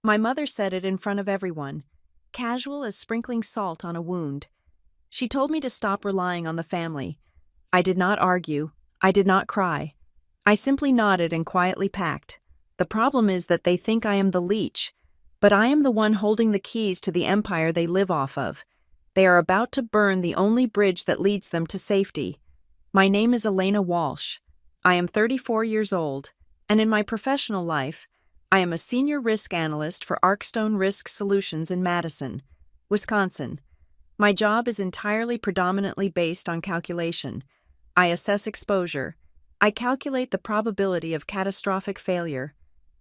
My mother said it in front of everyone, casual as sprinkling salt on a wound. She told me to stop relying on the family. I did not argue. I did not cry. I simply nodded and quietly packed. The problem is that they think I am the leech, but I am the one holding the keys to the empire they live off of. They are about to burn the only bridge that leads them to safety. My name is Elena Walsh. I am 34 years old, and in my professional life, I am a senior risk analyst for Arcstone Risk Solutions in Madison, Wisconsin. My job is entirely predominantly based on calculation. I assess exposure. I calculate the probability of catastrophic failure.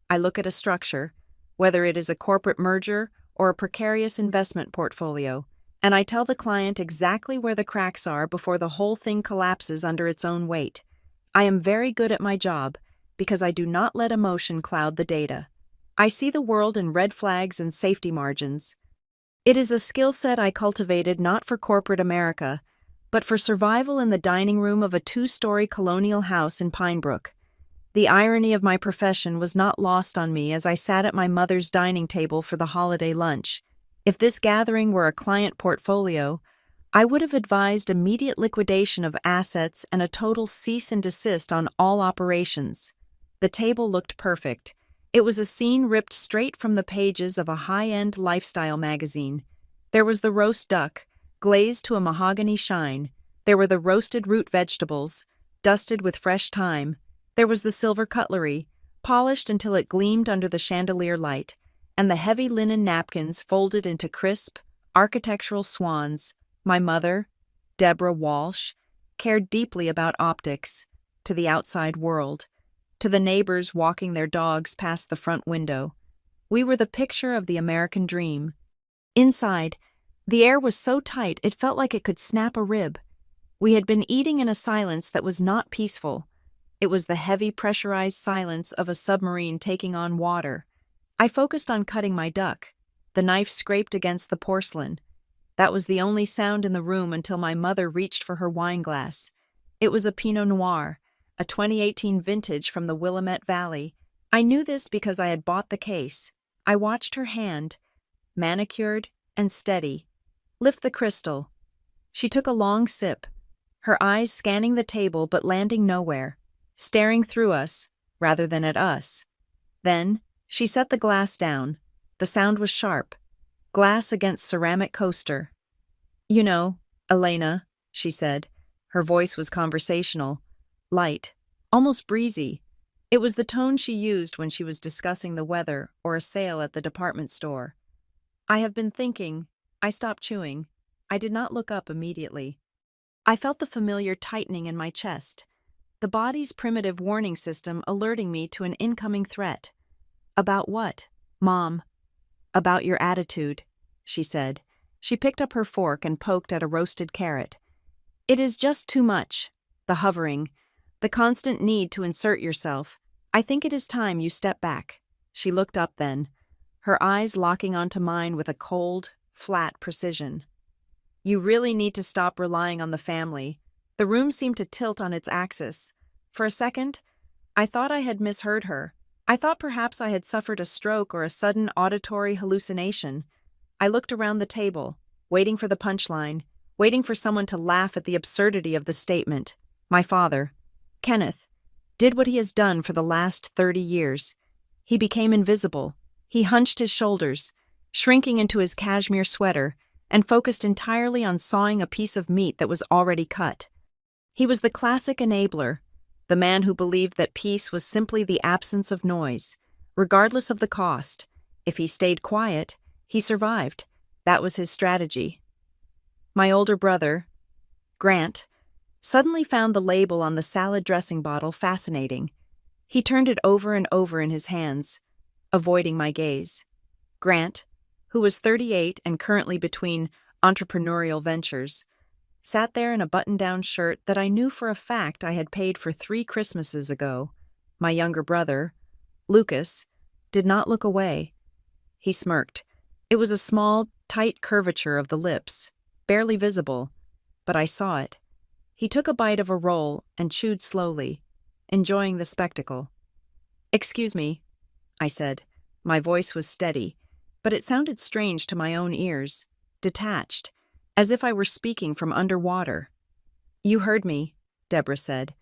I look at a structure, whether it is a corporate merger or a precarious investment portfolio, and I tell the client exactly where the cracks are before the whole thing collapses under its own weight. I am very good at my job because I do not let emotion cloud the data. I see the world in red flags and safety margins. It is a skill set I cultivated not for corporate America, but for survival in the dining room of a 2-story colonial house in Pinebrook. The irony of my profession was not lost on me as I sat at my mother's dining table for the holiday lunch. If this gathering were a client portfolio, I would have advised immediate liquidation of assets and a total cease and desist on all operations. The table looked perfect. It was a scene ripped straight from the pages of a high-end lifestyle magazine. There was the roast duck, glazed to a mahogany shine. There were the roasted root vegetables, dusted with fresh thyme. There was the silver cutlery, polished until it gleamed under the chandelier light, and the heavy linen napkins folded into crisp, architectural swans. My mother, Deborah Walsh, cared deeply about optics, to the outside world, to the neighbors walking their dogs past the front window. We were the picture of the American dream. Inside, the air was so tight it felt like it could snap a rib. We had been eating in a silence that was not peaceful. It was the heavy pressurized silence of a submarine taking on water. I focused on cutting my duck. The knife scraped against the porcelain. That was the only sound in the room until my mother reached for her wine glass. It was a Pinot Noir, a 2018 vintage from the Willamette Valley. I knew this because I had bought the case. I watched her hand, manicured and steady, lift the crystal. She took a long sip, her eyes scanning the table but landing nowhere, staring through us rather than at us. Then, she set the glass down. The sound was sharp. Glass against ceramic coaster. "You know, Elena," she said. Her voice was conversational, light, almost breezy. It was the tone she used when she was discussing the weather or a sale at the department store. "I have been thinking." I stopped chewing. I did not look up immediately. I felt the familiar tightening in my chest, the body's primitive warning system alerting me to an incoming threat. "About what, Mom?" "About your attitude," she said. She picked up her fork and poked at a roasted carrot. "It is just too much. The hovering, the constant need to insert yourself. I think it is time you step back." She looked up then, her eyes locking onto mine with a cold, flat precision. "You really need to stop relying on the family." The room seemed to tilt on its axis. For a second, I thought I had misheard her. I thought perhaps I had suffered a stroke or a sudden auditory hallucination. I looked around the table, waiting for the punchline, waiting for someone to laugh at the absurdity of the statement. My father, Kenneth, did what he has done for the last 30 years. He became invisible. He hunched his shoulders, shrinking into his cashmere sweater, and focused entirely on sawing a piece of meat that was already cut. He was the classic enabler, the man who believed that peace was simply the absence of noise, regardless of the cost. If he stayed quiet, he survived. That was his strategy. My older brother, Grant, suddenly found the label on the salad dressing bottle fascinating. He turned it over and over in his hands, avoiding my gaze. Grant, who was 38 and currently between entrepreneurial ventures, sat there in a button-down shirt that I knew for a fact I had paid for 3 Christmases ago. My younger brother, Lucas, did not look away. He smirked. It was a small, tight curvature of the lips, barely visible, but I saw it. He took a bite of a roll and chewed slowly, enjoying the spectacle. "Excuse me," I said. My voice was steady, but it sounded strange to my own ears, detached, as if I were speaking from underwater. "You heard me," Deborah said,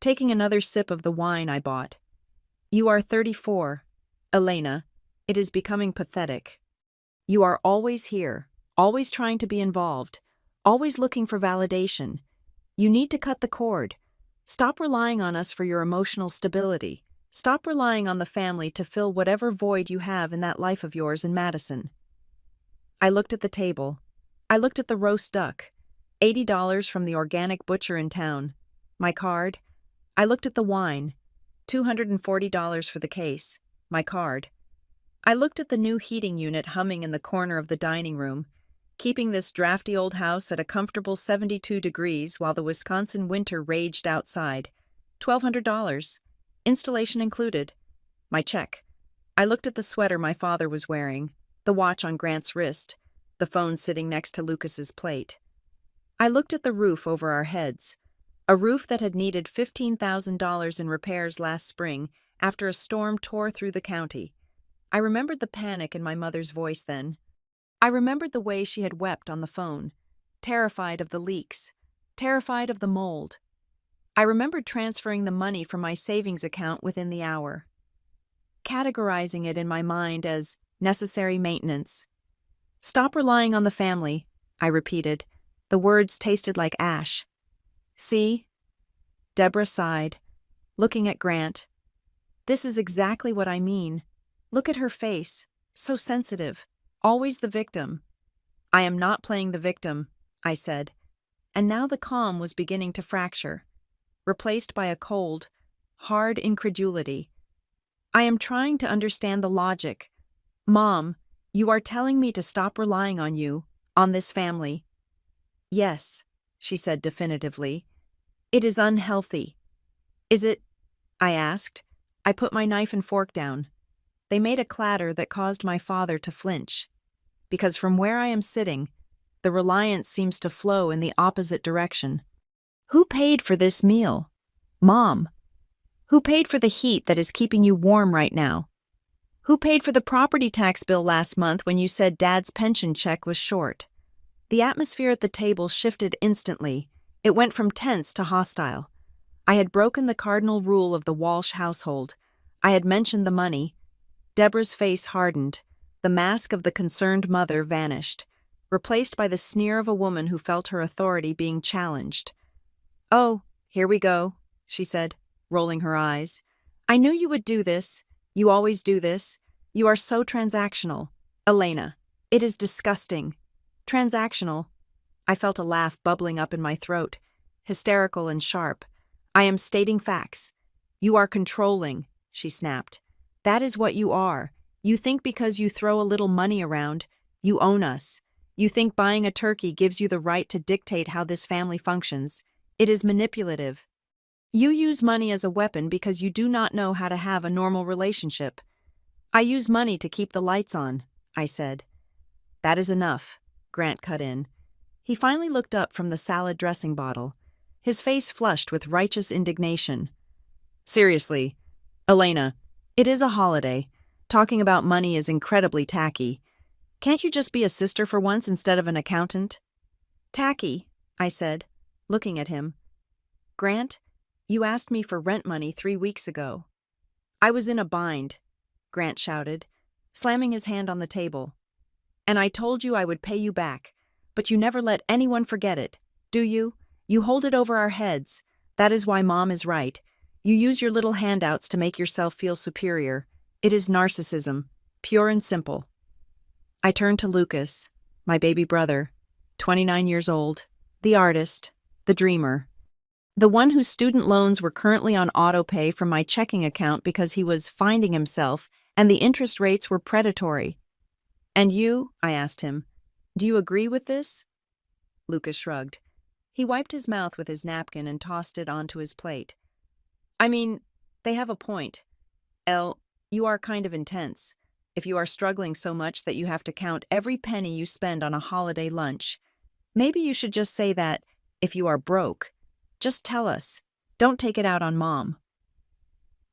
taking another sip of the wine I bought. "You are 34. Elena, it is becoming pathetic. You are always here, always trying to be involved, always looking for validation. You need to cut the cord. Stop relying on us for your emotional stability. Stop relying on the family to fill whatever void you have in that life of yours in Madison." I looked at the table. I looked at the roast duck, $80 from the organic butcher in town. My card. I looked at the wine, $240 for the case. My card. I looked at the new heating unit humming in the corner of the dining room, keeping this drafty old house at a comfortable 72 degrees while the Wisconsin winter raged outside. $1,200. Installation included. My check. I looked at the sweater my father was wearing, the watch on Grant's wrist, the phone sitting next to Lucas's plate. I looked at the roof over our heads, a roof that had needed $15,000 in repairs last spring after a storm tore through the county. I remembered the panic in my mother's voice then. I remembered the way she had wept on the phone, terrified of the leaks, terrified of the mold. I remembered transferring the money from my savings account within the hour, categorizing it in my mind as necessary maintenance. "Stop relying on the family," I repeated. The words tasted like ash. "See?" Deborah sighed, looking at Grant. "This is exactly what I mean. Look at her face, so sensitive, always the victim." "I am not playing the victim," I said, and now the calm was beginning to fracture, replaced by a cold, hard incredulity. "I am trying to understand the logic. Mom, you are telling me to stop relying on you, on this family." "Yes," she said definitively. "It is unhealthy." "Is it?" I asked. I put my knife and fork down. They made a clatter that caused my father to flinch. Because from where I am sitting, the reliance seems to flow in the opposite direction. "Who paid for this meal? Mom. Who paid for the heat that is keeping you warm right now? Who paid for the property tax bill last month when you said Dad's pension check was short?" The atmosphere at the table shifted instantly. It went from tense to hostile. I had broken the cardinal rule of the Walsh household. I had mentioned the money. Deborah's face hardened. The mask of the concerned mother vanished, replaced by the sneer of a woman who felt her authority being challenged. "Oh, here we go," she said, rolling her eyes. "I knew you would do this. You always do this. You are so transactional. Elena, it is disgusting. Transactional." I felt a laugh bubbling up in my throat, hysterical and sharp. "I am stating facts. You are controlling," she snapped. "That is what you are. You think because you throw a little money around, you own us. You think buying a turkey gives you the right to dictate how this family functions. It is manipulative. You use money as a weapon because you do not know how to have a normal relationship." "I use money to keep the lights on," I said. "That is enough," Grant cut in. He finally looked up from the salad dressing bottle, his face flushed with righteous indignation. "Seriously, Elena, it is a holiday. Talking about money is incredibly tacky. Can't you just be a sister for once instead of an accountant?" "Tacky," I said, looking at him. "Grant, you asked me for rent money 3 weeks ago." "I was in a bind," Grant shouted, slamming his hand on the table. "And I told you I would pay you back, but you never let anyone forget it, do you? You hold it over our heads. That is why Mom is right. You use your little handouts to make yourself feel superior. It is narcissism, pure and simple." I turned to Lucas, my baby brother, 29 years old, the artist, the dreamer, the one whose student loans were currently on auto-pay from my checking account because he was finding himself and the interest rates were predatory. "And you?" I asked him. "Do you agree with this?" Lucas shrugged. He wiped his mouth with his napkin and tossed it onto his plate. "I mean, they have a point. Elle, you are kind of intense. If you are struggling so much that you have to count every penny you spend on a holiday lunch, maybe you should just say that, if you are broke, just tell us. Don't take it out on Mom."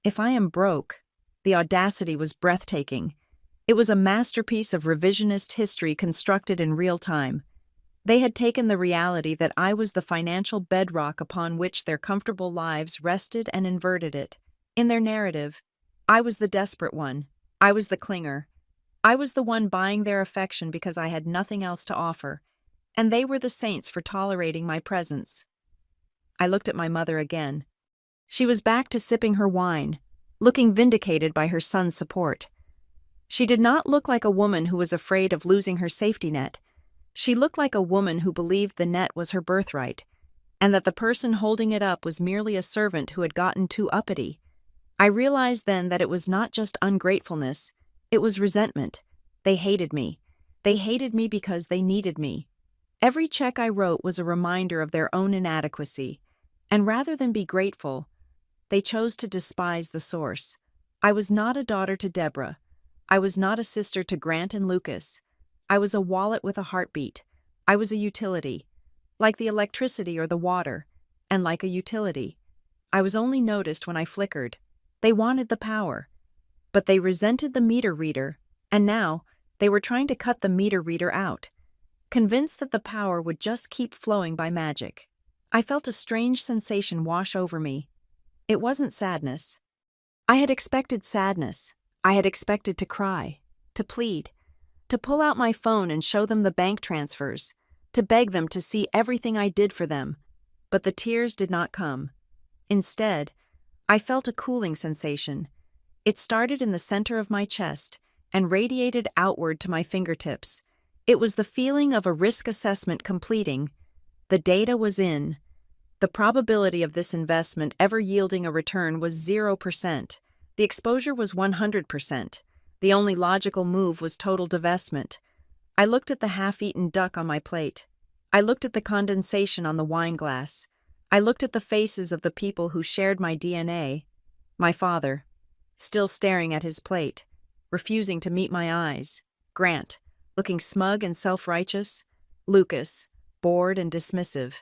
If I am broke, the audacity was breathtaking. It was a masterpiece of revisionist history constructed in real time. They had taken the reality that I was the financial bedrock upon which their comfortable lives rested and inverted it. In their narrative, I was the desperate one. I was the clinger. I was the one buying their affection because I had nothing else to offer, and they were the saints for tolerating my presence. I looked at my mother again. She was back to sipping her wine, looking vindicated by her son's support. She did not look like a woman who was afraid of losing her safety net. She looked like a woman who believed the net was her birthright, and that the person holding it up was merely a servant who had gotten too uppity. I realized then that it was not just ungratefulness, it was resentment. They hated me. They hated me because they needed me. Every check I wrote was a reminder of their own inadequacy, and rather than be grateful, they chose to despise the source. I was not a daughter to Deborah. I was not a sister to Grant and Lucas. I was a wallet with a heartbeat. I was a utility, like the electricity or the water, and like a utility. I was only noticed when I flickered. They wanted the power, but they resented the meter reader, and now they were trying to cut the meter reader out, convinced that the power would just keep flowing by magic. I felt a strange sensation wash over me. It wasn't sadness. I had expected sadness. I had expected to cry, to plead, to pull out my phone and show them the bank transfers, to beg them to see everything I did for them, but the tears did not come. Instead, I felt a cooling sensation. It started in the center of my chest and radiated outward to my fingertips. It was the feeling of a risk assessment completing. The data was in. The probability of this investment ever yielding a return was 0%. The exposure was 100%. The only logical move was total divestment. I looked at the half-eaten duck on my plate. I looked at the condensation on the wine glass. I looked at the faces of the people who shared my DNA. My father, still staring at his plate, refusing to meet my eyes. Grant, looking smug and self-righteous. Lucas, bored and dismissive.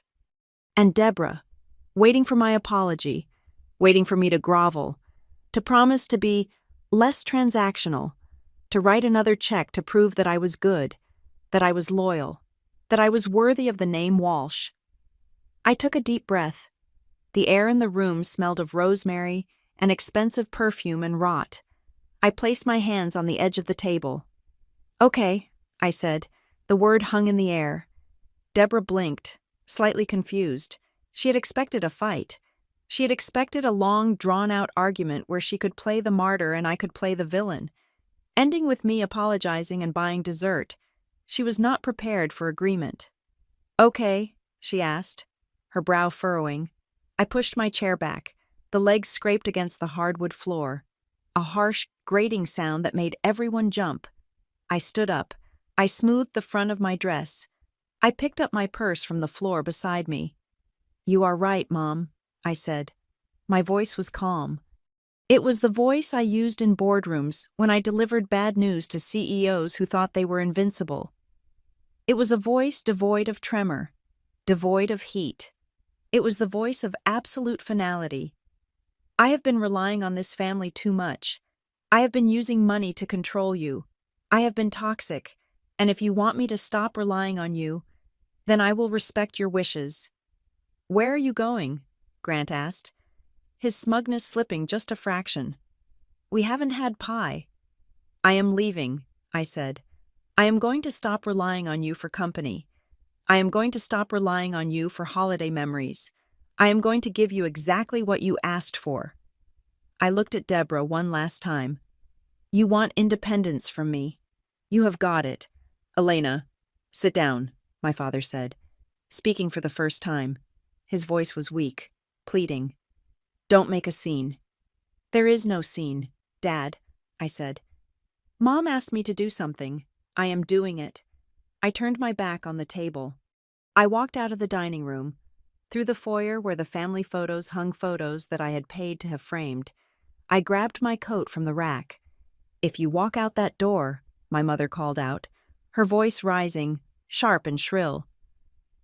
And Deborah, waiting for my apology, waiting for me to grovel, to promise to be less transactional, to write another check to prove that I was good, that I was loyal, that I was worthy of the name Walsh. I took a deep breath. The air in the room smelled of rosemary and expensive perfume and rot. I placed my hands on the edge of the table. "Okay," I said. The word hung in the air. Deborah blinked, slightly confused. She had expected a fight. She had expected a long, drawn-out argument where she could play the martyr and I could play the villain, ending with me apologizing and buying dessert. She was not prepared for agreement. "Okay," she asked, her brow furrowing. I pushed my chair back. The legs scraped against the hardwood floor. A harsh, grating sound that made everyone jump. I stood up. I smoothed the front of my dress. I picked up my purse from the floor beside me. "You are right, Mom," I said. My voice was calm. It was the voice I used in boardrooms when I delivered bad news to CEOs who thought they were invincible. It was a voice devoid of tremor, devoid of heat. It was the voice of absolute finality. I have been relying on this family too much. I have been using money to control you. I have been toxic, and if you want me to stop relying on you, then I will respect your wishes." "Where are you going?" Grant asked, his smugness slipping just a fraction. "We haven't had pie." "I am leaving," I said. "I am going to stop relying on you for company. I am going to stop relying on you for holiday memories. I am going to give you exactly what you asked for." I looked at Deborah one last time. "You want independence from me. You have got it." "Elena, sit down," my father said, speaking for the first time. His voice was weak, pleading. "Don't make a scene." "There is no scene, Dad," I said. "Mom asked me to do something. I am doing it." I turned my back on the table. I walked out of the dining room, through the foyer where the family photos hung photos that I had paid to have framed. I grabbed my coat from the rack. "If you walk out that door," my mother called out, her voice rising, sharp and shrill.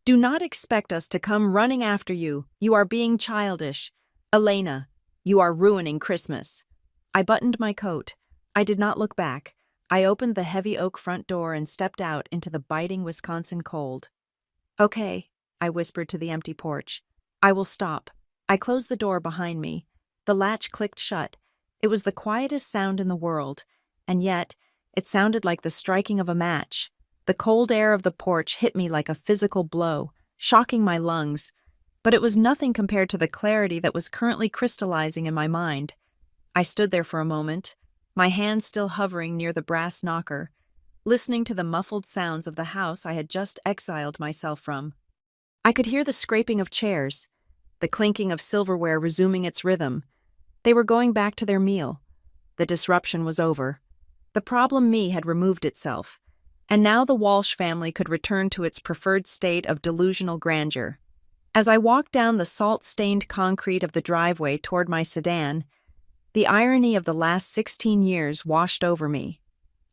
"Do not expect us to come running after you. You are being childish. Elena, you are ruining Christmas." I buttoned my coat. I did not look back. I opened the heavy oak front door and stepped out into the biting Wisconsin cold. "Okay," I whispered to the empty porch. "I will stop." I closed the door behind me. The latch clicked shut. It was the quietest sound in the world, and yet it sounded like the striking of a match. The cold air of the porch hit me like a physical blow, shocking my lungs, but it was nothing compared to the clarity that was currently crystallizing in my mind. I stood there for a moment, my hand still hovering near the brass knocker, listening to the muffled sounds of the house I had just exiled myself from. I could hear the scraping of chairs, the clinking of silverware resuming its rhythm. They were going back to their meal. The disruption was over. The problem me had removed itself, and now the Walsh family could return to its preferred state of delusional grandeur. As I walked down the salt-stained concrete of the driveway toward my sedan, the irony of the last 16 years washed over me.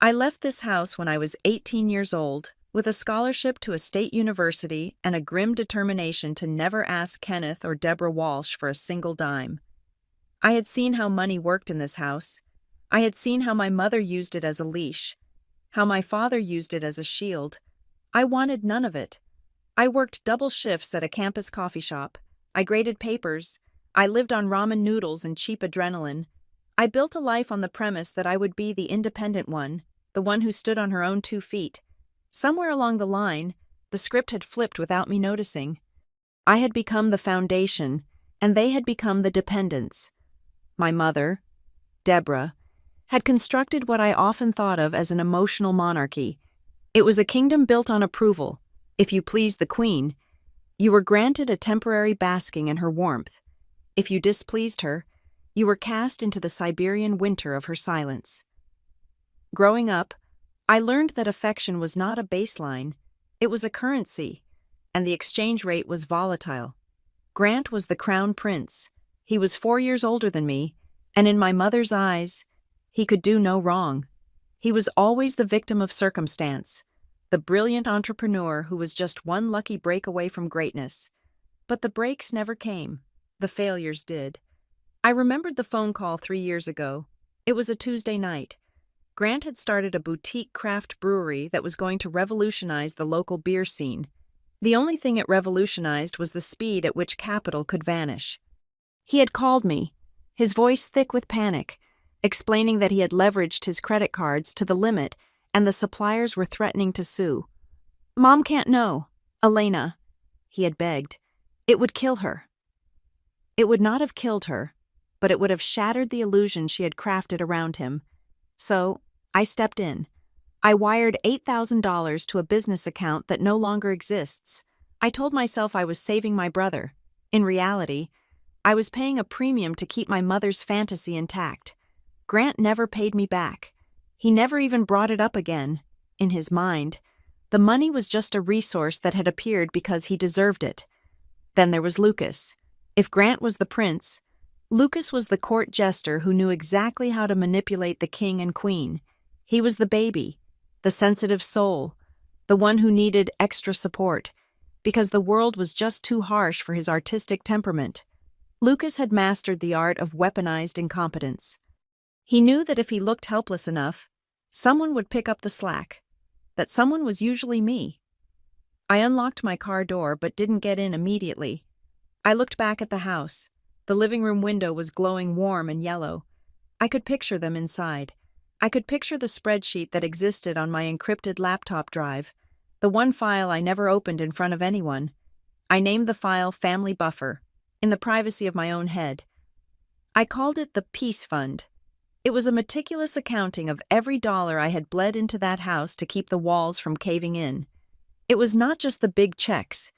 I left this house when I was 18 years old, with a scholarship to a state university and a grim determination to never ask Kenneth or Deborah Walsh for a single dime. I had seen how money worked in this house. I had seen how my mother used it as a leash, how my father used it as a shield. I wanted none of it. I worked double shifts at a campus coffee shop. I graded papers. I lived on ramen noodles and cheap adrenaline. I built a life on the premise that I would be the independent one, the one who stood on her own 2 feet. Somewhere along the line, the script had flipped without me noticing. I had become the foundation, and they had become the dependents. My mother, Deborah, had constructed what I often thought of as an emotional monarchy. It was a kingdom built on approval. If you pleased the queen, you were granted a temporary basking in her warmth. If you displeased her, you were cast into the Siberian winter of her silence. Growing up, I learned that affection was not a baseline, it was a currency, and the exchange rate was volatile. Grant was the crown prince. He was 4 years older than me, and in my mother's eyes, he could do no wrong. He was always the victim of circumstance, the brilliant entrepreneur who was just one lucky break away from greatness. But the breaks never came. The failures did. I remembered the phone call 3 years ago. It was a Tuesday night. Grant had started a boutique craft brewery that was going to revolutionize the local beer scene. The only thing it revolutionized was the speed at which capital could vanish. He had called me, his voice thick with panic, explaining that he had leveraged his credit cards to the limit and the suppliers were threatening to sue. "Mom can't know, Elena," he had begged. "It would kill her." It would not have killed her, but it would have shattered the illusion she had crafted around him. So, I stepped in. I wired $8,000 to a business account that no longer exists. I told myself I was saving my brother. In reality, I was paying a premium to keep my mother's fantasy intact. Grant never paid me back. He never even brought it up again. In his mind, the money was just a resource that had appeared because he deserved it. Then there was Lucas. If Grant was the prince, Lucas was the court jester who knew exactly how to manipulate the king and queen. He was the baby, the sensitive soul, the one who needed extra support, because the world was just too harsh for his artistic temperament. Lucas had mastered the art of weaponized incompetence. He knew that if he looked helpless enough, someone would pick up the slack. That someone was usually me. I unlocked my car door but didn't get in immediately. I looked back at the house. The living room window was glowing warm and yellow. I could picture them inside. I could picture the spreadsheet that existed on my encrypted laptop drive, the one file I never opened in front of anyone. I named the file Family Buffer, in the privacy of my own head. I called it the Peace Fund. It was a meticulous accounting of every dollar I had bled into that house to keep the walls from caving in. It was not just the big checks.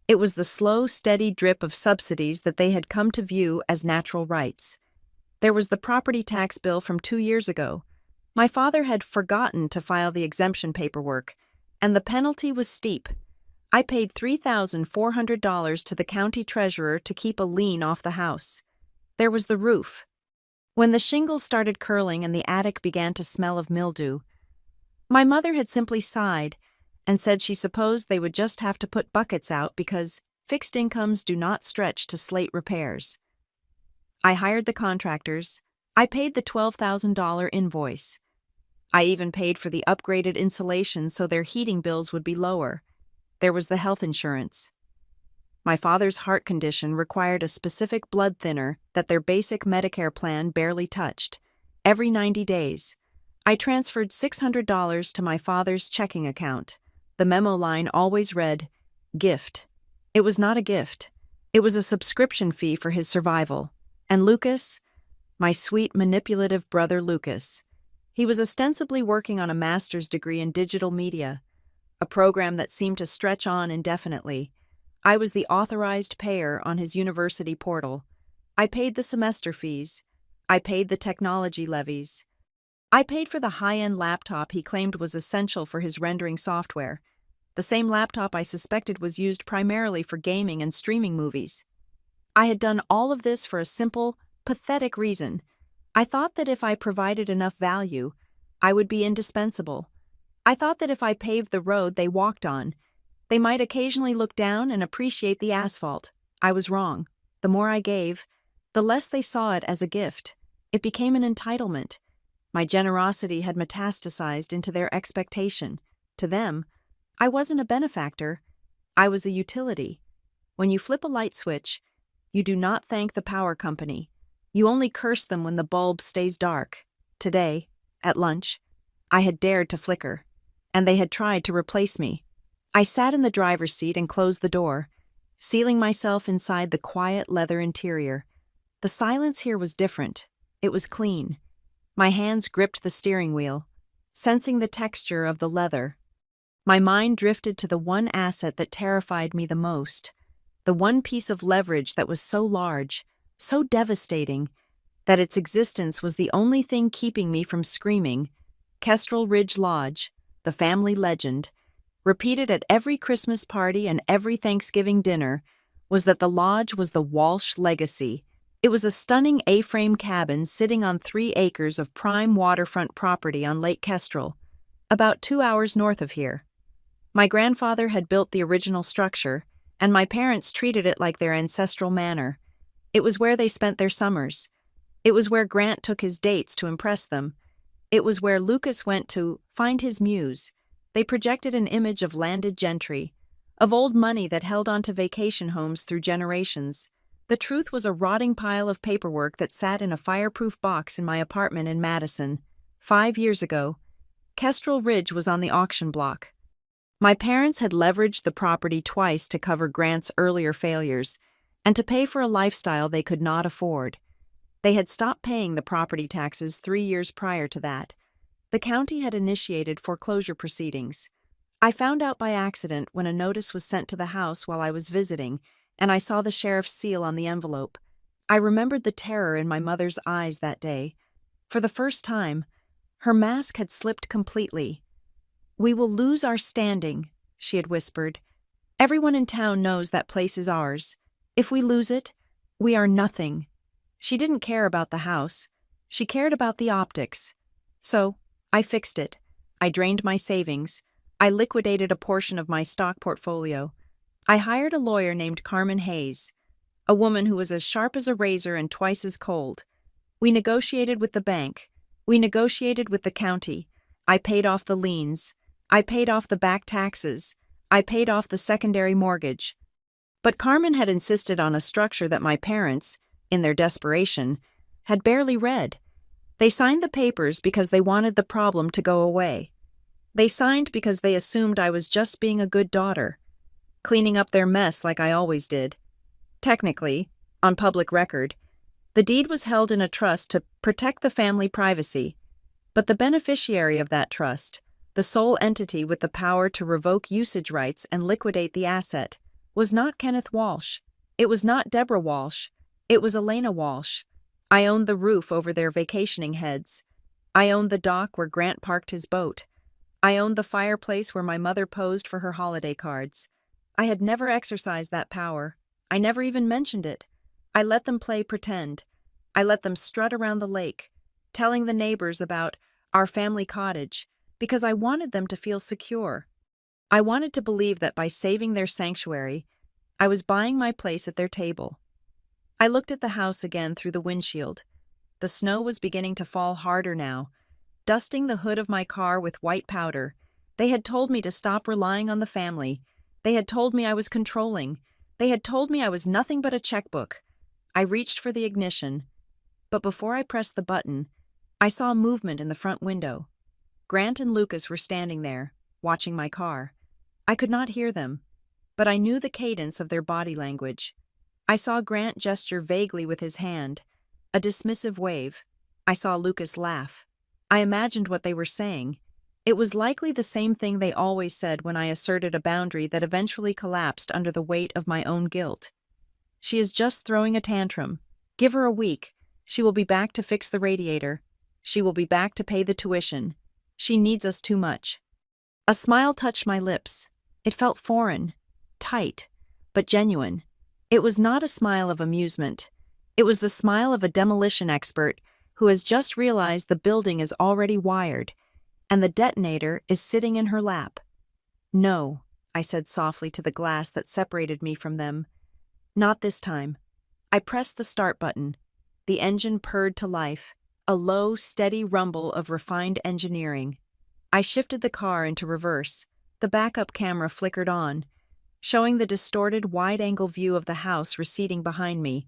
It was the slow, steady drip of subsidies that they had come to view as natural rights. There was the property tax bill from 2 years ago. My father had forgotten to file the exemption paperwork, and the penalty was steep. I paid $3,400 to the county treasurer to keep a lien off the house. There was the roof. When the shingles started curling and the attic began to smell of mildew, my mother had simply sighed and said she supposed they would just have to put buckets out because fixed incomes do not stretch to slate repairs. I hired the contractors. I paid the $12,000 invoice. I even paid for the upgraded insulation so their heating bills would be lower. There was the health insurance. My father's heart condition required a specific blood thinner that their basic Medicare plan barely touched. Every 90 days, I transferred $600 to my father's checking account. The memo line always read, "Gift." It was not a gift. It was a subscription fee for his survival. And Lucas, my sweet, manipulative brother Lucas, he was ostensibly working on a master's degree in digital media, a program that seemed to stretch on indefinitely. I was the authorized payer on his university portal. I paid the semester fees. I paid the technology levies. I paid for the high-end laptop he claimed was essential for his rendering software, the same laptop I suspected was used primarily for gaming and streaming movies. I had done all of this for a simple, pathetic reason. I thought that if I provided enough value, I would be indispensable. I thought that if I paved the road they walked on, they might occasionally look down and appreciate the asphalt. I was wrong. The more I gave, the less they saw it as a gift. It became an entitlement. My generosity had metastasized into their expectation. To them, I wasn't a benefactor. I was a utility. When you flip a light switch, you do not thank the power company. You only curse them when the bulb stays dark. Today, at lunch, I had dared to flicker, and they had tried to replace me. I sat in the driver's seat and closed the door, sealing myself inside the quiet leather interior. The silence here was different. It was clean. My hands gripped the steering wheel, sensing the texture of the leather. My mind drifted to the one asset that terrified me the most, the one piece of leverage that was so large, so devastating, that its existence was the only thing keeping me from screaming. Kestrel Ridge Lodge, the family legend, repeated at every Christmas party and every Thanksgiving dinner, was that the lodge was the Walsh legacy. It was a stunning A-frame cabin sitting on 3 acres of prime waterfront property on Lake Kestrel, about 2 hours north of here. My grandfather had built the original structure, and my parents treated it like their ancestral manor. It was where they spent their summers. It was where Grant took his dates to impress them. It was where Lucas went to find his muse. They projected an image of landed gentry, of old money that held onto vacation homes through generations. The truth was a rotting pile of paperwork that sat in a fireproof box in my apartment in Madison. 5 years ago, Kestrel Ridge was on the auction block. My parents had leveraged the property twice to cover Grant's earlier failures and to pay for a lifestyle they could not afford. They had stopped paying the property taxes 3 years prior to that. The county had initiated foreclosure proceedings. I found out by accident when a notice was sent to the house while I was visiting, and I saw the sheriff's seal on the envelope. I remembered the terror in my mother's eyes that day. For the first time, her mask had slipped completely. "We will lose our standing," she had whispered. "Everyone in town knows that place is ours. If we lose it, we are nothing." She didn't care about the house. She cared about the optics. So, I fixed it. I drained my savings. I liquidated a portion of my stock portfolio. I hired a lawyer named Carmen Hayes, a woman who was as sharp as a razor and twice as cold. We negotiated with the bank. We negotiated with the county. I paid off the liens. I paid off the back taxes. I paid off the secondary mortgage. But Carmen had insisted on a structure that my parents, in their desperation, had barely read. They signed the papers because they wanted the problem to go away. They signed because they assumed I was just being a good daughter, cleaning up their mess like I always did. Technically, on public record, the deed was held in a trust to protect the family privacy, but the beneficiary of that trust, the sole entity with the power to revoke usage rights and liquidate the asset, was not Kenneth Walsh. It was not Deborah Walsh. It was Elena Walsh. I owned the roof over their vacationing heads. I owned the dock where Grant parked his boat. I owned the fireplace where my mother posed for her holiday cards. I had never exercised that power. I never even mentioned it. I let them play pretend. I let them strut around the lake, telling the neighbors about our family cottage, because I wanted them to feel secure. I wanted to believe that by saving their sanctuary, I was buying my place at their table. I looked at the house again through the windshield. The snow was beginning to fall harder now, dusting the hood of my car with white powder. They had told me to stop relying on the family. They had told me I was controlling. They had told me I was nothing but a checkbook. I reached for the ignition, but before I pressed the button, I saw movement in the front window. Grant and Lucas were standing there, watching my car. I could not hear them, but I knew the cadence of their body language. I saw Grant gesture vaguely with his hand, a dismissive wave. I saw Lucas laugh. I imagined what they were saying. It was likely the same thing they always said when I asserted a boundary that eventually collapsed under the weight of my own guilt. She is just throwing a tantrum. Give her a week. She will be back to fix the radiator. She will be back to pay the tuition. She needs us too much. A smile touched my lips. It felt foreign, tight, but genuine. It was not a smile of amusement. It was the smile of a demolition expert who has just realized the building is already wired, and the detonator is sitting in her lap. "No," I said softly to the glass that separated me from them. "Not this time." I pressed the start button. The engine purred to life, a low, steady rumble of refined engineering. I shifted the car into reverse. The backup camera flickered on, showing the distorted, wide-angle view of the house receding behind me.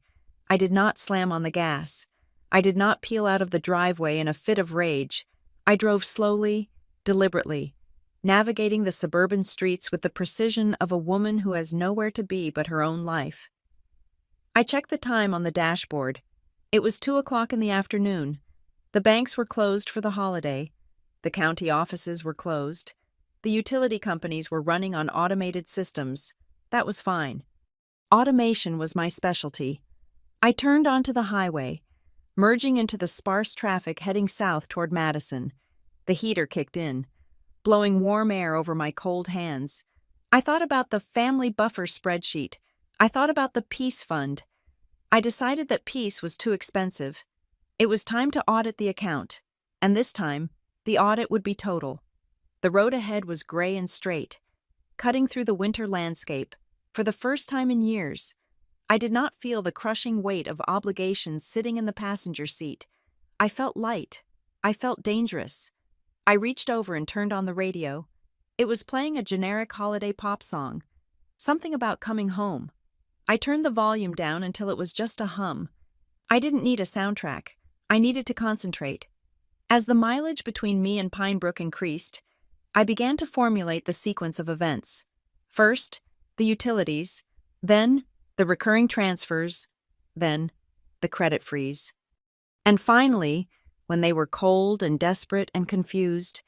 I did not slam on the gas. I did not peel out of the driveway in a fit of rage. I drove slowly, deliberately, navigating the suburban streets with the precision of a woman who has nowhere to be but her own life. I checked the time on the dashboard. It was 2 o'clock in the afternoon. The banks were closed for the holiday. The county offices were closed. The utility companies were running on automated systems. That was fine. Automation was my specialty. I turned onto the highway, merging into the sparse traffic heading south toward Madison. The heater kicked in, blowing warm air over my cold hands. I thought about the family buffer spreadsheet. I thought about the Peace Fund. I decided that peace was too expensive. It was time to audit the account, and this time, the audit would be total. The road ahead was gray and straight, cutting through the winter landscape. For the first time in years, I did not feel the crushing weight of obligations sitting in the passenger seat. I felt light. I felt dangerous. I reached over and turned on the radio. It was playing a generic holiday pop song, something about coming home. I turned the volume down until it was just a hum. I didn't need a soundtrack. I needed to concentrate. As the mileage between me and Pine Brook increased, I began to formulate the sequence of events. First, the utilities, then the recurring transfers, then the credit freeze. And finally, when they were cold and desperate and confused,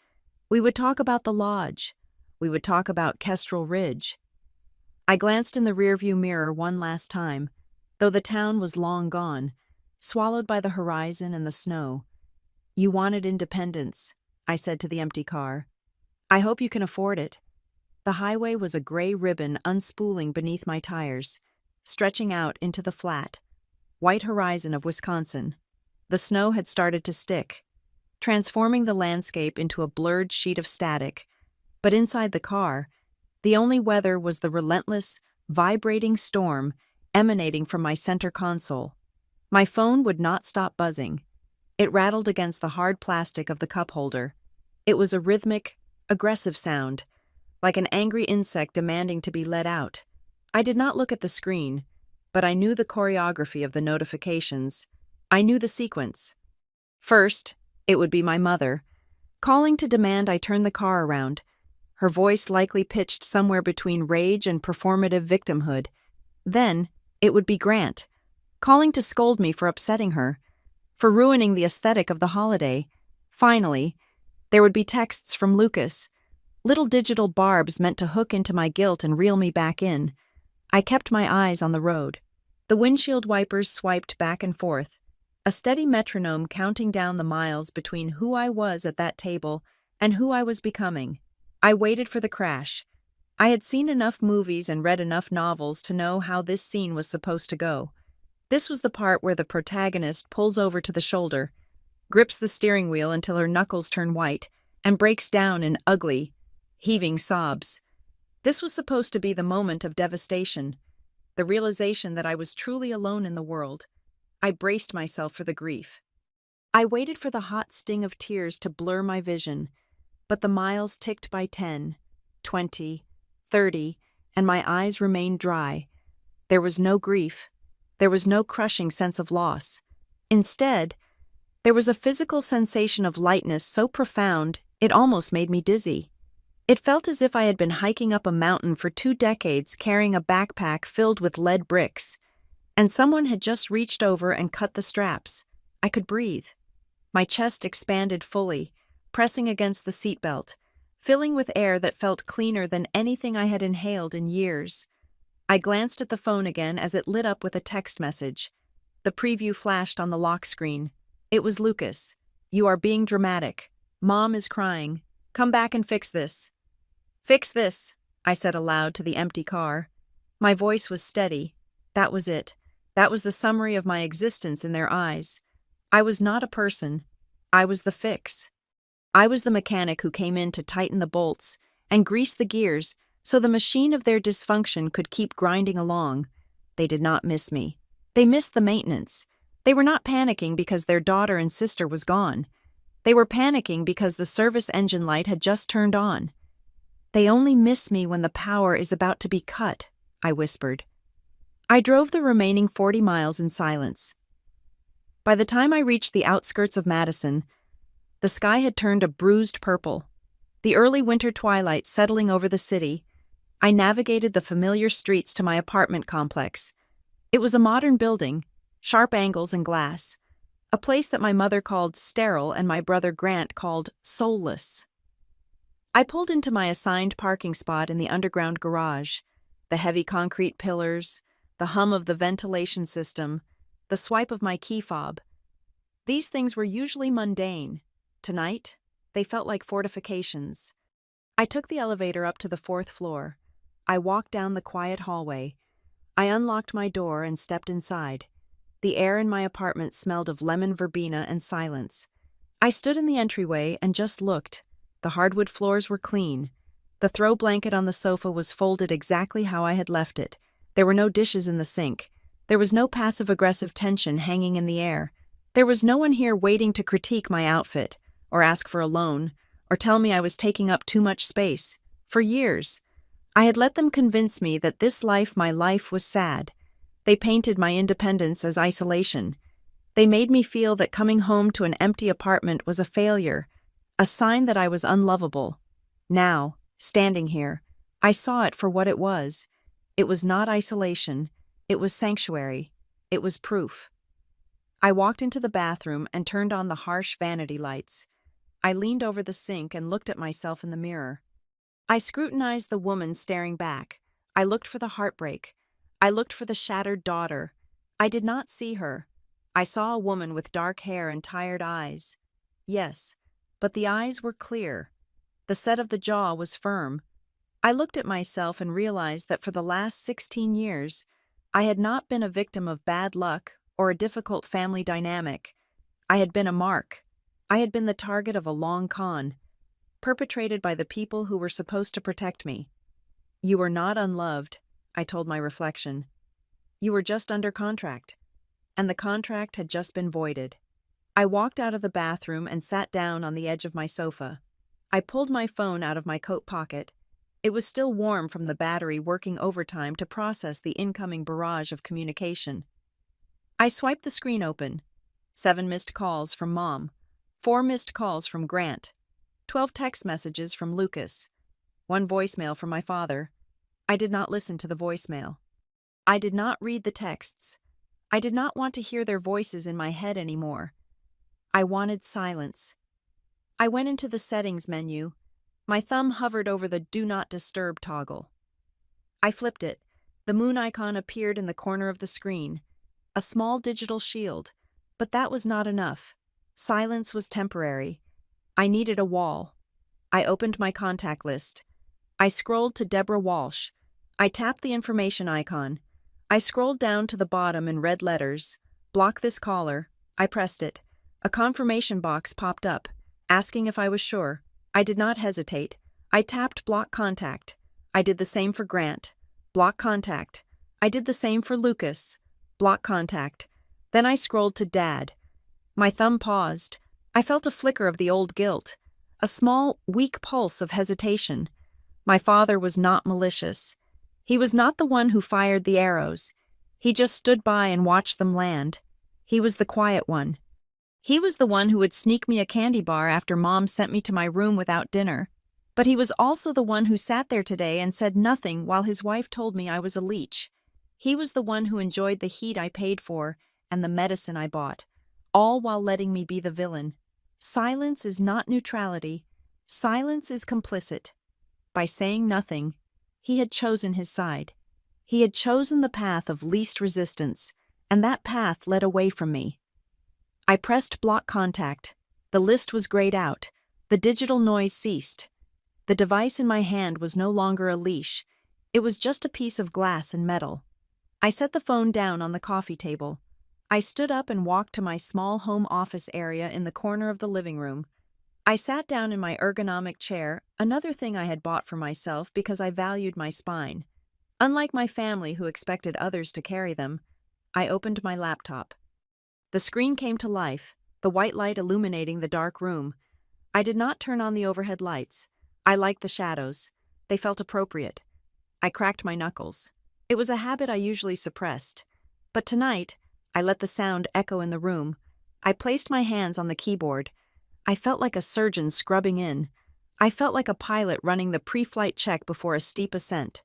we would talk about the lodge. We would talk about Kestrel Ridge. I glanced in the rearview mirror one last time, though the town was long gone, swallowed by the horizon and the snow. "You wanted independence," I said to the empty car. "I hope you can afford it." The highway was a gray ribbon unspooling beneath my tires, stretching out into the flat, white horizon of Wisconsin. The snow had started to stick, transforming the landscape into a blurred sheet of static. But inside the car, the only weather was the relentless, vibrating storm emanating from my center console. My phone would not stop buzzing. It rattled against the hard plastic of the cup holder. It was a rhythmic, aggressive sound, like an angry insect demanding to be let out. I did not look at the screen, but I knew the choreography of the notifications. I knew the sequence. First, it would be my mother, calling to demand I turn the car around, her voice likely pitched somewhere between rage and performative victimhood. Then, it would be Grant, calling to scold me for upsetting her, for ruining the aesthetic of the holiday. Finally, there would be texts from Lucas, little digital barbs meant to hook into my guilt and reel me back in. I kept my eyes on the road. The windshield wipers swiped back and forth, a steady metronome counting down the miles between who I was at that table and who I was becoming. I waited for the crash. I had seen enough movies and read enough novels to know how this scene was supposed to go. This was the part where the protagonist pulls over to the shoulder, grips the steering wheel until her knuckles turn white, and breaks down in ugly, heaving sobs. This was supposed to be the moment of devastation, the realization that I was truly alone in the world. I braced myself for the grief. I waited for the hot sting of tears to blur my vision, but the miles ticked by 10, 20, 30, and my eyes remained dry. There was no grief. There was no crushing sense of loss. Instead, there was a physical sensation of lightness so profound it almost made me dizzy. It felt as if I had been hiking up a mountain for 2 decades carrying a backpack filled with lead bricks, and someone had just reached over and cut the straps. I could breathe. My chest expanded fully, pressing against the seatbelt, filling with air that felt cleaner than anything I had inhaled in years. I glanced at the phone again as it lit up with a text message. The preview flashed on the lock screen. It was Lucas. "You are being dramatic. Mom is crying. Come back and fix this." "Fix this," I said aloud to the empty car. My voice was steady. That was it. That was the summary of my existence in their eyes. I was not a person. I was the fix. I was the mechanic who came in to tighten the bolts and grease the gears so the machine of their dysfunction could keep grinding along. They did not miss me. They missed the maintenance. They were not panicking because their daughter and sister was gone. They were panicking because the service engine light had just turned on. "They only miss me when the power is about to be cut," I whispered. I drove the remaining 40 miles in silence. By the time I reached the outskirts of Madison, the sky had turned a bruised purple. The early winter twilight settling over the city, I navigated the familiar streets to my apartment complex. It was a modern building, sharp angles and glass, a place that my mother called sterile and my brother Grant called soulless. I pulled into my assigned parking spot in the underground garage. The heavy concrete pillars, the hum of the ventilation system, the swipe of my key fob. These things were usually mundane. Tonight, they felt like fortifications. I took the elevator up to the 4th floor. I walked down the quiet hallway. I unlocked my door and stepped inside. The air in my apartment smelled of lemon verbena and silence. I stood in the entryway and just looked. The hardwood floors were clean. The throw blanket on the sofa was folded exactly how I had left it. There were no dishes in the sink. There was no passive-aggressive tension hanging in the air. There was no one here waiting to critique my outfit, or ask for a loan, or tell me I was taking up too much space. For years, I had let them convince me that this life, my life, was sad. They painted my independence as isolation. They made me feel that coming home to an empty apartment was a failure, a sign that I was unlovable. Now, standing here, I saw it for what it was. It was not isolation. It was sanctuary. It was proof. I walked into the bathroom and turned on the harsh vanity lights. I leaned over the sink and looked at myself in the mirror. I scrutinized the woman staring back. I looked for the heartbreak. I looked for the shattered daughter. I did not see her. I saw a woman with dark hair and tired eyes. Yes, but the eyes were clear. The set of the jaw was firm. I looked at myself and realized that for the last 16 years, I had not been a victim of bad luck or a difficult family dynamic. I had been a mark. I had been the target of a long con, perpetrated by the people who were supposed to protect me. "You were not unloved," I told my reflection. "You were just under contract." And the contract had just been voided. I walked out of the bathroom and sat down on the edge of my sofa. I pulled my phone out of my coat pocket. It was still warm from the battery working overtime to process the incoming barrage of communication. I swiped the screen open. 7 missed calls from Mom. 4 missed calls from Grant. 12 text messages from Lucas. 1 voicemail from my father. I did not listen to the voicemail. I did not read the texts. I did not want to hear their voices in my head anymore. I wanted silence. I went into the settings menu. My thumb hovered over the Do Not Disturb toggle. I flipped it. The moon icon appeared in the corner of the screen. A small digital shield. But that was not enough. Silence was temporary. I needed a wall. I opened my contact list. I scrolled to Deborah Walsh. I tapped the information icon. I scrolled down to the bottom in red letters. Block this caller. I pressed it. A confirmation box popped up, asking if I was sure. I did not hesitate. I tapped Block Contact. I did the same for Grant. Block Contact. I did the same for Lucas. Block Contact. Then I scrolled to Dad. My thumb paused. I felt a flicker of the old guilt, a small, weak pulse of hesitation. My father was not malicious. He was not the one who fired the arrows. He just stood by and watched them land. He was the quiet one. He was the one who would sneak me a candy bar after Mom sent me to my room without dinner. But he was also the one who sat there today and said nothing while his wife told me I was a leech. He was the one who enjoyed the heat I paid for and the medicine I bought, all while letting me be the villain. Silence is not neutrality. Silence is complicit. By saying nothing, he had chosen his side. He had chosen the path of least resistance, and that path led away from me. I pressed block contact. The list was grayed out. The digital noise ceased. The device in my hand was no longer a leash. It was just a piece of glass and metal. I set the phone down on the coffee table. I stood up and walked to my small home office area in the corner of the living room. I sat down in my ergonomic chair, another thing I had bought for myself because I valued my spine. Unlike my family who expected others to carry them, I opened my laptop. The screen came to life, the white light illuminating the dark room. I did not turn on the overhead lights. I liked the shadows. They felt appropriate. I cracked my knuckles. It was a habit I usually suppressed. But tonight, I let the sound echo in the room. I placed my hands on the keyboard. I felt like a surgeon scrubbing in. I felt like a pilot running the pre-flight check before a steep ascent.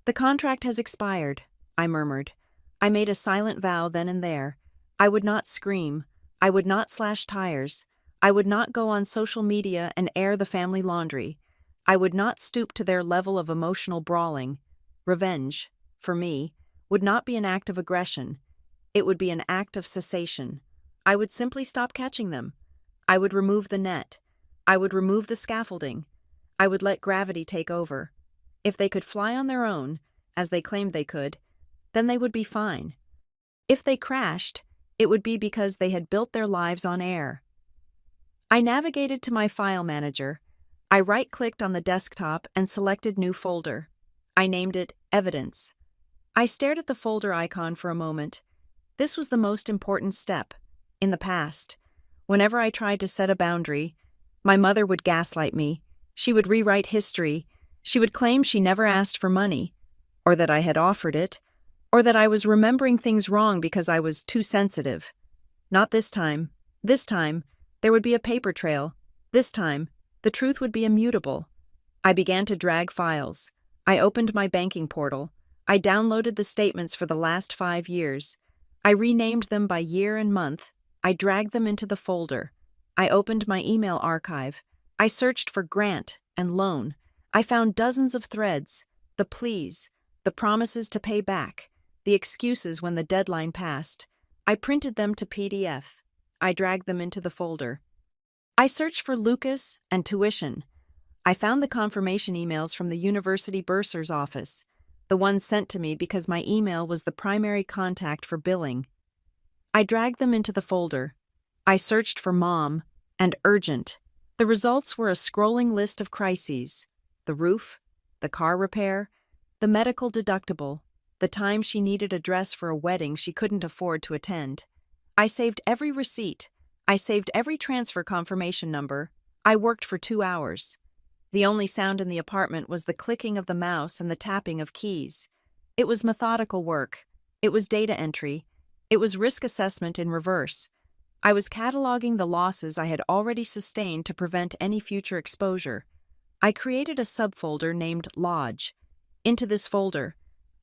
"The contract has expired," I murmured. I made a silent vow then and there. I would not scream. I would not slash tires. I would not go on social media and air the family laundry. I would not stoop to their level of emotional brawling. Revenge, for me, would not be an act of aggression. It would be an act of cessation. I would simply stop catching them. I would remove the net. I would remove the scaffolding. I would let gravity take over. If they could fly on their own, as they claimed they could, then they would be fine. If they crashed, it would be because they had built their lives on air. I navigated to my file manager. I right-clicked on the desktop and selected New Folder. I named it Evidence. I stared at the folder icon for a moment. This was the most important step. In the past, whenever I tried to set a boundary, my mother would gaslight me. She would rewrite history. She would claim she never asked for money, or that I had offered it, or that I was remembering things wrong because I was too sensitive. Not this time. This time, there would be a paper trail. This time, the truth would be immutable. I began to drag files. I opened my banking portal. I downloaded the statements for the last 5 years. I renamed them by year and month. I dragged them into the folder. I opened my email archive. I searched for grant and loan. I found dozens of threads, the pleas, the promises to pay back, the excuses when the deadline passed. I printed them to PDF. I dragged them into the folder. I searched for Lucas and tuition. I found the confirmation emails from the university bursar's office, the ones sent to me because my email was the primary contact for billing. I dragged them into the folder. I searched for Mom and urgent. The results were a scrolling list of crises: the roof, the car repair, the medical deductible, the time she needed a dress for a wedding she couldn't afford to attend. I saved every receipt. I saved every transfer confirmation number. I worked for 2 hours. The only sound in the apartment was the clicking of the mouse and the tapping of keys. It was methodical work. It was data entry. It was risk assessment in reverse. I was cataloging the losses I had already sustained to prevent any future exposure. I created a subfolder named Lodge. Into this folder,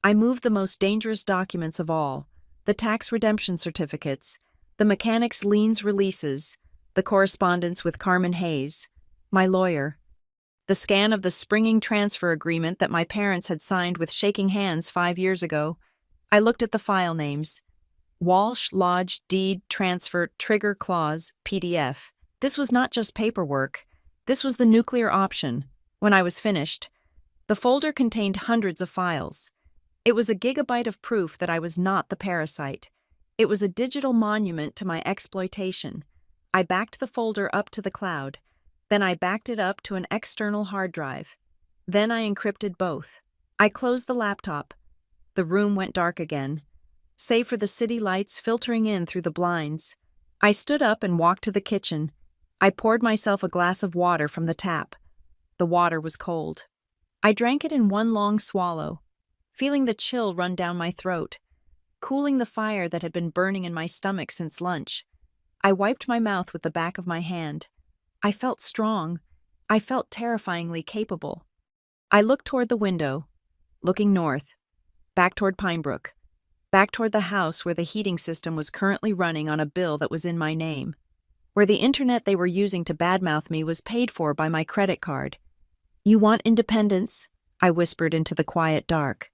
I moved the most dangerous documents of all: the tax redemption certificates, the mechanics' liens releases, the correspondence with Carmen Hayes, my lawyer, the scan of the springing transfer agreement that my parents had signed with shaking hands 5 years ago. I looked at the file names: Walsh Lodge Deed Transfer Trigger Clause PDF. This was not just paperwork. This was the nuclear option. When I was finished, the folder contained hundreds of files. It was a gigabyte of proof that I was not the parasite. It was a digital monument to my exploitation. I backed the folder up to the cloud. Then I backed it up to an external hard drive. Then I encrypted both. I closed the laptop. The room went dark again. Save for the city lights filtering in through the blinds, I stood up and walked to the kitchen. I poured myself a glass of water from the tap. The water was cold. I drank it in one long swallow, feeling the chill run down my throat, cooling the fire that had been burning in my stomach since lunch. I wiped my mouth with the back of my hand. I felt strong. I felt terrifyingly capable. I looked toward the window, looking north, back toward Pinebrook, back toward the house where the heating system was currently running on a bill that was in my name, where the internet they were using to badmouth me was paid for by my credit card. "You want independence?" I whispered into the quiet dark.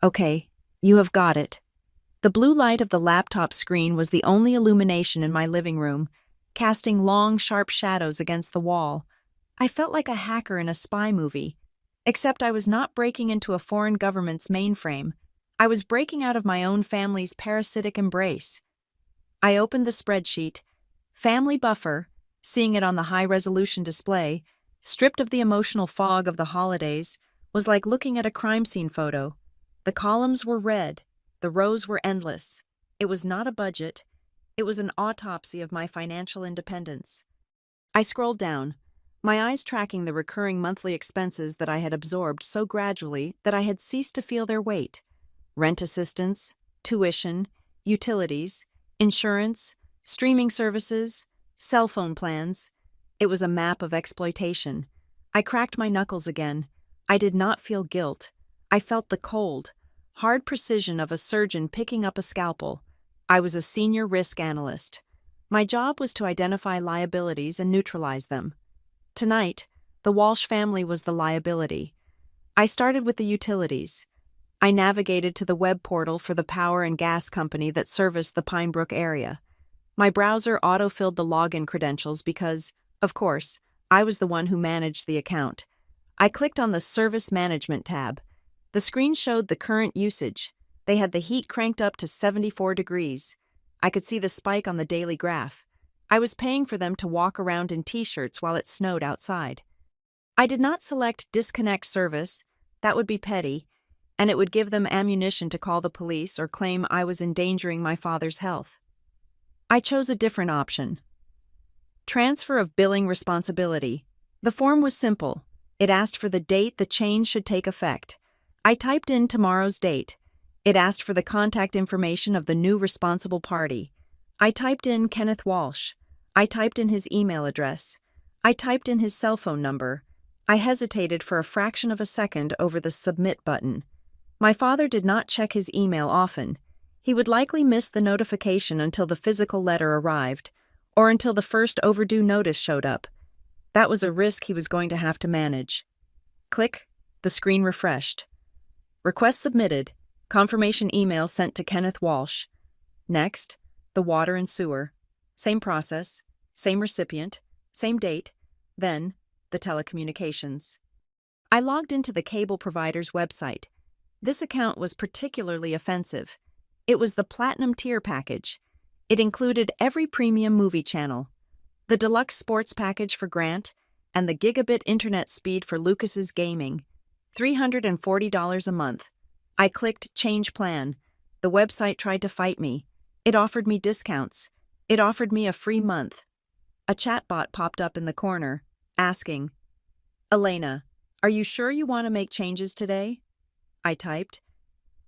"Okay, you have got it." The blue light of the laptop screen was the only illumination in my living room, casting long, sharp shadows against the wall. I felt like a hacker in a spy movie, except I was not breaking into a foreign government's mainframe. I was breaking out of my own family's parasitic embrace. I opened the spreadsheet. Family Buffer, seeing it on the high-resolution display, stripped of the emotional fog of the holidays, was like looking at a crime scene photo. The columns were red. The rows were endless. It was not a budget. It was an autopsy of my financial independence. I scrolled down, my eyes tracking the recurring monthly expenses that I had absorbed so gradually that I had ceased to feel their weight. Rent assistance, tuition, utilities, insurance, streaming services, cell phone plans. It was a map of exploitation. I cracked my knuckles again. I did not feel guilt. I felt the cold, hard precision of a surgeon picking up a scalpel. I was a senior risk analyst. My job was to identify liabilities and neutralize them. Tonight, the Walsh family was the liability. I started with the utilities. I navigated to the web portal for the power and gas company that serviced the Pinebrook area. My browser auto-filled the login credentials because, of course, I was the one who managed the account. I clicked on the Service Management tab. The screen showed the current usage. They had the heat cranked up to 74 degrees. I could see the spike on the daily graph. I was paying for them to walk around in t-shirts while it snowed outside. I did not select Disconnect Service. That would be petty, and it would give them ammunition to call the police or claim I was endangering my father's health. I chose a different option. Transfer of billing responsibility. The form was simple. It asked for the date the change should take effect. I typed in tomorrow's date. It asked for the contact information of the new responsible party. I typed in Kenneth Walsh. I typed in his email address. I typed in his cell phone number. I hesitated for a fraction of a second over the submit button. My father did not check his email often. He would likely miss the notification until the physical letter arrived, or until the first overdue notice showed up. That was a risk he was going to have to manage. Click, the screen refreshed. Request submitted. Confirmation email sent to Kenneth Walsh. Next, the water and sewer. Same process, same recipient, same date. Then, the telecommunications. I logged into the cable provider's website. This account was particularly offensive. It was the Platinum Tier package. It included every premium movie channel, the deluxe sports package for Grant, and the gigabit internet speed for Lucas's gaming. $340 a month. I clicked Change Plan. The website tried to fight me. It offered me discounts. It offered me a free month. A chatbot popped up in the corner, asking, "Elena, are you sure you want to make changes today?" I typed,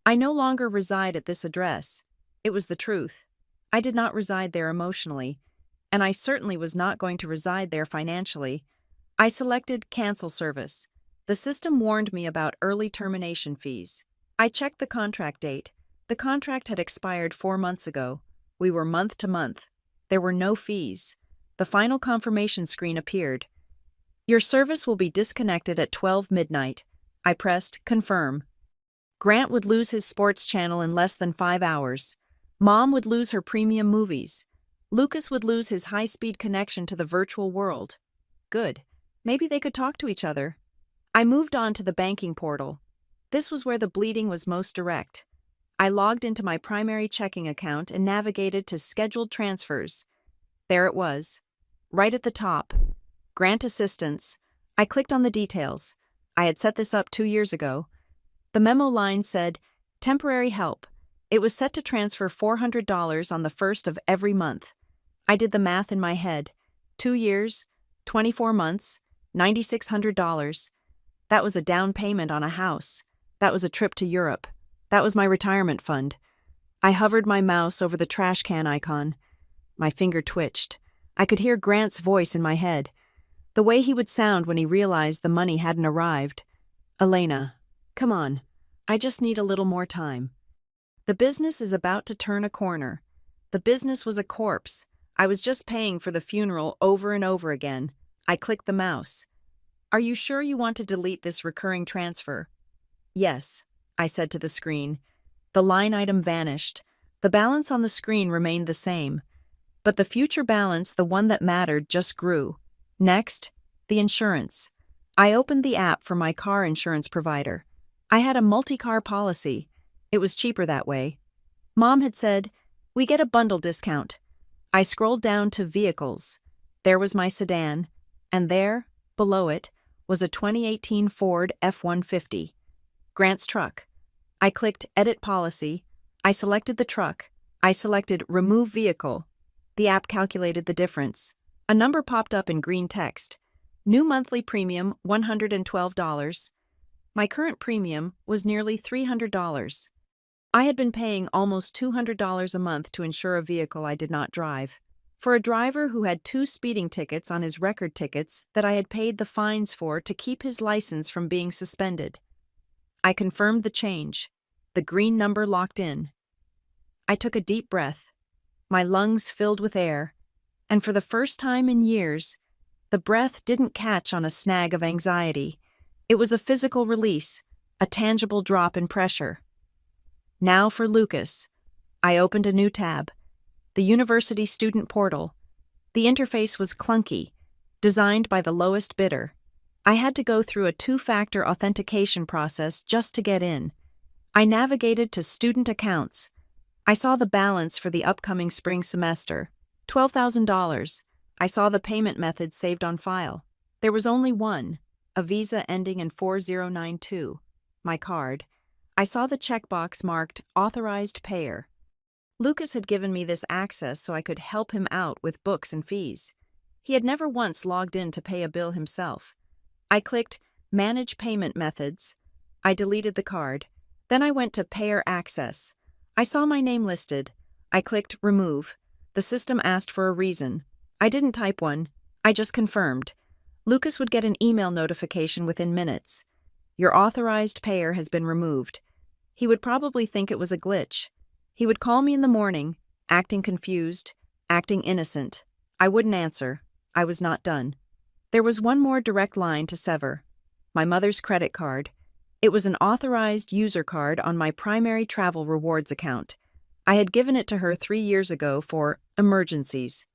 "I no longer reside at this address." It was the truth. I did not reside there emotionally, and I certainly was not going to reside there financially. I selected Cancel Service. The system warned me about early termination fees. I checked the contract date. The contract had expired 4 months ago. We were month to month. There were no fees. The final confirmation screen appeared. "Your service will be disconnected at 12 midnight. I pressed Confirm. Grant would lose his sports channel in less than 5 hours. Mom would lose her premium movies. Lucas would lose his high-speed connection to the virtual world. Good. Maybe they could talk to each other. I moved on to the banking portal. This was where the bleeding was most direct. I logged into my primary checking account and navigated to Scheduled Transfers. There it was, right at the top. Grant Assistance. I clicked on the details. I had set this up 2 years ago. The memo line said, Temporary help. It was set to transfer $400 on the first of every month. I did the math in my head. 2 years, 24 months, $9,600. That was a down payment on a house. That was a trip to Europe. That was my retirement fund. I hovered my mouse over the trash can icon. My finger twitched. I could hear Grant's voice in my head, the way he would sound when he realized the money hadn't arrived. Elena, come on. I just need a little more time. The business is about to turn a corner. The business was a corpse. I was just paying for the funeral over and over again. I clicked the mouse. Are you sure you want to delete this recurring transfer? Yes, I said to the screen. The line item vanished. The balance on the screen remained the same. But the future balance, the one that mattered, just grew. Next, the insurance. I opened the app for my car insurance provider. I had a multi-car policy. It was cheaper that way. Mom had said, we get a bundle discount. I scrolled down to vehicles. There was my sedan, and there, below it, was a 2018 Ford F-150. Grant's truck. I clicked Edit Policy. I selected the truck. I selected Remove Vehicle. The app calculated the difference. A number popped up in green text. New monthly premium, $112. My current premium was nearly $300. I had been paying almost $200 a month to insure a vehicle I did not drive. For a driver who had 2 speeding tickets on his record tickets that I had paid the fines for to keep his license from being suspended. I confirmed the change. The green number locked in. I took a deep breath. My lungs filled with air, and for the first time in years, the breath didn't catch on a snag of anxiety. It was a physical release, a tangible drop in pressure. Now for Lucas. I opened a new tab. The university student portal. The interface was clunky, designed by the lowest bidder. I had to go through a 2-factor authentication process just to get in. I navigated to student accounts. I saw the balance for the upcoming spring semester, $12,000. I saw the payment method saved on file. There was only one, a Visa ending in 4092, my card. I saw the checkbox marked Authorized Payer. Lucas had given me this access so I could help him out with books and fees. He had never once logged in to pay a bill himself. I clicked Manage Payment Methods. I deleted the card. Then I went to Payer Access. I saw my name listed. I clicked Remove. The system asked for a reason. I didn't type one. I just confirmed. Lucas would get an email notification within minutes. Your authorized payer has been removed. He would probably think it was a glitch. He would call me in the morning, acting confused, acting innocent. I wouldn't answer. I was not done. There was one more direct line to sever. My mother's credit card. It was an authorized user card on my primary travel rewards account. I had given it to her 3 years ago for emergencies.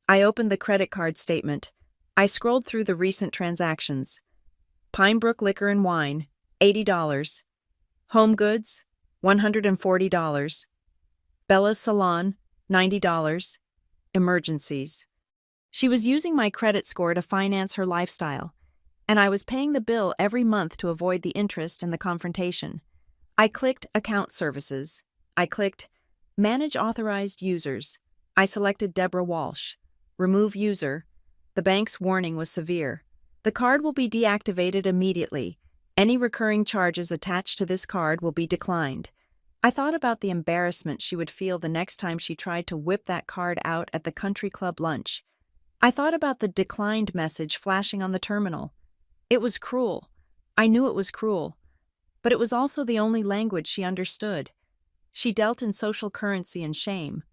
I opened the credit card statement. I scrolled through the recent transactions. Pinebrook Liquor and Wine, $80. Home Goods, $140. Bella's Salon, $90. Emergencies. She was using my credit score to finance her lifestyle, and I was paying the bill every month to avoid the interest and the confrontation. I clicked Account Services. I clicked Manage Authorized Users. I selected Deborah Walsh. Remove User. The bank's warning was severe. The card will be deactivated immediately. Any recurring charges attached to this card will be declined. I thought about the embarrassment she would feel the next time she tried to whip that card out at the country club lunch. I thought about the declined message flashing on the terminal. It was cruel. I knew it was cruel. But it was also the only language she understood. She dealt in social currency and shame.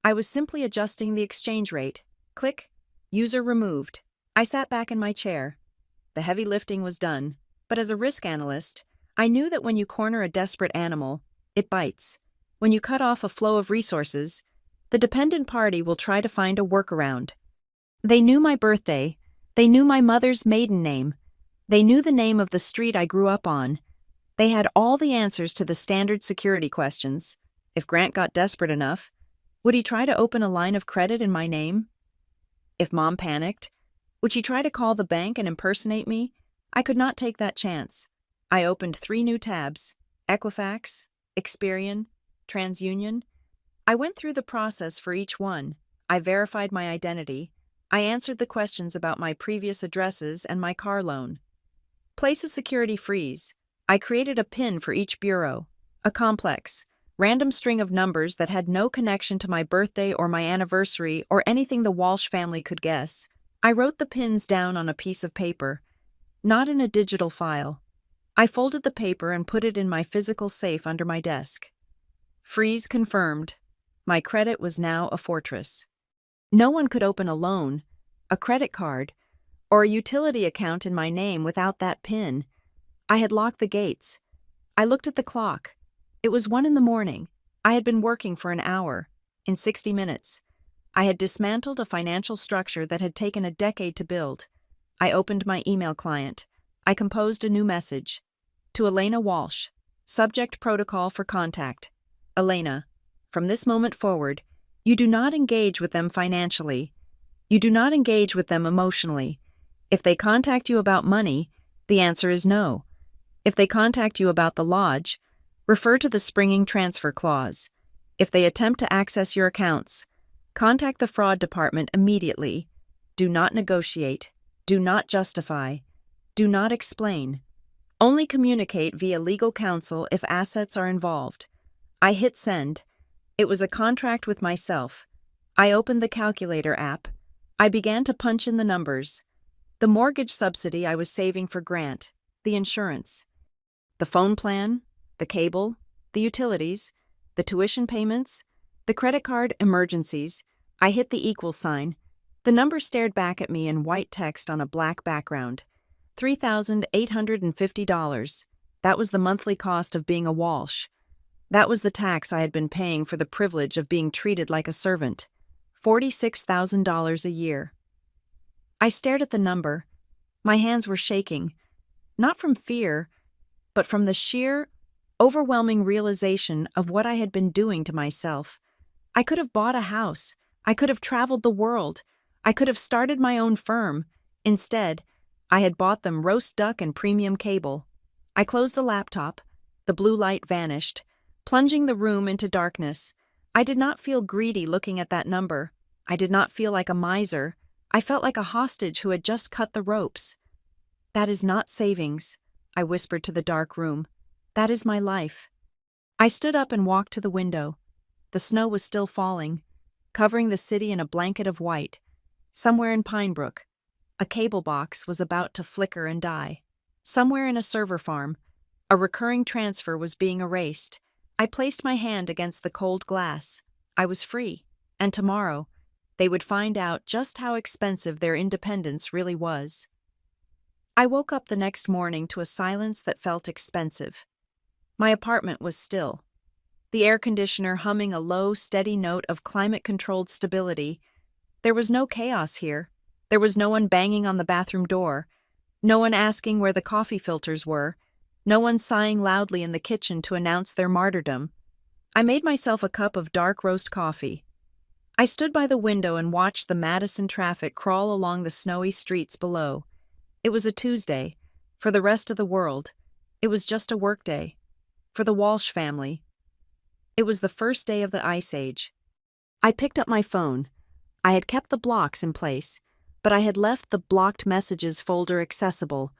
I was simply adjusting the exchange rate. Click. User removed. I sat back in my chair. The heavy lifting was done. But as a risk analyst, I knew that when you corner a desperate animal, it bites. When you cut off a flow of resources, the dependent party will try to find a workaround. They knew my birthday. They knew my mother's maiden name. They knew the name of the street I grew up on. They had all the answers to the standard security questions. If Grant got desperate enough, would he try to open a line of credit in my name? If Mom panicked, would she try to call the bank and impersonate me? I could not take that chance. I opened 3 new tabs: Equifax, Experian, TransUnion. I went through the process for each one. I verified my identity. I answered the questions about my previous addresses and my car loan. Place a security freeze. I created a PIN for each bureau, a complex, random string of numbers that had no connection to my birthday or my anniversary or anything the Walsh family could guess. I wrote the PINs down on a piece of paper, not in a digital file. I folded the paper and put it in my physical safe under my desk. Freeze confirmed. My credit was now a fortress. No one could open a loan, a credit card, or a utility account in my name without that PIN. I had locked the gates. I looked at the clock. It was 1 a.m. I had been working for an hour. In 60 minutes, I had dismantled a financial structure that had taken a decade to build. I opened my email client. I composed a new message. To Elena Walsh. Subject protocol for contact. Elena, from this moment forward, you do not engage with them financially. You do not engage with them emotionally. If they contact you about money, the answer is no. If they contact you about the lodge, refer to the springing transfer clause. If they attempt to access your accounts, contact the fraud department immediately. Do not negotiate. Do not justify. Do not explain. Only communicate via legal counsel if assets are involved. I hit send. It was a contract with myself. I opened the calculator app. I began to punch in the numbers. The mortgage subsidy I was saving for Grant, the insurance, the phone plan, the cable, the utilities, the tuition payments, the credit card emergencies. I hit the equal sign. The number stared back at me in white text on a black background. $3,850. That was the monthly cost of being a Walsh. That was the tax I had been paying for the privilege of being treated like a servant. $46,000 a year. I stared at the number. My hands were shaking, not from fear, but from the sheer, overwhelming realization of what I had been doing to myself. I could have bought a house. I could have traveled the world. I could have started my own firm. Instead, I had bought them roast duck and premium cable. I closed the laptop. The blue light vanished, plunging the room into darkness. I did not feel greedy looking at that number. I did not feel like a miser. I felt like a hostage who had just cut the ropes. That is not savings, I whispered to the dark room. That is my life. I stood up and walked to the window. The snow was still falling, covering the city in a blanket of white. Somewhere in Pinebrook, a cable box was about to flicker and die. Somewhere in a server farm, a recurring transfer was being erased. I placed my hand against the cold glass. I was free, and tomorrow, they would find out just how expensive their independence really was. I woke up the next morning to a silence that felt expensive. My apartment was still, the air conditioner humming a low, steady note of climate-controlled stability. There was no chaos here. There was no one banging on the bathroom door, no one asking where the coffee filters were, no one sighing loudly in the kitchen to announce their martyrdom. I made myself a cup of dark roast coffee. I stood by the window and watched the Madison traffic crawl along the snowy streets below. It was a Tuesday. For the rest of the world, it was just a workday. For the Walsh family, it was the first day of the Ice Age. I picked up my phone. I had kept the blocks in place, but I had left the blocked messages folder accessible.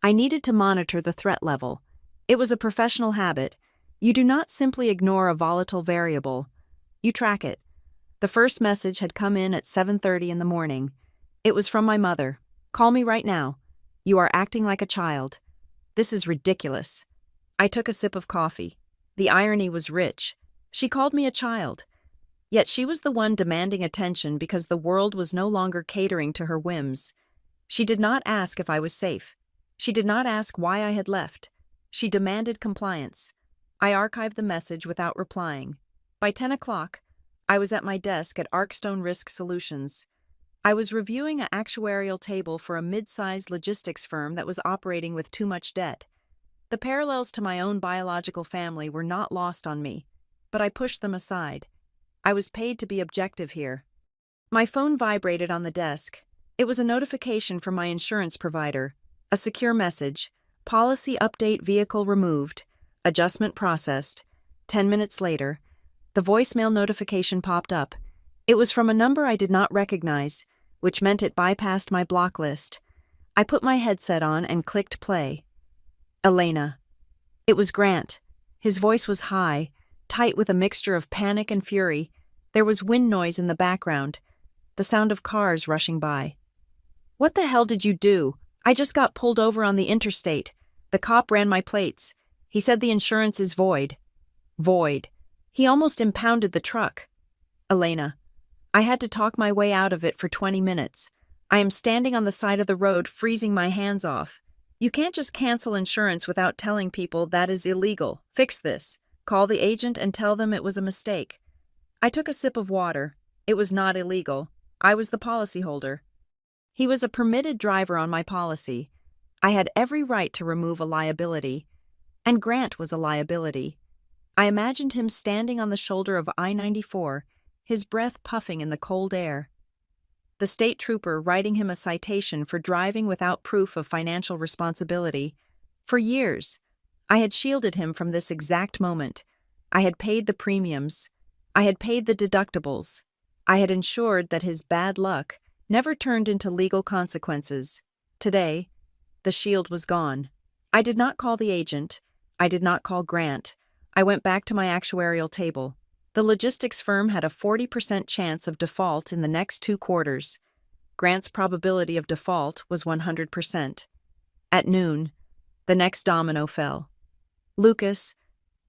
I needed to monitor the threat level. It was a professional habit. You do not simply ignore a volatile variable. You track it. The first message had come in at 7:30 in the morning. It was from my mother. Call me right now. You are acting like a child. This is ridiculous. I took a sip of coffee. The irony was rich. She called me a child. Yet she was the one demanding attention because the world was no longer catering to her whims. She did not ask if I was safe. She did not ask why I had left. She demanded compliance. I archived the message without replying. By 10 o'clock, I was at my desk at Arkstone Risk Solutions. I was reviewing an actuarial table for a mid-sized logistics firm that was operating with too much debt. The parallels to my own biological family were not lost on me, but I pushed them aside. I was paid to be objective here. My phone vibrated on the desk. It was a notification from my insurance provider. A secure message. Policy update vehicle removed. Adjustment processed. 10 minutes later, the voicemail notification popped up. It was from a number I did not recognize, which meant it bypassed my block list. I put my headset on and clicked play. Elena. It was Grant. His voice was high, tight with a mixture of panic and fury. There was wind noise in the background, the sound of cars rushing by. "What the hell did you do? I just got pulled over on the interstate. The cop ran my plates. He said the insurance is void." Void. He almost impounded the truck. Elena. I had to talk my way out of it for 20 minutes. I am standing on the side of the road, freezing my hands off. You can't just cancel insurance without telling people that is illegal. Fix this. Call the agent and tell them it was a mistake. I took a sip of water. It was not illegal. I was the policyholder. He was a permitted driver on my policy. I had every right to remove a liability. And Grant was a liability. I imagined him standing on the shoulder of I-94, his breath puffing in the cold air. The state trooper writing him a citation for driving without proof of financial responsibility. For years, I had shielded him from this exact moment. I had paid the premiums. I had paid the deductibles. I had ensured that his bad luck never turned into legal consequences. Today, the shield was gone. I did not call the agent. I did not call Grant. I went back to my actuarial table. The logistics firm had a 40% chance of default in the next 2 quarters. Grant's probability of default was 100%. At noon, the next domino fell. Lucas,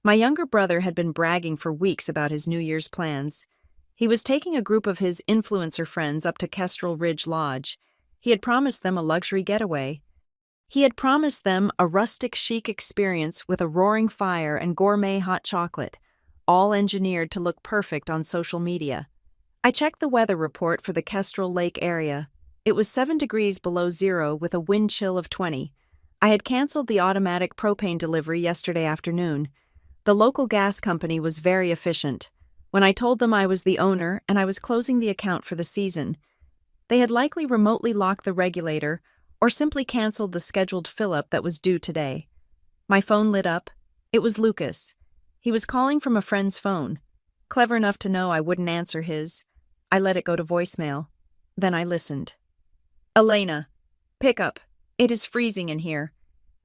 my younger brother, had been bragging for weeks about his New Year's plans. He was taking a group of his influencer friends up to Kestrel Ridge Lodge. He had promised them a luxury getaway. He had promised them a rustic chic experience with a roaring fire and gourmet hot chocolate, all engineered to look perfect on social media. I checked the weather report for the Kestrel Lake area. It was 7 degrees below zero with a wind chill of 20. I had canceled the automatic propane delivery yesterday afternoon. The local gas company was very efficient. When I told them I was the owner and I was closing the account for the season, they had likely remotely locked the regulator or simply canceled the scheduled fill-up that was due today. My phone lit up. It was Lucas. He was calling from a friend's phone. Clever enough to know I wouldn't answer his. I let it go to voicemail. Then I listened. "Elena, pick up. It is freezing in here.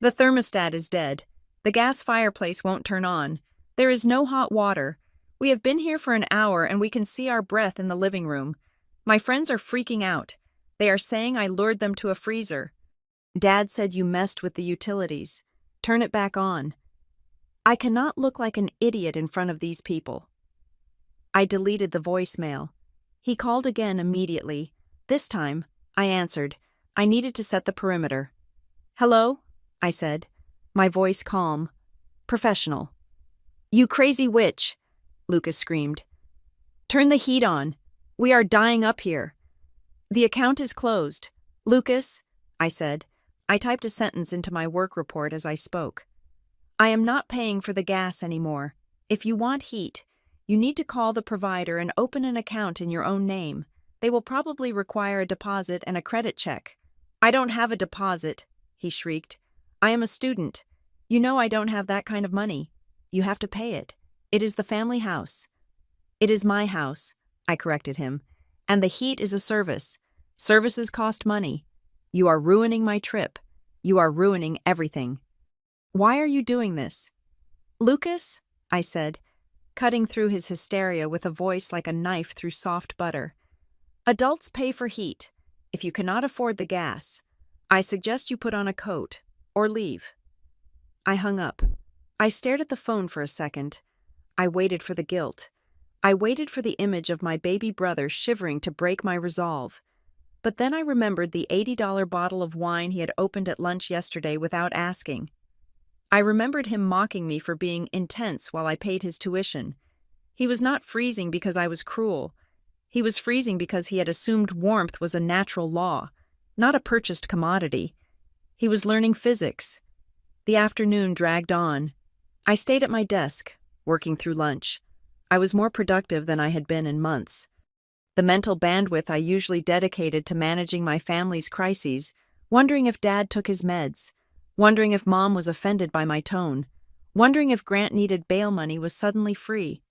The thermostat is dead. The gas fireplace won't turn on. There is no hot water. We have been here for an hour and we can see our breath in the living room. My friends are freaking out. They are saying I lured them to a freezer. Dad said you messed with the utilities. Turn it back on. I cannot look like an idiot in front of these people." I deleted the voicemail. He called again immediately. This time, I answered. I needed to set the perimeter. "Hello?" I said, my voice calm, professional. "You crazy witch," Lucas screamed. "Turn the heat on. We are dying up here." "The account is closed." "Lucas," I said. I typed a sentence into my work report as I spoke. "I am not paying for the gas anymore. If you want heat, you need to call the provider and open an account in your own name. They will probably require a deposit and a credit check." "I don't have a deposit," he shrieked. "I am a student. You know I don't have that kind of money. You have to pay it. It is the family house." "It is my house," I corrected him. "And the heat is a service. Services cost money. You are ruining my trip. You are ruining everything. Why are you doing this?" "Lucas," I said, cutting through his hysteria with a voice like a knife through soft butter. "Adults pay for heat. If you cannot afford the gas, I suggest you put on a coat, or leave." I hung up. I stared at the phone for a second. I waited for the guilt. I waited for the image of my baby brother shivering to break my resolve. But then I remembered the $80 bottle of wine he had opened at lunch yesterday without asking. I remembered him mocking me for being intense while I paid his tuition. He was not freezing because I was cruel. He was freezing because he had assumed warmth was a natural law, not a purchased commodity. He was learning physics. The afternoon dragged on. I stayed at my desk, working through lunch. I was more productive than I had been in months. The mental bandwidth I usually dedicated to managing my family's crises, wondering if Dad took his meds, wondering if Mom was offended by my tone, wondering if Grant needed bail money, was suddenly free.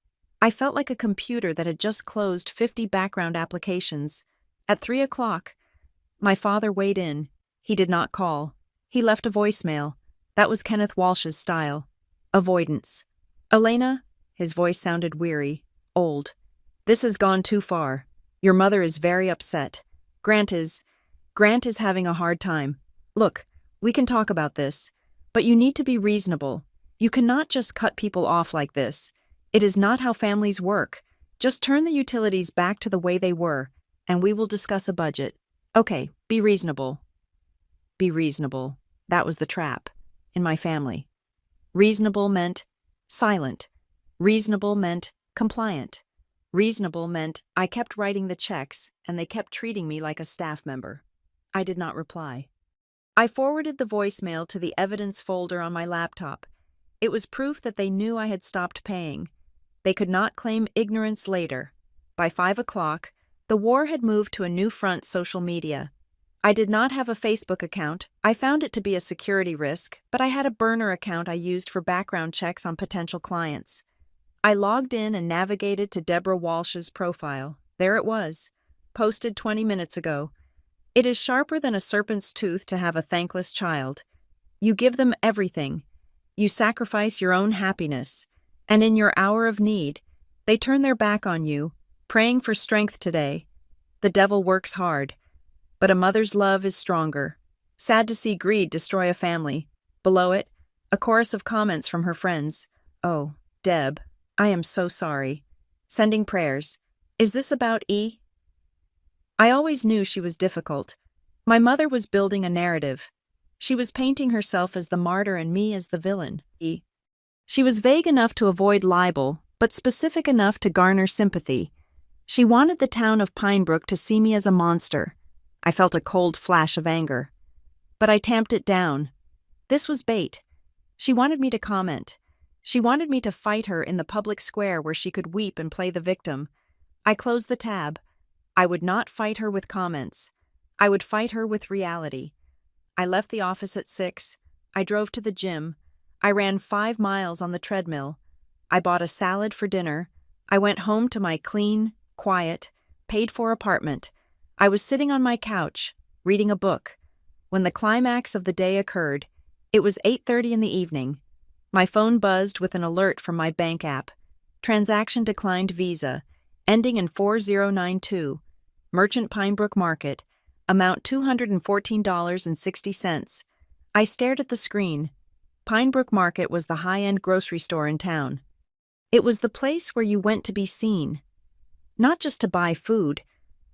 I felt like a computer that had just closed 50 background applications. At 3 o'clock, my father weighed in. He did not call. He left a voicemail. That was Kenneth Walsh's style. Avoidance. Elena, his voice sounded weary, old. This has gone too far. Your mother is very upset. Grant is having a hard time. Look, we can talk about this, but you need to be reasonable. You cannot just cut people off like this. It is not how families work. Just turn the utilities back to the way they were, and we will discuss a budget. Okay, be reasonable. Be reasonable. That was the trap. In my family. Reasonable meant silent. Reasonable meant compliant. Reasonable meant I kept writing the checks and they kept treating me like a staff member. I did not reply. I forwarded the voicemail to the evidence folder on my laptop. It was proof that they knew I had stopped paying. They could not claim ignorance later. By 5 o'clock, the war had moved to a new front, social media. I did not have a Facebook account. I found it to be a security risk, but I had a burner account I used for background checks on potential clients. I logged in and navigated to Deborah Walsh's profile. There it was, posted 20 minutes ago. It is sharper than a serpent's tooth to have a thankless child. You give them everything. You sacrifice your own happiness. And in your hour of need, they turn their back on you, praying for strength today. The devil works hard, but a mother's love is stronger. Sad to see greed destroy a family. Below it, a chorus of comments from her friends. Oh, Deb, I am so sorry. Sending prayers. Is this about E? I always knew she was difficult. My mother was building a narrative. She was painting herself as the martyr and me as the villain. She was vague enough to avoid libel, but specific enough to garner sympathy. She wanted the town of Pinebrook to see me as a monster. I felt a cold flash of anger. But I tamped it down. This was bait. She wanted me to comment. She wanted me to fight her in the public square where she could weep and play the victim. I closed the tab. I would not fight her with comments. I would fight her with reality. I left the office at 6. I drove to the gym. I ran 5 miles on the treadmill. I bought a salad for dinner. I went home to my clean, quiet, paid-for apartment. I was sitting on my couch, reading a book. When the climax of the day occurred, it was 8:30 in the evening. My phone buzzed with an alert from my bank app. Transaction declined Visa, ending in 4092. Merchant Pinebrook Market. Amount $214.60. I stared at the screen. Pinebrook Market was the high-end grocery store in town. It was the place where you went to be seen. Not just to buy food.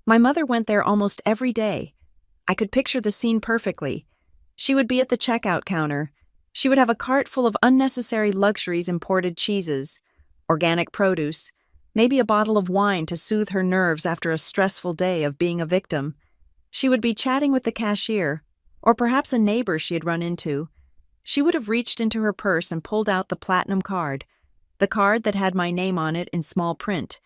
My mother went there almost every day. I could picture the scene perfectly. She would be at the checkout counter. She would have a cart full of unnecessary luxuries, imported cheeses, organic produce, maybe a bottle of wine to soothe her nerves after a stressful day of being a victim. She would be chatting with the cashier, or perhaps a neighbor she had run into. She would have reached into her purse and pulled out the platinum card, the card that had my name on it in small print,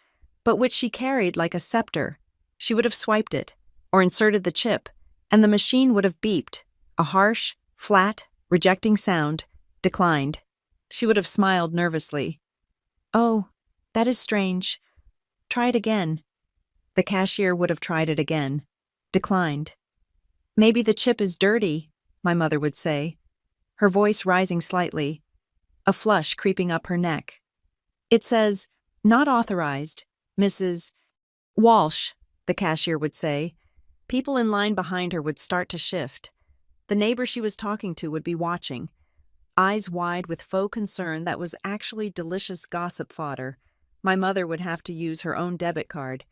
but which she carried like a scepter. She would have swiped it, or inserted the chip, and the machine would have beeped, a harsh, flat, rejecting sound, declined. She would have smiled nervously. Oh, that is strange. Try it again. The cashier would have tried it again. Declined. Maybe the chip is dirty, my mother would say, her voice rising slightly, a flush creeping up her neck. It says, not authorized, Mrs. Walsh, the cashier would say. People in line behind her would start to shift. The neighbor she was talking to would be watching, eyes wide with faux concern that was actually delicious gossip fodder. My mother would have to use her own debit card,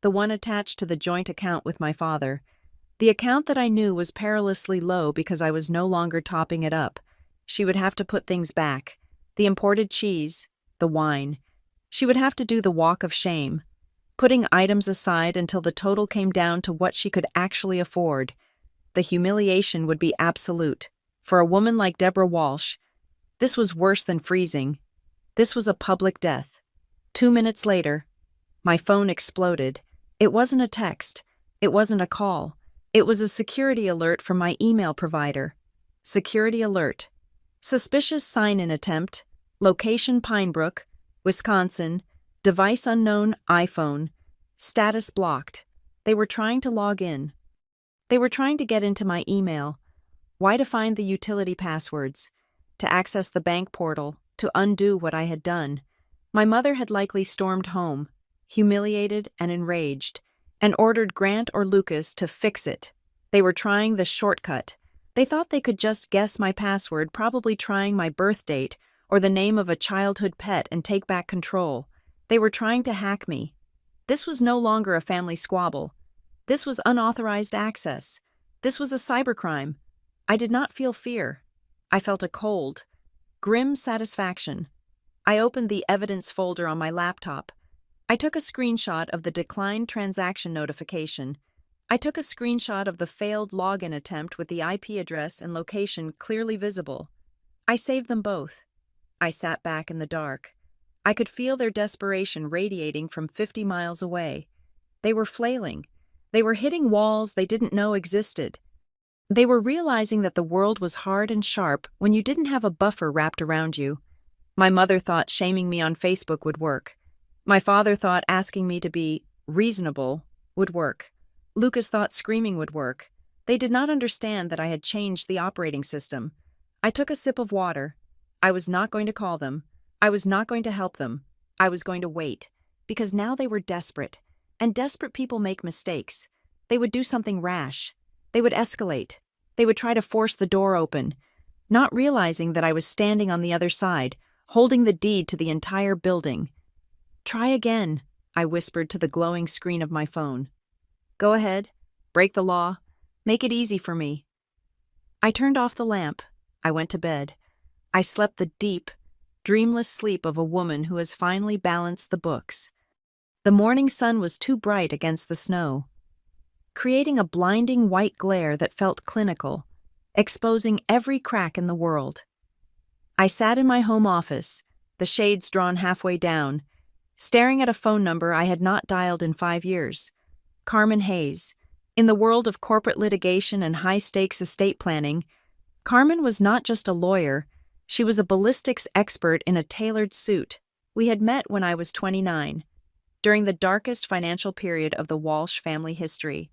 the one attached to the joint account with my father. The account that I knew was perilously low because I was no longer topping it up. She would have to put things back, the imported cheese, the wine. She would have to do the walk of shame, putting items aside until the total came down to what she could actually afford. The humiliation would be absolute. For a woman like Deborah Walsh, this was worse than freezing. This was a public death. 2 minutes later, my phone exploded. It wasn't a text. It wasn't a call. It was a security alert from my email provider. Security alert. Suspicious sign-in attempt. Location Pinebrook, Wisconsin. Device unknown, iPhone. Status blocked. They were trying to log in. They were trying to get into my email. Why to find the utility passwords? To access the bank portal, to undo what I had done. My mother had likely stormed home, humiliated and enraged, and ordered Grant or Lucas to fix it. They were trying the shortcut. They thought they could just guess my password, probably trying my birth date or the name of a childhood pet, and take back control. They were trying to hack me. This was no longer a family squabble. This was unauthorized access. This was a cybercrime. I did not feel fear. I felt a cold, grim satisfaction. I opened the evidence folder on my laptop. I took a screenshot of the declined transaction notification. I took a screenshot of the failed login attempt with the IP address and location clearly visible. I saved them both. I sat back in the dark. I could feel their desperation radiating from 50 miles away. They were flailing. They were hitting walls they didn't know existed. They were realizing that the world was hard and sharp when you didn't have a buffer wrapped around you. My mother thought shaming me on Facebook would work. My father thought asking me to be reasonable would work. Lucas thought screaming would work. They did not understand that I had changed the operating system. I took a sip of water. I was not going to call them. I was not going to help them. I was going to wait, because now they were desperate, and desperate people make mistakes. They would do something rash. They would escalate. They would try to force the door open, not realizing that I was standing on the other side, holding the deed to the entire building. "Try again," I whispered to the glowing screen of my phone. "Go ahead. Break the law. Make it easy for me." I turned off the lamp. I went to bed. I slept the deep, dreamless sleep of a woman who has finally balanced the books. The morning sun was too bright against the snow, creating a blinding white glare that felt clinical, exposing every crack in the world. I sat in my home office, the shades drawn halfway down, staring at a phone number I had not dialed in 5 years. Carmen Hayes. In the world of corporate litigation and high-stakes estate planning, Carmen was not just a lawyer, she was a ballistics expert in a tailored suit. We had met when I was 29, during the darkest financial period of the Walsh family history,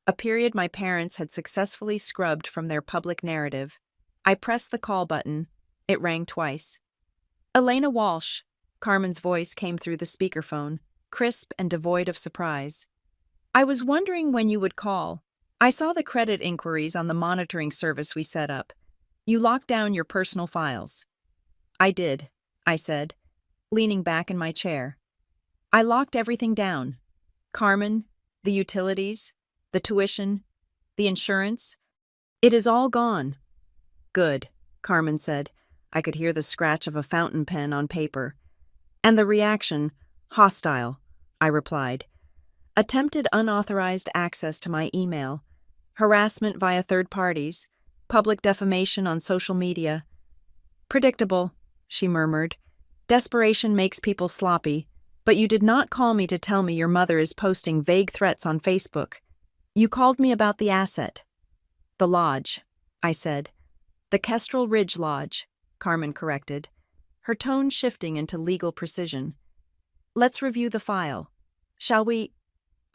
a period my parents had successfully scrubbed from their public narrative. I pressed the call button. It rang twice. "Elena Walsh," Carmen's voice came through the speakerphone, crisp and devoid of surprise. "I was wondering when you would call. I saw the credit inquiries on the monitoring service we set up. You locked down your personal files." "I did," I said, leaning back in my chair. "I locked everything down. Carmen, the utilities, the tuition, the insurance. It is all gone." "Good," Carmen said. I could hear the scratch of a fountain pen on paper. "And the reaction, hostile," I replied. "Attempted unauthorized access to my email, harassment via third parties, public defamation on social media." "Predictable," she murmured. "Desperation makes people sloppy, but you did not call me to tell me your mother is posting vague threats on Facebook. You called me about the asset." "The lodge," I said. "The Kestrel Ridge Lodge," Carmen corrected, her tone shifting into legal precision. "Let's review the file. Shall we?"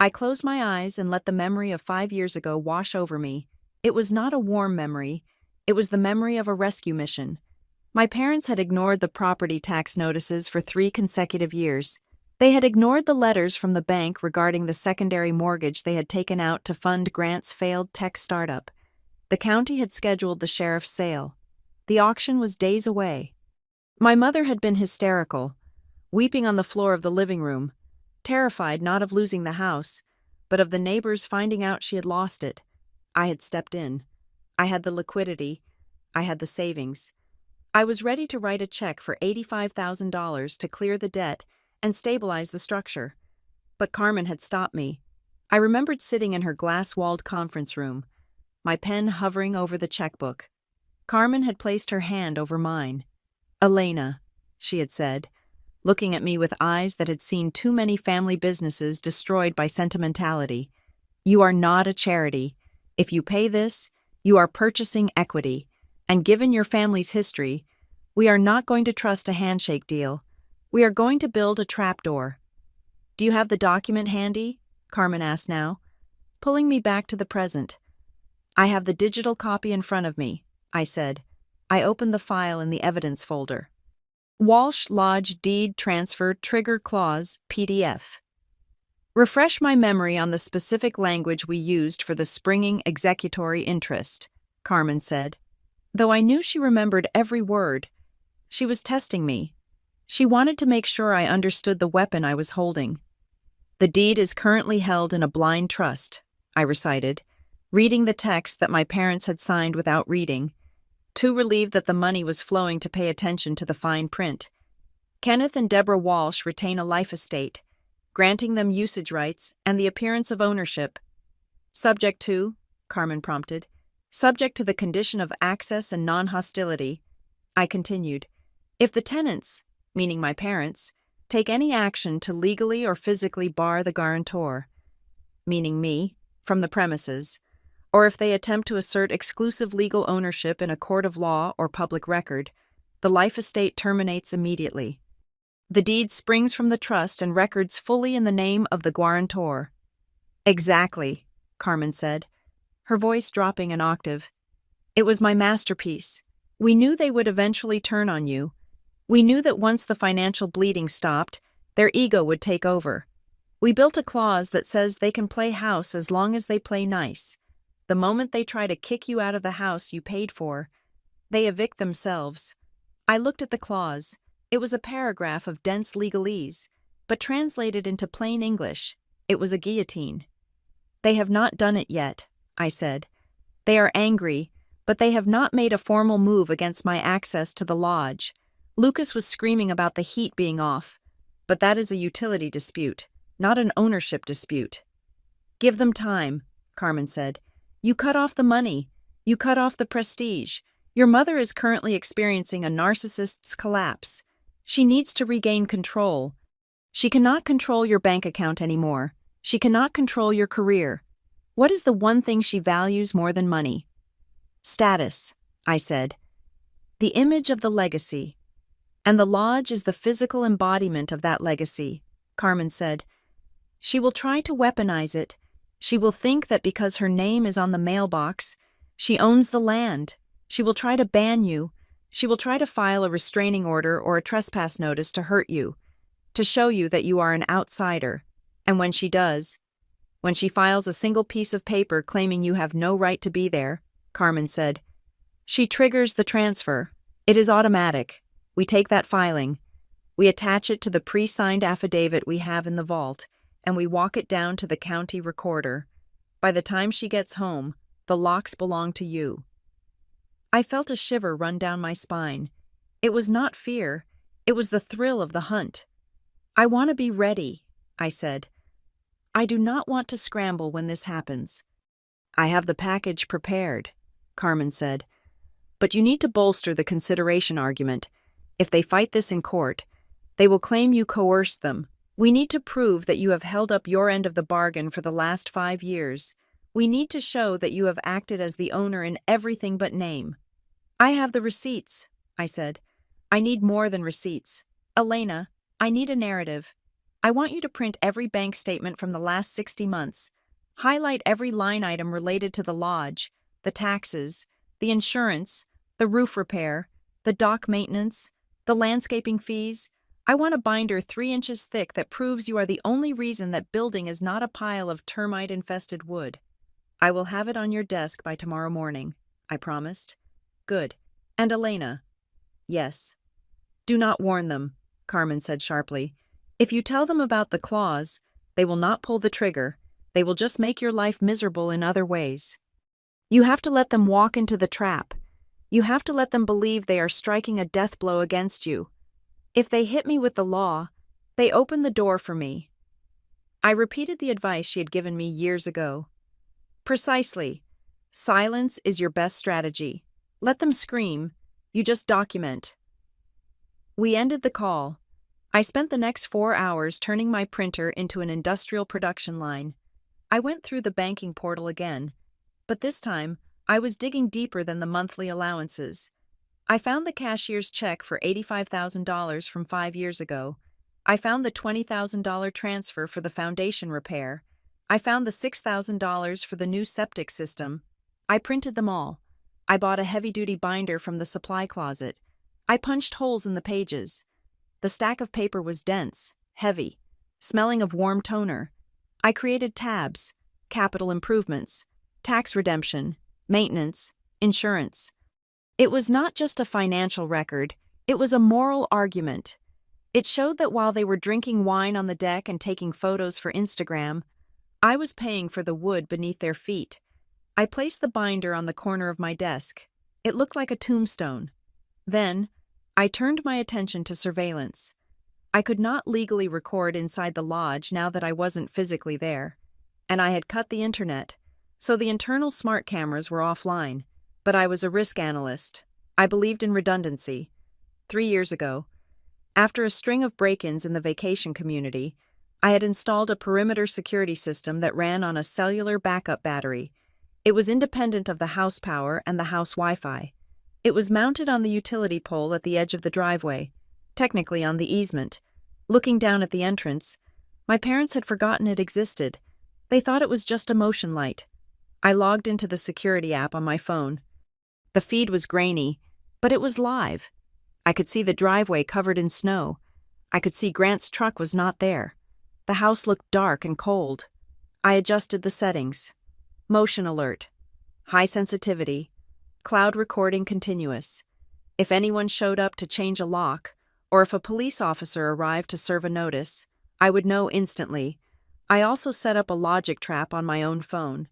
I closed my eyes and let the memory of 5 years ago wash over me. It was not a warm memory. It was the memory of a rescue mission. My parents had ignored the property tax notices for 3 consecutive years. They had ignored the letters from the bank regarding the secondary mortgage they had taken out to fund Grant's failed tech startup. The county had scheduled the sheriff's sale. The auction was days away. My mother had been hysterical, weeping on the floor of the living room, terrified not of losing the house, but of the neighbors finding out she had lost it. I had stepped in. I had the liquidity. I had the savings. I was ready to write a check for $85,000 to clear the debt and stabilize the structure. But Carmen had stopped me. I remembered sitting in her glass-walled conference room, my pen hovering over the checkbook. Carmen had placed her hand over mine. "Elena," she had said, looking at me with eyes that had seen too many family businesses destroyed by sentimentality, "you are not a charity. If you pay this, you are purchasing equity, and given your family's history, we are not going to trust a handshake deal. We are going to build a trapdoor. Do you have the document handy? Carmen asked now, pulling me back to the present. I have the digital copy in front of me, I said. I opened the file in the evidence folder. Walsh Lodge Deed Transfer Trigger Clause PDF. Refresh my memory on the specific language we used for the springing executory interest, Carmen said. Though I knew she remembered every word, she was testing me. She wanted to make sure I understood the weapon I was holding. The deed is currently held in a blind trust, I recited, reading the text that my parents had signed without reading, too relieved that the money was flowing to pay attention to the fine print. Kenneth and Deborah Walsh retain a life estate, granting them usage rights and the appearance of ownership. Subject to, Carmen prompted, subject to the condition of access and non-hostility. I continued, if the tenants, meaning my parents, take any action to legally or physically bar the guarantor, meaning me, from the premises, or if they attempt to assert exclusive legal ownership in a court of law or public record, the life estate terminates immediately. The deed springs from the trust and records fully in the name of the guarantor. Exactly, Carmen said, her voice dropping an octave. It was my masterpiece. We knew they would eventually turn on you. We knew that once the financial bleeding stopped, their ego would take over. We built a clause that says they can play house as long as they play nice. The moment they try to kick you out of the house you paid for, they evict themselves. I looked at the clause. It was a paragraph of dense legalese, but translated into plain English, it was a guillotine. They have not done it yet, I said. They are angry, but they have not made a formal move against my access to the lodge. Lucas was screaming about the heat being off, but that is a utility dispute, not an ownership dispute. Give them time, Carmen said. You cut off the money. You cut off the prestige. Your mother is currently experiencing a narcissist's collapse. She needs to regain control. She cannot control your bank account anymore. She cannot control your career. What is the one thing she values more than money? Status, I said. The image of the legacy. And the lodge is the physical embodiment of that legacy, Carmen said. She will try to weaponize it. She will think that because her name is on the mailbox, she owns the land. She will try to ban you. She will try to file a restraining order or a trespass notice to hurt you, to show you that you are an outsider. And when she does, when she files a single piece of paper claiming you have no right to be there, Carmen said, she triggers the transfer. It is automatic. We take that filing. We attach it to the pre-signed affidavit we have in the vault, and we walk it down to the county recorder. By the time she gets home, the locks belong to you. I felt a shiver run down my spine. It was not fear. It was the thrill of the hunt. I want to be ready, I said. I do not want to scramble when this happens. I have the package prepared, Carmen said. But you need to bolster the consideration argument. If they fight this in court, they will claim you coerced them. We need to prove that you have held up your end of the bargain for the last 5 years. We need to show that you have acted as the owner in everything but name. I have the receipts, I said. I need more than receipts. Elena, I need a narrative. I want you to print every bank statement from the last 60 months. Highlight every line item related to the lodge, the taxes, the insurance, the roof repair, the dock maintenance, the landscaping fees. I want a binder 3 inches thick that proves you are the only reason that building is not a pile of termite-infested wood. I will have it on your desk by tomorrow morning, I promised. Good. And Elena? Yes. Do not warn them, Carmen said sharply. If you tell them about the clause, they will not pull the trigger. They will just make your life miserable in other ways. You have to let them walk into the trap. You have to let them believe they are striking a death blow against you. If they hit me with the law, they open the door for me. I repeated the advice she had given me years ago. Precisely. Silence is your best strategy. Let them scream. You just document. We ended the call. I spent the next 4 hours turning my printer into an industrial production line. I went through the banking portal again, but this time I was digging deeper than the monthly allowances. I found the cashier's check for $85,000 from 5 years ago. I found the $20,000 transfer for the foundation repair. I found the $6,000 for the new septic system. I printed them all. I bought a heavy-duty binder from the supply closet. I punched holes in the pages. The stack of paper was dense, heavy, smelling of warm toner. I created tabs, capital improvements, tax redemption, maintenance, insurance. It was not just a financial record, it was a moral argument. It showed that while they were drinking wine on the deck and taking photos for Instagram, I was paying for the wood beneath their feet. I placed the binder on the corner of my desk. It looked like a tombstone. Then, I turned my attention to surveillance. I could not legally record inside the lodge now that I wasn't physically there. And I had cut the internet, so the internal smart cameras were offline. But I was a risk analyst. I believed in redundancy. 3 years ago, after a string of break-ins in the vacation community, I had installed a perimeter security system that ran on a cellular backup battery. It was independent of the house power and the house Wi-Fi. It was mounted on the utility pole at the edge of the driveway, technically on the easement. Looking down at the entrance, my parents had forgotten it existed. They thought it was just a motion light. I logged into the security app on my phone. The feed was grainy, but it was live. I could see the driveway covered in snow. I could see Grant's truck was not there. The house looked dark and cold. I adjusted the settings. Motion alert. High sensitivity. Cloud recording continuous. If anyone showed up to change a lock, or if a police officer arrived to serve a notice, I would know instantly. I also set up a logic trap on my own phone.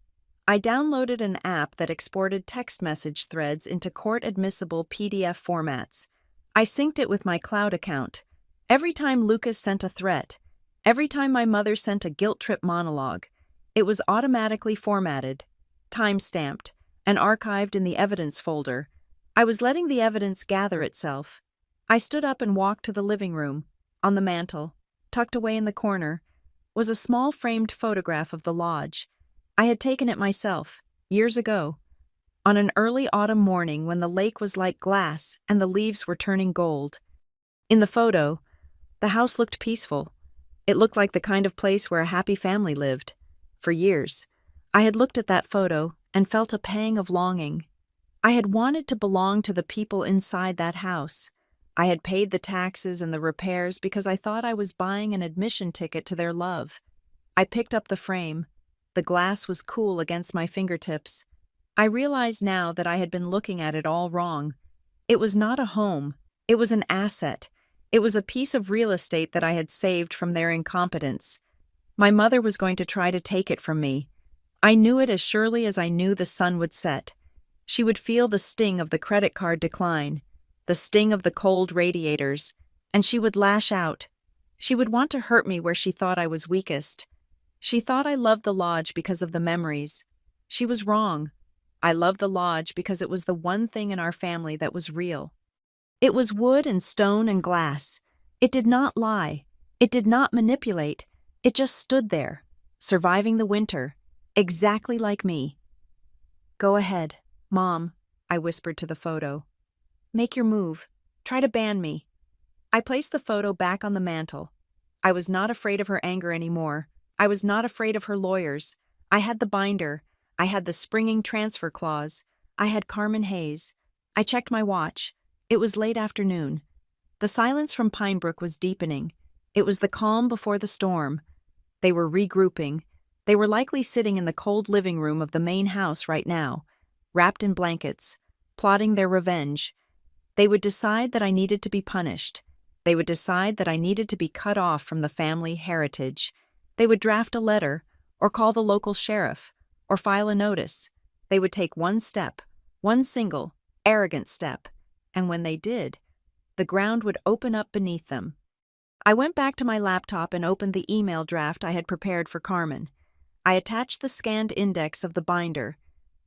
I downloaded an app that exported text message threads into court-admissible PDF formats. I synced it with my cloud account. Every time Lucas sent a threat, every time my mother sent a guilt trip monologue, it was automatically formatted, time-stamped, and archived in the evidence folder. I was letting the evidence gather itself. I stood up and walked to the living room. On the mantel, tucked away in the corner, was a small framed photograph of the lodge. I had taken it myself, years ago, on an early autumn morning when the lake was like glass and the leaves were turning gold. In the photo, the house looked peaceful. It looked like the kind of place where a happy family lived. For years, I had looked at that photo and felt a pang of longing. I had wanted to belong to the people inside that house. I had paid the taxes and the repairs because I thought I was buying an admission ticket to their love. I picked up the frame. The glass was cool against my fingertips. I realized now that I had been looking at it all wrong. It was not a home. It was an asset. It was a piece of real estate that I had saved from their incompetence. My mother was going to try to take it from me. I knew it as surely as I knew the sun would set. She would feel the sting of the credit card decline, the sting of the cold radiators, and she would lash out. She would want to hurt me where she thought I was weakest. She thought I loved the lodge because of the memories. She was wrong. I loved the lodge because it was the one thing in our family that was real. It was wood and stone and glass. It did not lie. It did not manipulate. It just stood there, surviving the winter, exactly like me. "Go ahead, Mom," I whispered to the photo. "Make your move. Try to ban me." I placed the photo back on the mantel. I was not afraid of her anger anymore. I was not afraid of her lawyers. I had the binder. I had the springing transfer clause. I had Carmen Hayes. I checked my watch. It was late afternoon. The silence from Pinebrook was deepening. It was the calm before the storm. They were regrouping. They were likely sitting in the cold living room of the main house right now, wrapped in blankets, plotting their revenge. They would decide that I needed to be punished. They would decide that I needed to be cut off from the family heritage. They would draft a letter, or call the local sheriff, or file a notice. They would take one step, one single, arrogant step, and when they did, the ground would open up beneath them. I went back to my laptop and opened the email draft I had prepared for Carmen. I attached the scanned index of the binder.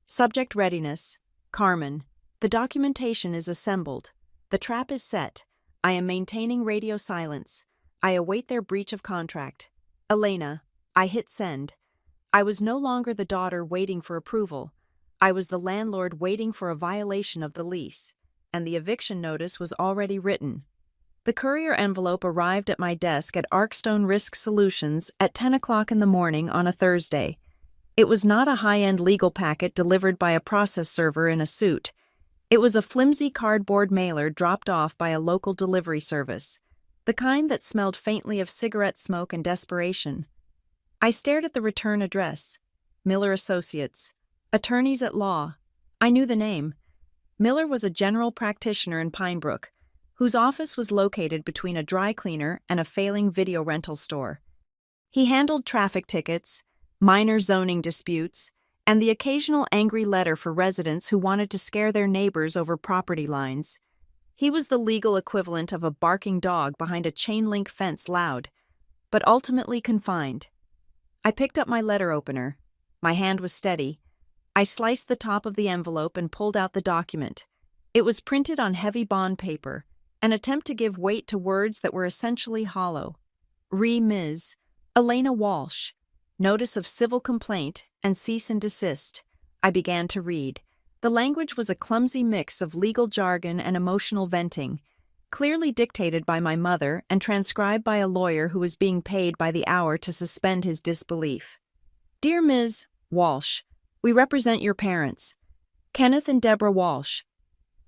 Subject readiness. Carmen. The documentation is assembled. The trap is set. I am maintaining radio silence. I await their breach of contract. Elena. I hit send. I was no longer the daughter waiting for approval. I was the landlord waiting for a violation of the lease, and the eviction notice was already written. The courier envelope arrived at my desk at Arkstone Risk Solutions at 10 o'clock in the morning on a Thursday. It was not a high-end legal packet delivered by a process server in a suit. It was a flimsy cardboard mailer dropped off by a local delivery service, the kind that smelled faintly of cigarette smoke and desperation. I stared at the return address. Miller Associates, attorneys at law. I knew the name. Miller was a general practitioner in Pinebrook, whose office was located between a dry cleaner and a failing video rental store. He handled traffic tickets, minor zoning disputes, and the occasional angry letter for residents who wanted to scare their neighbors over property lines. He was the legal equivalent of a barking dog behind a chain-link fence loud, but ultimately confined. I picked up my letter opener. My hand was steady. I sliced the top of the envelope and pulled out the document. It was printed on heavy bond paper, an attempt to give weight to words that were essentially hollow. Ms. Elena Walsh. Notice of civil complaint and cease and desist. I began to read. The language was a clumsy mix of legal jargon and emotional venting, clearly dictated by my mother and transcribed by a lawyer who was being paid by the hour to suspend his disbelief. Dear Ms. Walsh, we represent your parents, Kenneth and Deborah Walsh,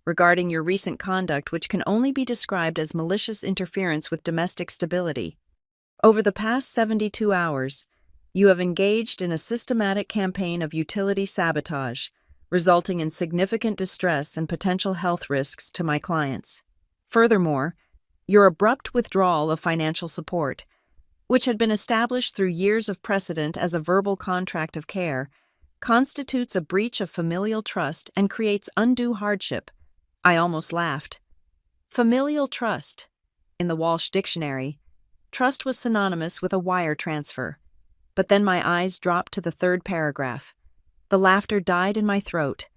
regarding your recent conduct which can only be described as malicious interference with domestic stability. Over the past 72 hours, you have engaged in a systematic campaign of utility sabotage, resulting in significant distress and potential health risks to my clients. Furthermore, your abrupt withdrawal of financial support, which had been established through years of precedent as a verbal contract of care, constitutes a breach of familial trust and creates undue hardship. I almost laughed. Familial trust. In the Walsh Dictionary, trust was synonymous with a wire transfer. But then my eyes dropped to the third paragraph. The laughter died in my throat,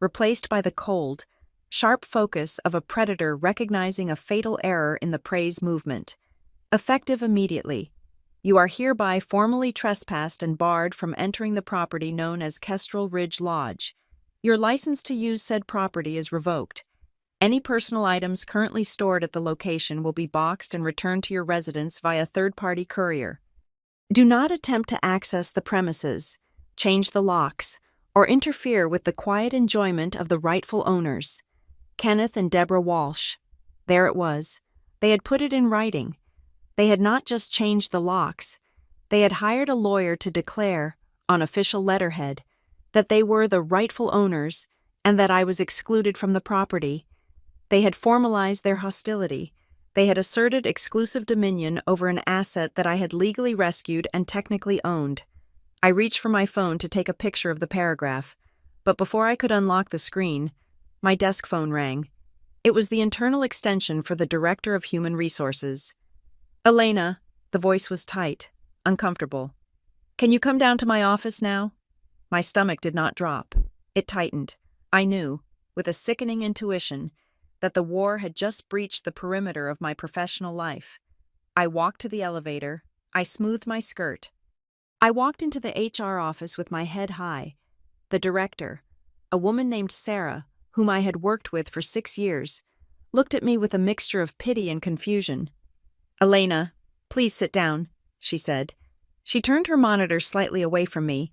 replaced by the cold, sharp focus of a predator recognizing a fatal error in the praise movement. Effective immediately. You are hereby formally trespassed and barred from entering the property known as Kestrel Ridge Lodge. Your license to use said property is revoked. Any personal items currently stored at the location will be boxed and returned to your residence via third-party courier. Do not attempt to access the premises, change the locks, or interfere with the quiet enjoyment of the rightful owners. Kenneth and Deborah Walsh. There it was. They had put it in writing. They had not just changed the locks. They had hired a lawyer to declare, on official letterhead, that they were the rightful owners and that I was excluded from the property. They had formalized their hostility. They had asserted exclusive dominion over an asset that I had legally rescued and technically owned. I reached for my phone to take a picture of the paragraph, but before I could unlock the screen, my desk phone rang. It was the internal extension for the Director of Human Resources. Elena, the voice was tight, uncomfortable. Can you come down to my office now? My stomach did not drop. It tightened. I knew, with a sickening intuition, that the war had just breached the perimeter of my professional life. I walked to the elevator. I smoothed my skirt. I walked into the HR office with my head high. The director, a woman named Sarah, whom I had worked with for 6 years, looked at me with a mixture of pity and confusion. Elena, please sit down, she said. She turned her monitor slightly away from me,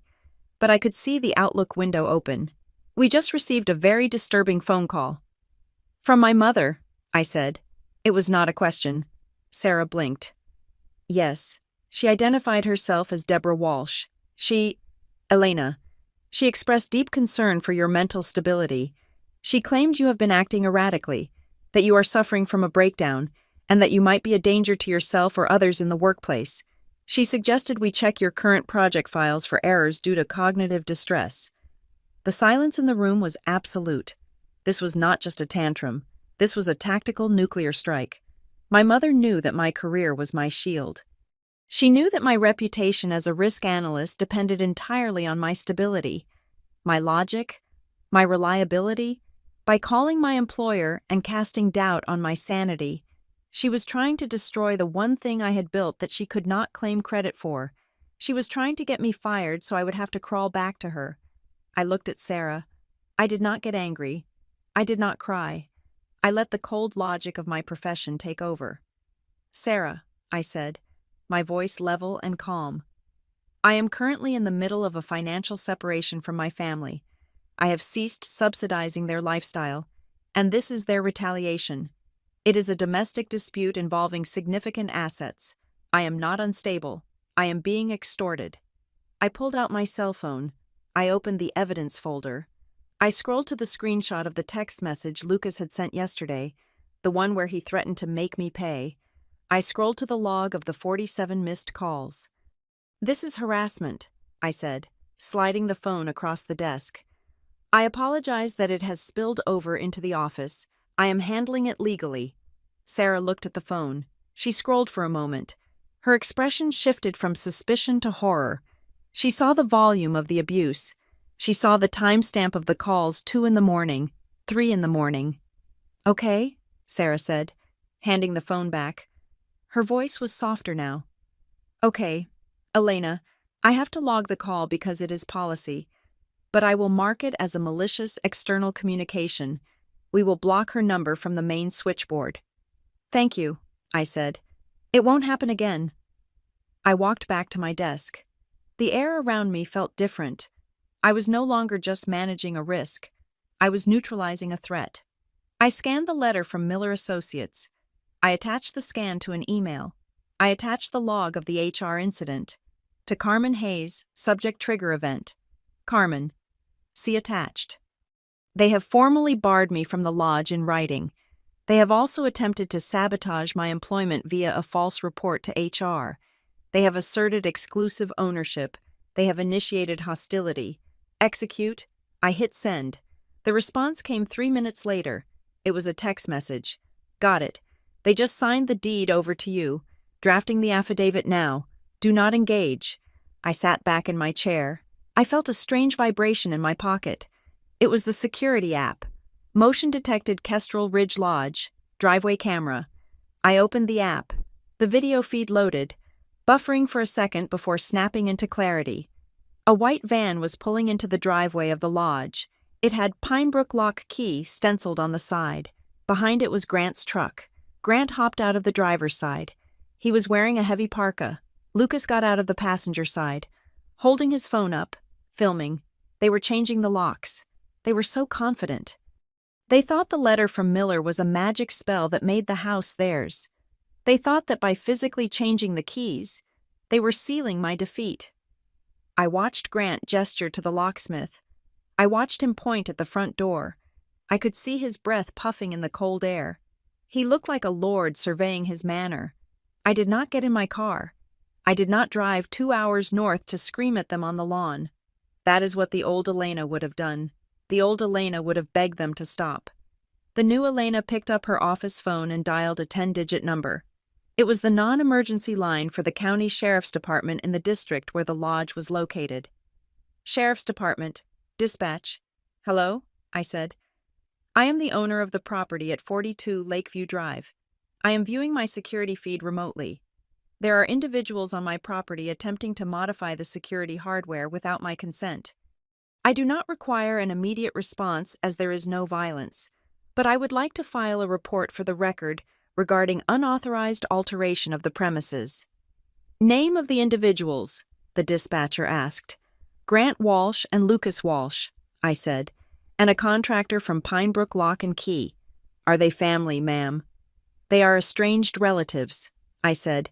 but I could see the Outlook window open. We just received a very disturbing phone call. From my mother, I said. It was not a question. Sarah blinked. Yes, she identified herself as Deborah Walsh. Elena, she expressed deep concern for your mental stability. She claimed you have been acting erratically, that you are suffering from a breakdown, and that you might be a danger to yourself or others in the workplace. She suggested we check your current project files for errors due to cognitive distress. The silence in the room was absolute. This was not just a tantrum. This was a tactical nuclear strike. My mother knew that my career was my shield. She knew that my reputation as a risk analyst depended entirely on my stability, my logic, my reliability. By calling my employer and casting doubt on my sanity, she was trying to destroy the one thing I had built that she could not claim credit for. She was trying to get me fired so I would have to crawl back to her. I looked at Sarah. I did not get angry. I did not cry. I let the cold logic of my profession take over. Sarah, I said, my voice level and calm. I am currently in the middle of a financial separation from my family. I have ceased subsidizing their lifestyle, and this is their retaliation. It is a domestic dispute involving significant assets. I am not unstable. I am being extorted. I pulled out my cell phone. I opened the evidence folder. I scrolled to the screenshot of the text message Lucas had sent yesterday, the one where he threatened to make me pay. I scrolled to the log of the 47 missed calls. This is harassment, I said, sliding the phone across the desk. I apologize that it has spilled over into the office. I am handling it legally. Sarah looked at the phone. She scrolled for a moment. Her expression shifted from suspicion to horror. She saw the volume of the abuse. She saw the timestamp of the calls 2 a.m, 3 a.m. Okay, Sarah said, handing the phone back. Her voice was softer now. Okay, Elena, I have to log the call because it is policy, but I will mark it as a malicious external communication. We will block her number from the main switchboard. Thank you, I said. It won't happen again. I walked back to my desk. The air around me felt different. I was no longer just managing a risk. I was neutralizing a threat. I scanned the letter from Miller Associates. I attached the scan to an email. I attached the log of the HR incident. To Carmen Hayes, subject trigger event. Carmen. See attached. They have formally barred me from the lodge in writing. They have also attempted to sabotage my employment via a false report to HR. They have asserted exclusive ownership. They have initiated hostility. Execute. I hit send. The response came 3 minutes later. It was a text message. Got it. They just signed the deed over to you. Drafting the affidavit now. Do not engage. I sat back in my chair. I felt a strange vibration in my pocket. It was the security app. Motion detected Kestrel Ridge Lodge. Driveway camera. I opened the app. The video feed loaded, buffering for a second before snapping into clarity. A white van was pulling into the driveway of the lodge. It had Pinebrook Lock Key stenciled on the side. Behind it was Grant's truck. Grant hopped out of the driver's side. He was wearing a heavy parka. Lucas got out of the passenger side, holding his phone up, filming. They were changing the locks. They were so confident. They thought the letter from Miller was a magic spell that made the house theirs. They thought that by physically changing the keys, they were sealing my defeat. I watched Grant gesture to the locksmith. I watched him point at the front door. I could see his breath puffing in the cold air. He looked like a lord surveying his manor. I did not get in my car. I did not drive 2 hours north to scream at them on the lawn. That is what the old Elena would have done. The old Elena would have begged them to stop. The new Elena picked up her office phone and dialed a 10-digit number. It was the non-emergency line for the county sheriff's department in the district where the lodge was located. Sheriff's Department. Dispatch. Hello? I said. I am the owner of the property at 42 Lakeview Drive. I am viewing my security feed remotely. There are individuals on my property attempting to modify the security hardware without my consent. I do not require an immediate response as there is no violence, but I would like to file a report for the record regarding unauthorized alteration of the premises. Name of the individuals, the dispatcher asked. Grant Walsh and Lucas Walsh, I said, and a contractor from Pinebrook Lock and Key. Are they family, ma'am? They are estranged relatives, I said.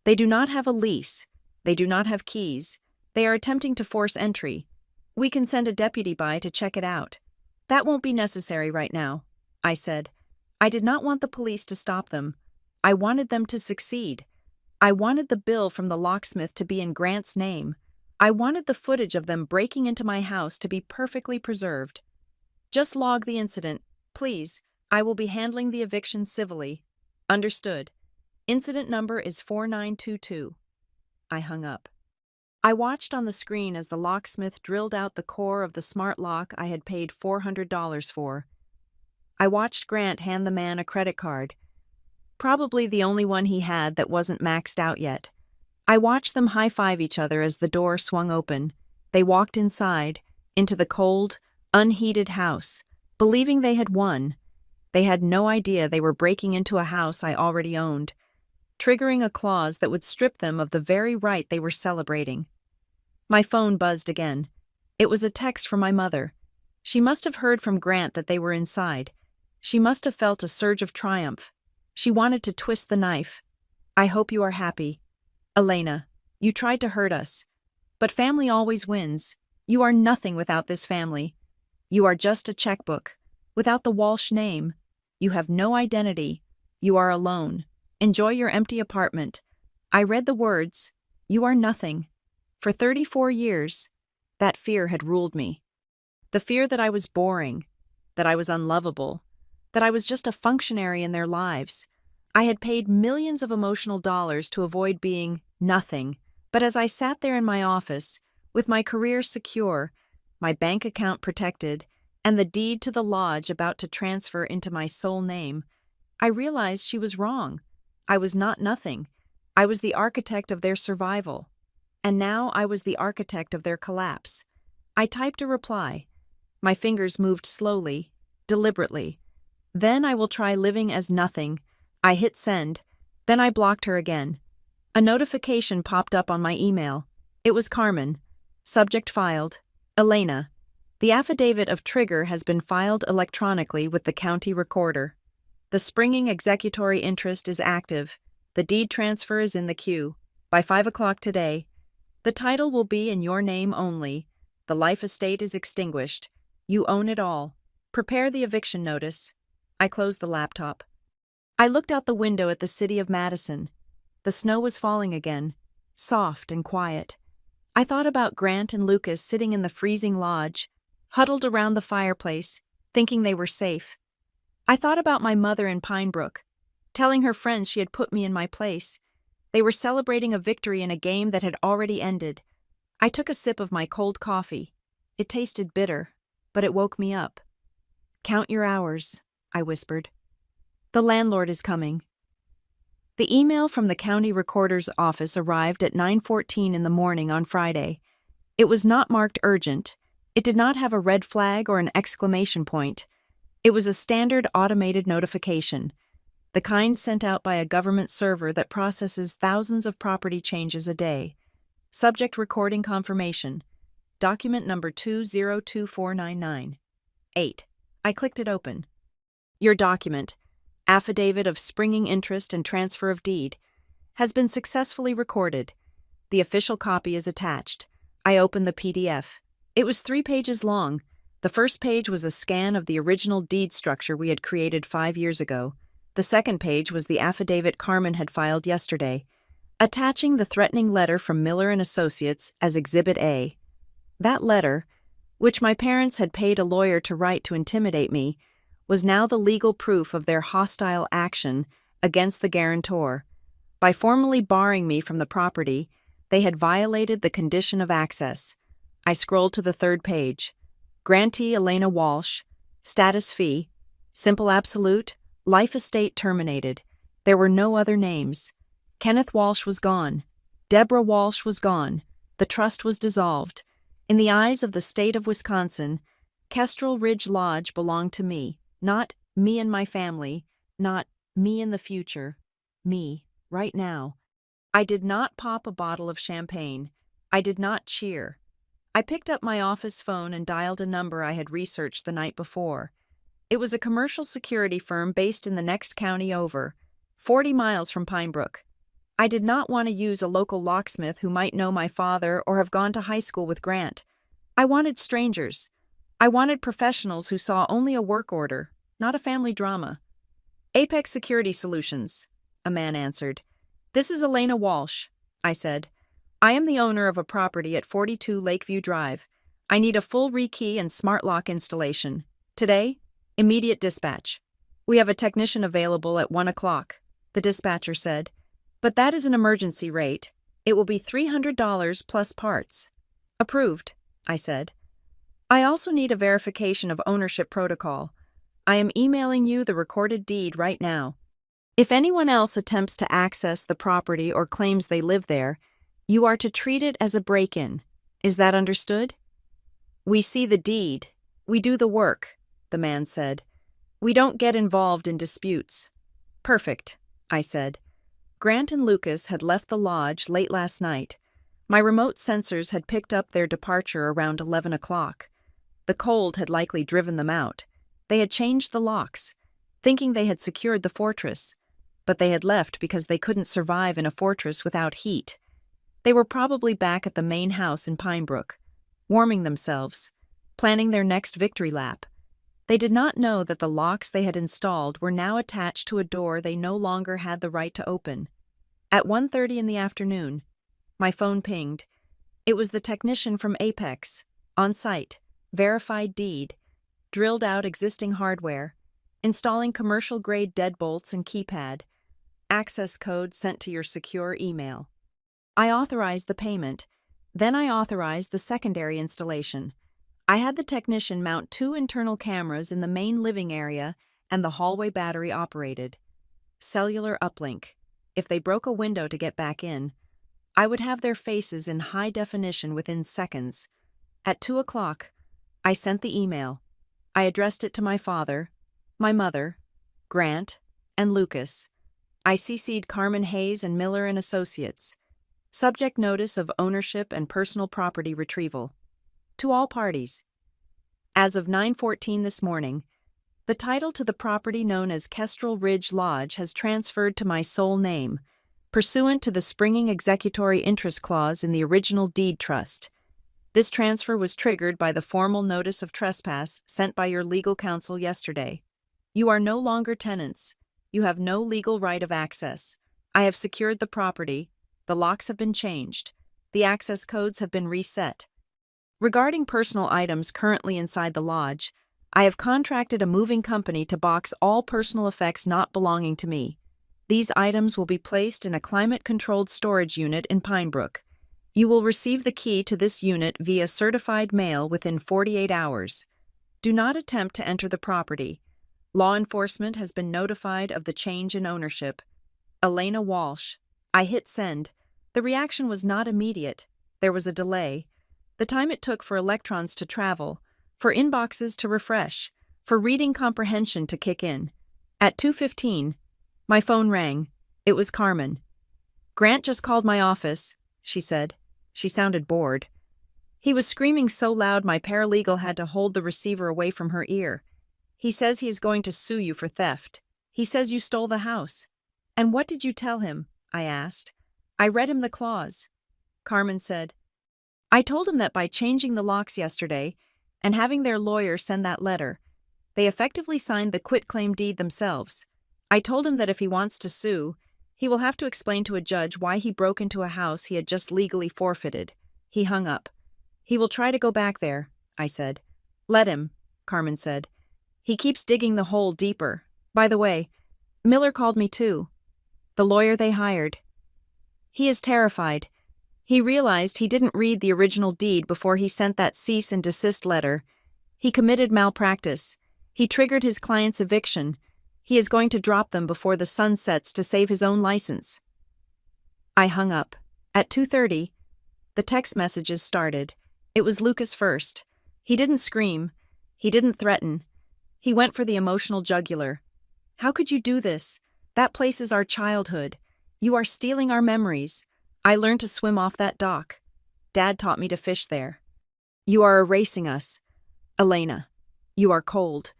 They do not have a lease. They do not have keys. They are attempting to force entry. We can send a deputy by to check it out. That won't be necessary right now, I said. I did not want the police to stop them. I wanted them to succeed. I wanted the bill from the locksmith to be in Grant's name. I wanted the footage of them breaking into my house to be perfectly preserved. Just log the incident, please. I will be handling the eviction civilly. Understood. Incident number is 4922. I hung up. I watched on the screen as the locksmith drilled out the core of the smart lock I had paid $400 for. I watched Grant hand the man a credit card, probably the only one he had that wasn't maxed out yet. I watched them high-five each other as the door swung open. They walked inside, into the cold, unheated house, believing they had won. They had no idea they were breaking into a house I already owned, triggering a clause that would strip them of the very right they were celebrating. My phone buzzed again. It was a text from my mother. She must have heard from Grant that they were inside. She must have felt a surge of triumph. She wanted to twist the knife. I hope you are happy. Elena, you tried to hurt us. But family always wins. You are nothing without this family. You are just a checkbook, without the Walsh name. You have no identity. You are alone. Enjoy your empty apartment. I read the words, you are nothing. For 34 years, that fear had ruled me. The fear that I was boring, that I was unlovable, that I was just a functionary in their lives. I had paid millions of emotional dollars to avoid being nothing, but as I sat there in my office, with my career secure, my bank account protected, and the deed to the lodge about to transfer into my sole name, I realized she was wrong. I was not nothing. I was the architect of their survival. And now I was the architect of their collapse. I typed a reply. My fingers moved slowly, deliberately. Then I will try living as nothing. I hit send. Then I blocked her again. A notification popped up on my email. It was Carmen. Subject filed. Elena. The affidavit of trigger has been filed electronically with the county recorder. The springing executory interest is active. The deed transfer is in the queue. By 5 o'clock today. The title will be in your name only. The life estate is extinguished. You own it all. Prepare the eviction notice. I closed the laptop. I looked out the window at the city of Madison. The snow was falling again, soft and quiet. I thought about Grant and Lucas sitting in the freezing lodge, huddled around the fireplace, thinking they were safe. I thought about my mother in Pine Brook, telling her friends she had put me in my place. They were celebrating a victory in a game that had already ended. I took a sip of my cold coffee. It tasted bitter, but it woke me up. Count your hours, I whispered. The landlord is coming. The email from the county recorder's office arrived at 9:14 in the morning on Friday. It was not marked urgent. It did not have a red flag or an exclamation point. It was a standard automated notification, the kind sent out by a government server that processes thousands of property changes a day. Subject recording confirmation. Document number 202499. 8. I clicked it open. Your document, Affidavit of Springing Interest and Transfer of Deed, has been successfully recorded. The official copy is attached. I opened the PDF. It was 3 pages long. The first page was a scan of the original deed structure we had created 5 years ago. The second page was the affidavit Carmen had filed yesterday, attaching the threatening letter from Miller and Associates as Exhibit A. That letter, which my parents had paid a lawyer to write to intimidate me, was now the legal proof of their hostile action against the guarantor. By formally barring me from the property, they had violated the condition of access. I scrolled to the third page. Grantee Elena Walsh, status fee, simple absolute, life estate terminated. There were no other names. Kenneth Walsh was gone. Deborah Walsh was gone. The trust was dissolved. In the eyes of the state of Wisconsin, Kestrel Ridge Lodge belonged to me. Not me and my family, not me in the future, me, right now. I did not pop a bottle of champagne. I did not cheer. I picked up my office phone and dialed a number I had researched the night before. It was a commercial security firm based in the next county over, 40 miles from Pine Brook. I did not want to use a local locksmith who might know my father or have gone to high school with Grant. I wanted strangers. I wanted professionals who saw only a work order, not a family drama. Apex Security Solutions, a man answered. This is Elena Walsh, I said. I am the owner of a property at 42 Lakeview Drive. I need a full rekey and smart lock installation. Today, immediate dispatch. We have a technician available at 1 o'clock, the dispatcher said. But that is an emergency rate. It will be $300 plus parts. Approved, I said. I also need a verification of ownership protocol. I am emailing you the recorded deed right now. If anyone else attempts to access the property or claims they live there, you are to treat it as a break-in. Is that understood? We see the deed. We do the work, the man said. We don't get involved in disputes. Perfect, I said. Grant and Lucas had left the lodge late last night. My remote sensors had picked up their departure around 11 o'clock. The cold had likely driven them out. They had changed the locks, thinking they had secured the fortress, but they had left because they couldn't survive in a fortress without heat. They were probably back at the main house in Pinebrook, warming themselves, planning their next victory lap. They did not know that the locks they had installed were now attached to a door they no longer had the right to open. At 1:30 in the afternoon, my phone pinged. It was the technician from Apex, on site, verified deed, drilled out existing hardware, installing commercial-grade deadbolts and keypad, access code sent to your secure email. I authorized the payment, then I authorized the secondary installation. I had the technician mount 2 internal cameras in the main living area and the hallway battery operated. Cellular uplink. If they broke a window to get back in, I would have their faces in high definition within seconds. At 2 o'clock, I sent the email. I addressed it to my father, my mother, Grant, and Lucas. I CC'd Carmen Hayes and Miller and Associates. Subject notice of ownership and personal property retrieval. To all parties. As of 9:14 this morning, the title to the property known as Kestrel Ridge Lodge has transferred to my sole name, pursuant to the springing executory interest clause in the original deed trust. This transfer was triggered by the formal notice of trespass sent by your legal counsel yesterday. You are no longer tenants. You have no legal right of access. I have secured the property. The locks have been changed. The access codes have been reset. Regarding personal items currently inside the lodge, I have contracted a moving company to box all personal effects not belonging to me. These items will be placed in a climate-controlled storage unit in Pinebrook. You will receive the key to this unit via certified mail within 48 hours. Do not attempt to enter the property. Law enforcement has been notified of the change in ownership. Elena Walsh. I hit send. The reaction was not immediate. There was a delay. The time it took for electrons to travel, for inboxes to refresh, for reading comprehension to kick in. At 2:15, my phone rang. It was Carmen. Grant just called my office, she said. She sounded bored. He was screaming so loud my paralegal had to hold the receiver away from her ear. He says he is going to sue you for theft. He says you stole the house. And what did you tell him? I asked. I read him the clause. Carmen said, I told him that by changing the locks yesterday and having their lawyer send that letter, they effectively signed the quitclaim deed themselves. I told him that if he wants to sue, he will have to explain to a judge why he broke into a house he had just legally forfeited. He hung up. He will try to go back there, I said. Let him, Carmen said. He keeps digging the hole deeper. By the way, Miller called me too. The lawyer they hired. He is terrified. He realized he didn't read the original deed before he sent that cease and desist letter. He committed malpractice. He triggered his client's eviction. He is going to drop them before the sun sets to save his own license. I hung up. At 2:30, the text messages started. It was Lucas first. He didn't scream. He didn't threaten. He went for the emotional jugular. How could you do this? That place is our childhood. You are stealing our memories. I learned to swim off that dock. Dad taught me to fish there. You are erasing us. Elena, you are cold.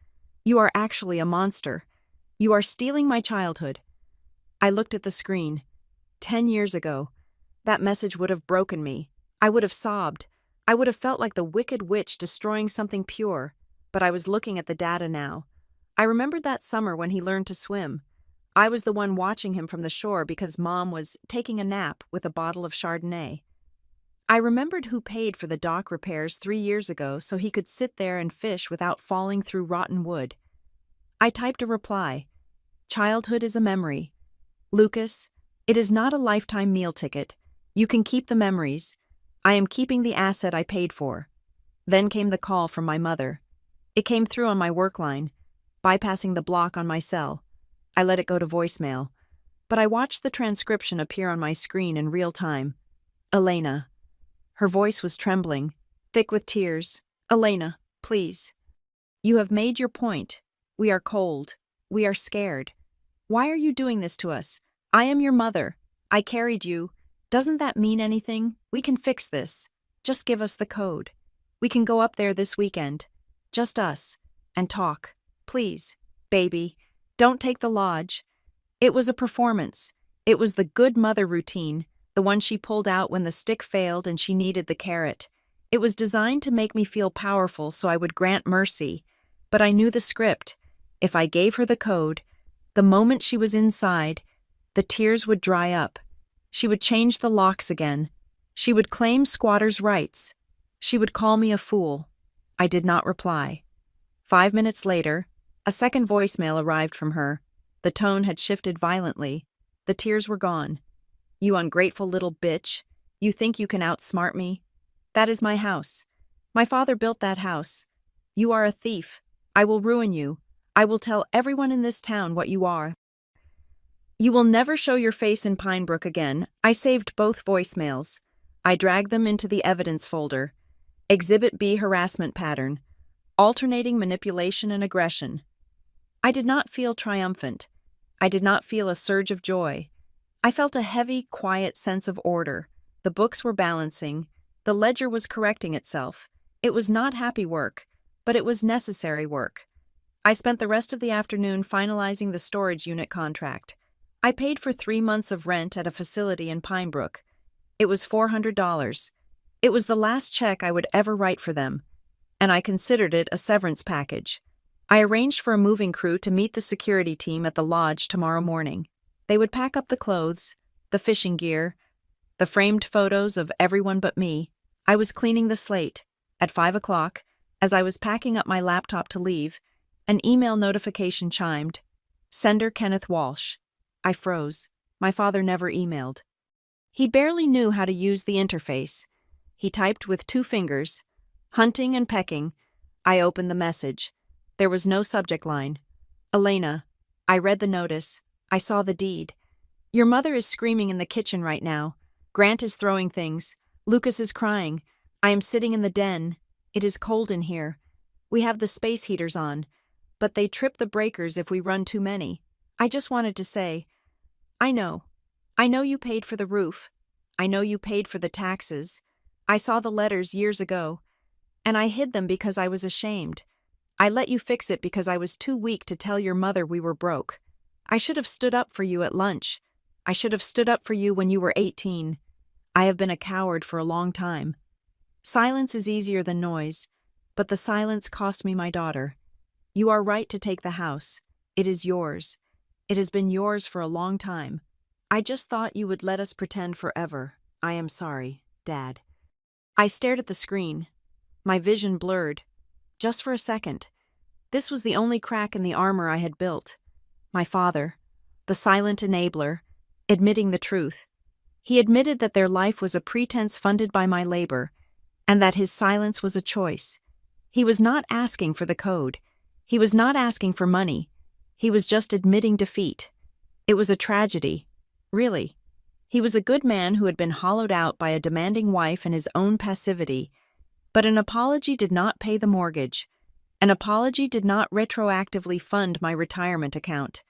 You are actually a monster. You are stealing my childhood. I looked at the screen. 10 years ago, that message would have broken me. I would have sobbed. I would have felt like the wicked witch destroying something pure, but I was looking at the data now. I remembered that summer when he learned to swim. I was the one watching him from the shore because Mom was taking a nap with a bottle of Chardonnay. I remembered who paid for the dock repairs 3 years ago so he could sit there and fish without falling through rotten wood. I typed a reply. Childhood is a memory. Lucas, it is not a lifetime meal ticket. You can keep the memories. I am keeping the asset I paid for. Then came the call from my mother. It came through on my work line, bypassing the block on my cell. I let it go to voicemail, but I watched the transcription appear on my screen in real time. Elena. Her voice was trembling, thick with tears. Elena, please. You have made your point. We are cold. We are scared. Why are you doing this to us? I am your mother. I carried you. Doesn't that mean anything? We can fix this. Just give us the code. We can go up there this weekend. Just us. And talk. Please, baby. Don't take the lodge. It was a performance. It was the good mother routine, the one she pulled out when the stick failed and she needed the carrot. It was designed to make me feel powerful so I would grant mercy. But I knew the script. If I gave her the code, the moment she was inside, the tears would dry up. She would change the locks again. She would claim squatters' rights. She would call me a fool. I did not reply. 5 minutes later, a second voicemail arrived from her. The tone had shifted violently. The tears were gone. You ungrateful little bitch. You think you can outsmart me? That is my house. My father built that house. You are a thief. I will ruin you. I will tell everyone in this town what you are. You will never show your face in Pinebrook again. I saved both voicemails. I dragged them into the evidence folder. Exhibit B harassment pattern. Alternating manipulation and aggression. I did not feel triumphant. I did not feel a surge of joy. I felt a heavy, quiet sense of order. The books were balancing. The ledger was correcting itself. It was not happy work, but it was necessary work. I spent the rest of the afternoon finalizing the storage unit contract. I paid for 3 months of rent at a facility in Pinebrook. It was $400. It was the last check I would ever write for them, and I considered it a severance package. I arranged for a moving crew to meet the security team at the lodge tomorrow morning. They would pack up the clothes, the fishing gear, the framed photos of everyone but me. I was cleaning the slate. At 5 o'clock, as I was packing up my laptop to leave, an email notification chimed. Sender Kenneth Walsh. I froze. My father never emailed. He barely knew how to use the interface. He typed with 2 fingers. Hunting and pecking. I opened the message. There was no subject line. Elena. I read the notice. I saw the deed. Your mother is screaming in the kitchen right now. Grant is throwing things. Lucas is crying. I am sitting in the den. It is cold in here. We have the space heaters on, but they trip the breakers if we run too many. I just wanted to say, I know. I know you paid for the roof. I know you paid for the taxes. I saw the letters years ago, and I hid them because I was ashamed. I let you fix it because I was too weak to tell your mother we were broke. I should have stood up for you at lunch. I should have stood up for you when you were 18. I have been a coward for a long time. Silence is easier than noise, but the silence cost me my daughter. You are right to take the house. It is yours. It has been yours for a long time. I just thought you would let us pretend forever. I am sorry, Dad. I stared at the screen. My vision blurred. Just for a second. This was the only crack in the armor I had built. My father, the silent enabler, admitting the truth. He admitted that their life was a pretense funded by my labor, and that his silence was a choice. He was not asking for the code. He was not asking for money. He was just admitting defeat. It was a tragedy. Really. He was a good man who had been hollowed out by a demanding wife and his own passivity. But an apology did not pay the mortgage. An apology did not retroactively fund my retirement account.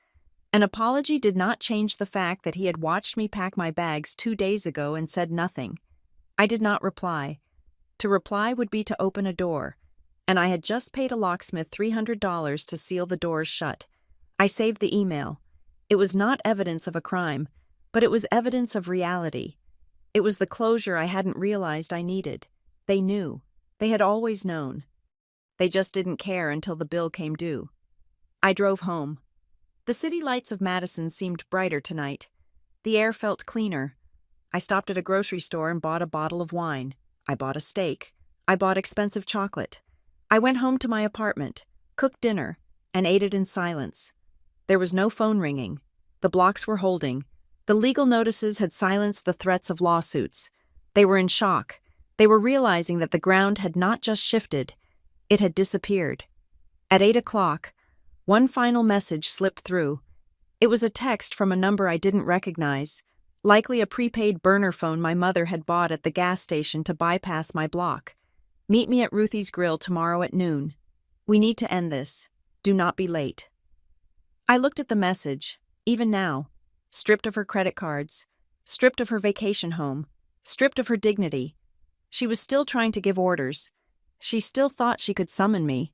An apology did not change the fact that he had watched me pack my bags 2 days ago and said nothing. I did not reply. To reply would be to open a door, and I had just paid a locksmith $300 to seal the doors shut. I saved the email. It was not evidence of a crime, but it was evidence of reality. It was the closure I hadn't realized I needed. They knew. They had always known. They just didn't care until the bill came due. I drove home. The city lights of Madison seemed brighter tonight. The air felt cleaner. I stopped at a grocery store and bought a bottle of wine. I bought a steak. I bought expensive chocolate. I went home to my apartment, cooked dinner, and ate it in silence. There was no phone ringing. The blocks were holding. The legal notices had silenced the threats of lawsuits. They were in shock. They were realizing that the ground had not just shifted, it had disappeared. At 8 o'clock, one final message slipped through. It was a text from a number I didn't recognize, likely a prepaid burner phone my mother had bought at the gas station to bypass my block. Meet me at Ruthie's Grill tomorrow at noon. We need to end this. Do not be late. I looked at the message, even now, stripped of her credit cards, stripped of her vacation home, stripped of her dignity. She was still trying to give orders. She still thought she could summon me.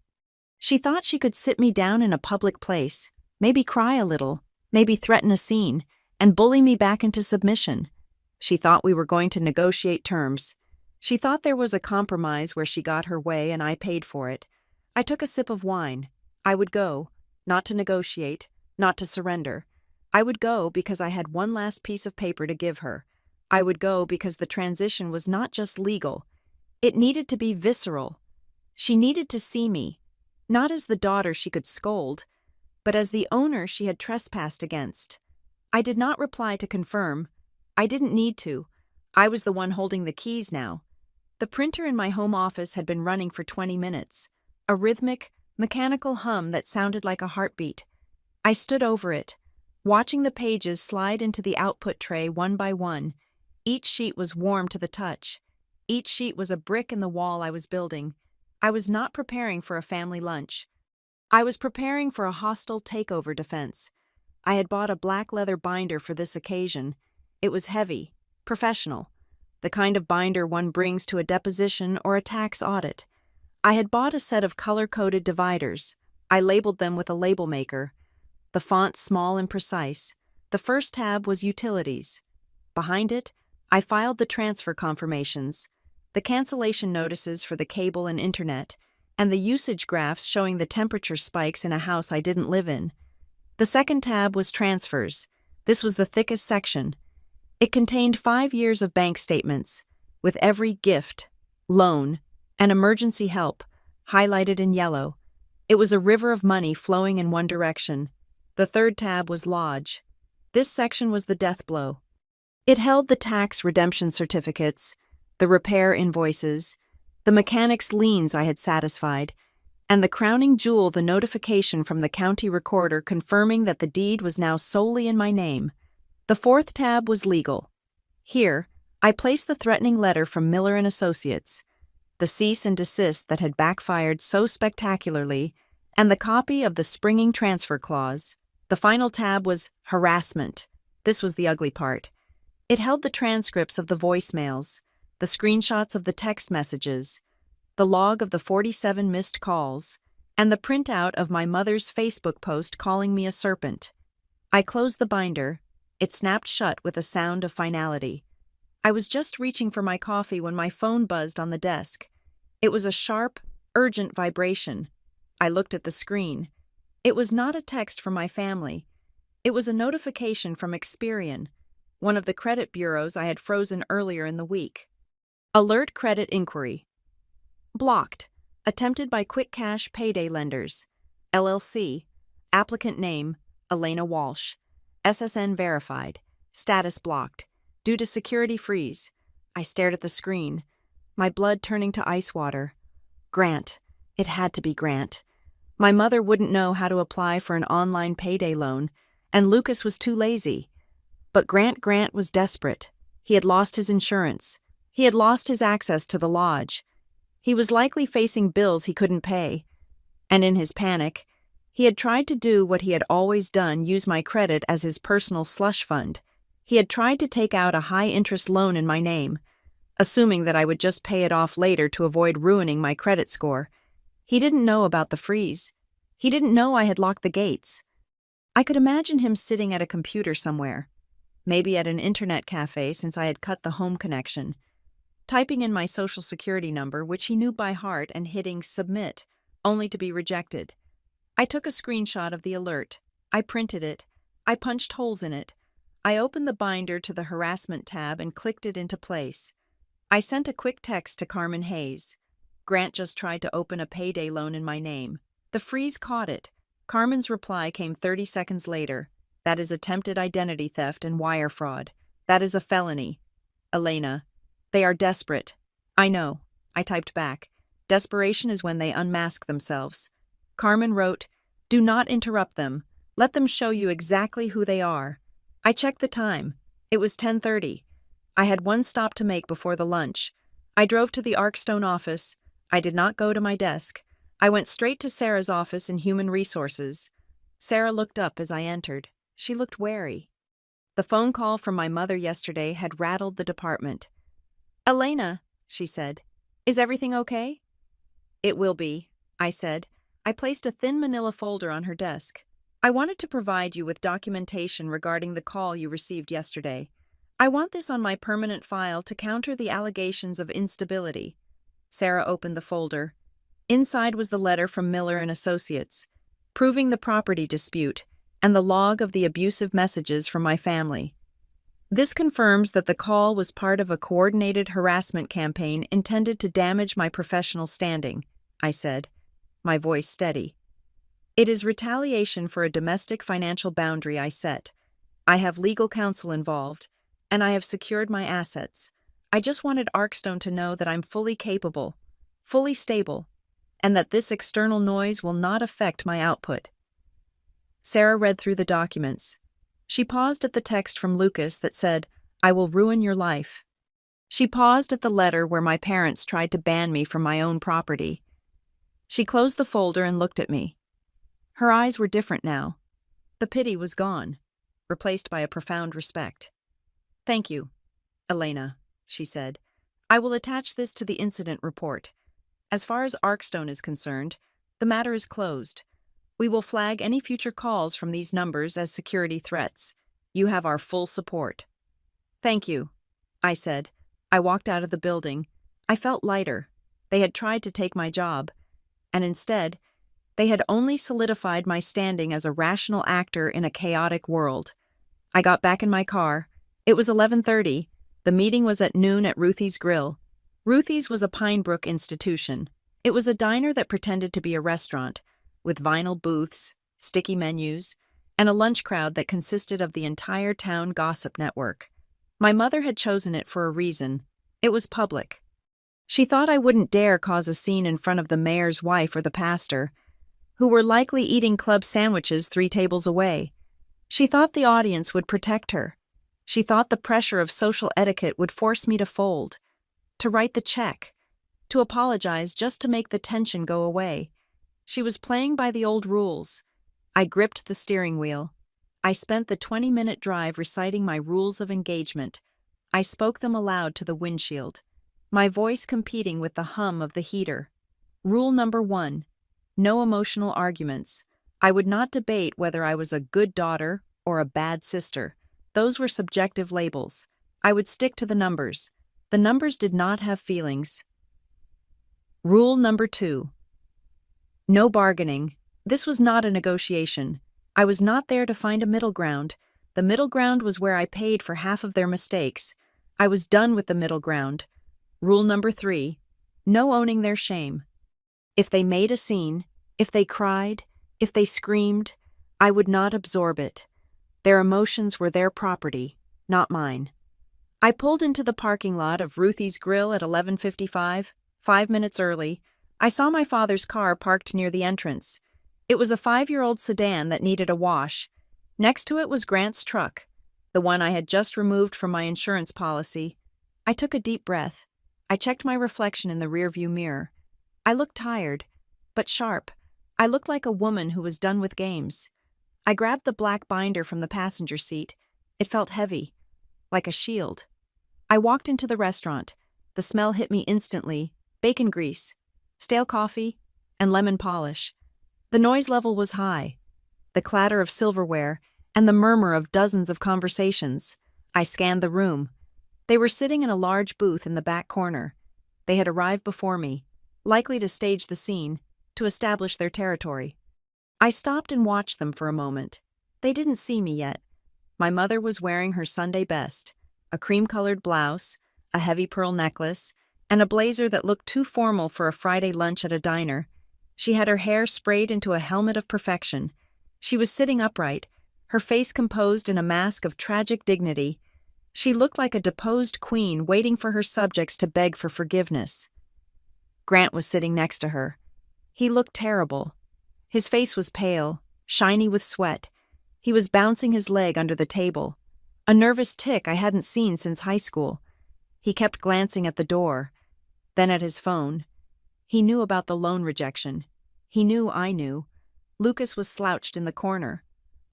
She thought she could sit me down in a public place, maybe cry a little, maybe threaten a scene, and bully me back into submission. She thought we were going to negotiate terms. She thought there was a compromise where she got her way and I paid for it. I took a sip of wine. I would go, not to negotiate, not to surrender. I would go because I had one last piece of paper to give her. I would go because the transition was not just legal. It needed to be visceral. She needed to see me, not as the daughter she could scold, but as the owner she had trespassed against. I did not reply to confirm. I didn't need to. I was the one holding the keys now. The printer in my home office had been running for 20 minutes, a rhythmic, mechanical hum that sounded like a heartbeat. I stood over it, watching the pages slide into the output tray one by one. Each sheet was warm to the touch. Each sheet was a brick in the wall I was building. I was not preparing for a family lunch. I was preparing for a hostile takeover defense. I had bought a black leather binder for this occasion. It was heavy, professional, the kind of binder one brings to a deposition or a tax audit. I had bought a set of color-coded dividers. I labeled them with a label maker. The font small and precise. The first tab was Utilities. Behind it, I filed the transfer confirmations, the cancellation notices for the cable and internet, and the usage graphs showing the temperature spikes in a house I didn't live in. The second tab was Transfers. This was the thickest section. It contained 5 years of bank statements, with every gift, loan, and emergency help highlighted in yellow. It was a river of money flowing in one direction. The third tab was Lodge. This section was the death blow. It held the tax redemption certificates, the repair invoices, the mechanic's liens I had satisfied, and the crowning jewel, the notification from the county recorder confirming that the deed was now solely in my name. The fourth tab was Legal. Here, I placed the threatening letter from Miller & Associates, the cease and desist that had backfired so spectacularly, and the copy of the springing transfer clause. The final tab was Harassment. This was the ugly part. It held the transcripts of the voicemails, the screenshots of the text messages, the log of the 47 missed calls, and the printout of my mother's Facebook post calling me a serpent. I closed the binder. It snapped shut with a sound of finality. I was just reaching for my coffee when my phone buzzed on the desk. It was a sharp, urgent vibration. I looked at the screen. It was not a text from my family. It was a notification from Experian, one of the credit bureaus I had frozen earlier in the week. Alert credit inquiry. Blocked. Attempted by Quick Cash Payday Lenders. LLC. Applicant name, Elena Walsh. SSN verified. Status blocked. Due to security freeze. I stared at the screen, my blood turning to ice water. Grant. It had to be Grant. My mother wouldn't know how to apply for an online payday loan, and Lucas was too lazy. But Grant was desperate. He had lost his insurance. He had lost his access to the lodge. He was likely facing bills he couldn't pay. And in his panic, he had tried to do what he had always done, use my credit as his personal slush fund. He had tried to take out a high-interest loan in my name, assuming that I would just pay it off later to avoid ruining my credit score. He didn't know about the freeze. He didn't know I had locked the gates. I could imagine him sitting at a computer somewhere, maybe at an internet cafe since I had cut the home connection, typing in my social security number, which he knew by heart, and hitting submit, only to be rejected. I took a screenshot of the alert. I printed it. I punched holes in it. I opened the binder to the harassment tab and clicked it into place. I sent a quick text to Carmen Hayes. Grant just tried to open a payday loan in my name. The freeze caught it. Carmen's reply came 30 seconds later. That is attempted identity theft and wire fraud. That is a felony. Elena. They are desperate. I know. I typed back. Desperation is when they unmask themselves. Carmen wrote, do not interrupt them. Let them show you exactly who they are. I checked the time. It was 10:30. I had one stop to make before the lunch. I drove to the Arkstone office. I did not go to my desk. I went straight to Sarah's office in Human Resources. Sarah looked up as I entered. She looked wary. The phone call from my mother yesterday had rattled the department. "Elena," she said, "is everything okay?" "It will be," I said. I placed a thin manila folder on her desk. "I wanted to provide you with documentation regarding the call you received yesterday. I want this on my permanent file to counter the allegations of instability." Sarah opened the folder. Inside was the letter from Miller and Associates, proving the property dispute, and the log of the abusive messages from my family. "This confirms that the call was part of a coordinated harassment campaign intended to damage my professional standing," I said, my voice steady. "It is retaliation for a domestic financial boundary I set. I have legal counsel involved, and I have secured my assets. I just wanted Arkstone to know that I'm fully capable, fully stable, and that this external noise will not affect my output." Sarah read through the documents. She paused at the text from Lucas that said, "I will ruin your life." She paused at the letter where my parents tried to ban me from my own property. She closed the folder and looked at me. Her eyes were different now. The pity was gone, replaced by a profound respect. "Thank you, Elena," she said. "I will attach this to the incident report. As far as Arkstone is concerned, the matter is closed. We will flag any future calls from these numbers as security threats. You have our full support." "Thank you," I said. I walked out of the building. I felt lighter. They had tried to take my job, and instead, they had only solidified my standing as a rational actor in a chaotic world. I got back in my car. It was 11:30. The meeting was at noon at Ruthie's Grill. Ruthie's was a Pine Brook institution. It was a diner that pretended to be a restaurant, with vinyl booths, sticky menus, and a lunch crowd that consisted of the entire town gossip network. My mother had chosen it for a reason. It was public. She thought I wouldn't dare cause a scene in front of the mayor's wife or the pastor, who were likely eating club sandwiches 3 tables away. She thought the audience would protect her. She thought the pressure of social etiquette would force me to fold, to write the check, to apologize just to make the tension go away. She was playing by the old rules. I gripped the steering wheel. I spent the 20-minute drive reciting my rules of engagement. I spoke them aloud to the windshield, my voice competing with the hum of the heater. Rule number 1, no emotional arguments. I would not debate whether I was a good daughter or a bad sister. Those were subjective labels. I would stick to the numbers. The numbers did not have feelings. Rule number 2, no bargaining. This was not a negotiation. I was not there to find a middle ground. The middle ground was where I paid for half of their mistakes. I was done with the middle ground. Rule number 3, no owning their shame. If they made a scene, if they cried, if they screamed, I would not absorb it. Their emotions were their property, not mine. I pulled into the parking lot of Ruthie's Grill at 11:55, 5 minutes early. I saw my father's car parked near the entrance. It was a 5-year-old sedan that needed a wash. Next to it was Grant's truck, the one I had just removed from my insurance policy. I took a deep breath. I checked my reflection in the rearview mirror. I looked tired, but sharp. I looked like a woman who was done with games. I grabbed the black binder from the passenger seat. It felt heavy, like a shield. I walked into the restaurant. The smell hit me instantly: bacon grease, stale coffee, and lemon polish. The noise level was high, the clatter of silverware, and the murmur of dozens of conversations. I scanned the room. They were sitting in a large booth in the back corner. They had arrived before me, likely to stage the scene, to establish their territory. I stopped and watched them for a moment. They didn't see me yet. My mother was wearing her Sunday best, a cream-colored blouse, a heavy pearl necklace, and a blazer that looked too formal for a Friday lunch at a diner. She had her hair sprayed into a helmet of perfection. She was sitting upright, her face composed in a mask of tragic dignity. She looked like a deposed queen waiting for her subjects to beg for forgiveness. Grant was sitting next to her. He looked terrible. His face was pale, shiny with sweat. He was bouncing his leg under the table, a nervous tic I hadn't seen since high school. He kept glancing at the door, then at his phone. He knew about the loan rejection. He knew I knew. Lucas was slouched in the corner,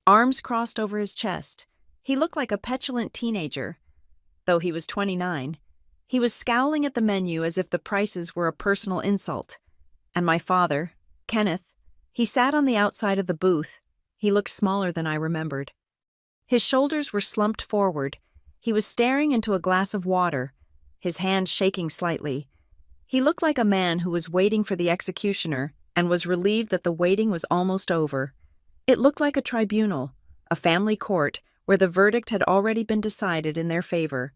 arms crossed over his chest. He looked like a petulant teenager. Though he was 29, he was scowling at the menu as if the prices were a personal insult. And my father, Kenneth, he sat on the outside of the booth. He looked smaller than I remembered. His shoulders were slumped forward. He was staring into a glass of water, his hand shaking slightly. He looked like a man who was waiting for the executioner and was relieved that the waiting was almost over. It looked like a tribunal, a family court, where the verdict had already been decided in their favor,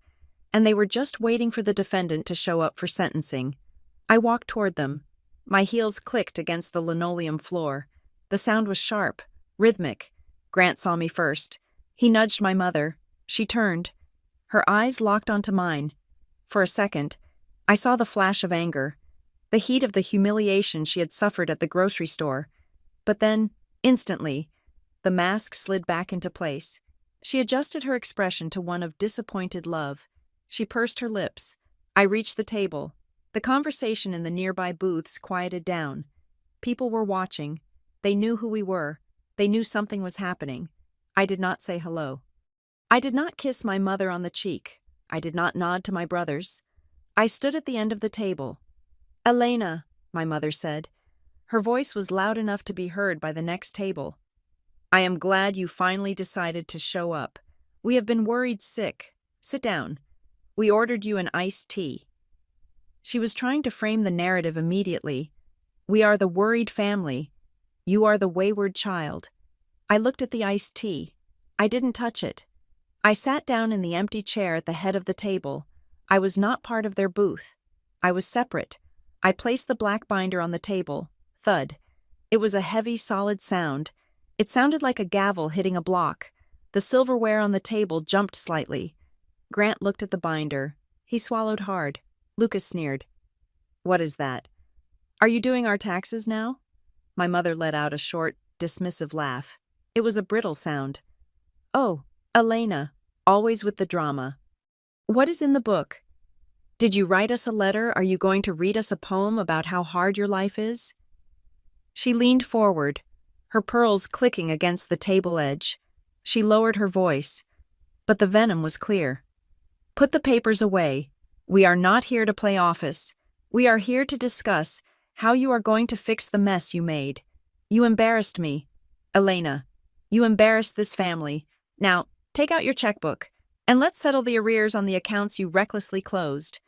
and they were just waiting for the defendant to show up for sentencing. I walked toward them. My heels clicked against the linoleum floor. The sound was sharp, rhythmic. Grant saw me first. He nudged my mother. She turned. Her eyes locked onto mine. For a second, I saw the flash of anger, the heat of the humiliation she had suffered at the grocery store. But then, instantly, the mask slid back into place. She adjusted her expression to one of disappointed love. She pursed her lips. I reached the table. The conversation in the nearby booths quieted down. People were watching. They knew who we were. They knew something was happening. I did not say hello. I did not kiss my mother on the cheek. I did not nod to my brothers. I stood at the end of the table. "Elena," my mother said. Her voice was loud enough to be heard by the next table. "I am glad you finally decided to show up. We have been worried sick. Sit down. We ordered you an iced tea." She was trying to frame the narrative immediately. "We are the worried family. You are the wayward child." I looked at the iced tea. I didn't touch it. I sat down in the empty chair at the head of the table. I was not part of their booth. I was separate. I placed the black binder on the table. Thud. It was a heavy, solid sound. It sounded like a gavel hitting a block. The silverware on the table jumped slightly. Grant looked at the binder. He swallowed hard. Lucas sneered. "What is that? Are you doing our taxes now?" My mother let out a short, dismissive laugh. It was a brittle sound. "Oh, Elena, always with the drama. What is in the book? Did you write us a letter? Are you going to read us a poem about how hard your life is?" She leaned forward, her pearls clicking against the table edge. She lowered her voice, but the venom was clear. "Put the papers away. We are not here to play office. We are here to discuss how you are going to fix the mess you made. You embarrassed me, Elena. You embarrassed this family. Now, take out your checkbook, and let's settle the arrears on the accounts you recklessly closed."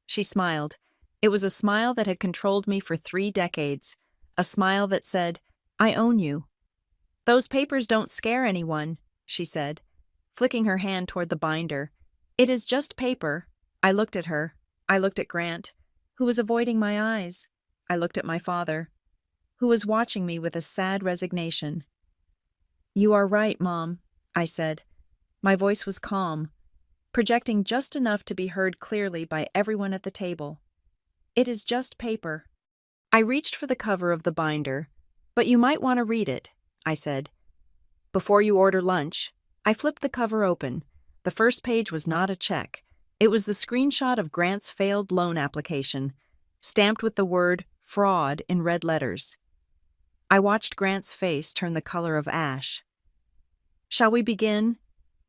She smiled. It was a smile that had controlled me for 3 decades. A smile that said, "I own you." "Those papers don't scare anyone," she said, flicking her hand toward the binder. "It is just paper." I looked at her. I looked at Grant, who was avoiding my eyes. I looked at my father, who was watching me with a sad resignation. "You are right, Mom," I said. My voice was calm, projecting just enough to be heard clearly by everyone at the table. "It is just paper." I reached for the cover of the binder. "But you might want to read it," I said. "Before you order lunch." I flipped the cover open. The first page was not a check. It was the screenshot of Grant's failed loan application, stamped with the word fraud in red letters. I watched Grant's face turn the color of ash. "Shall we begin?"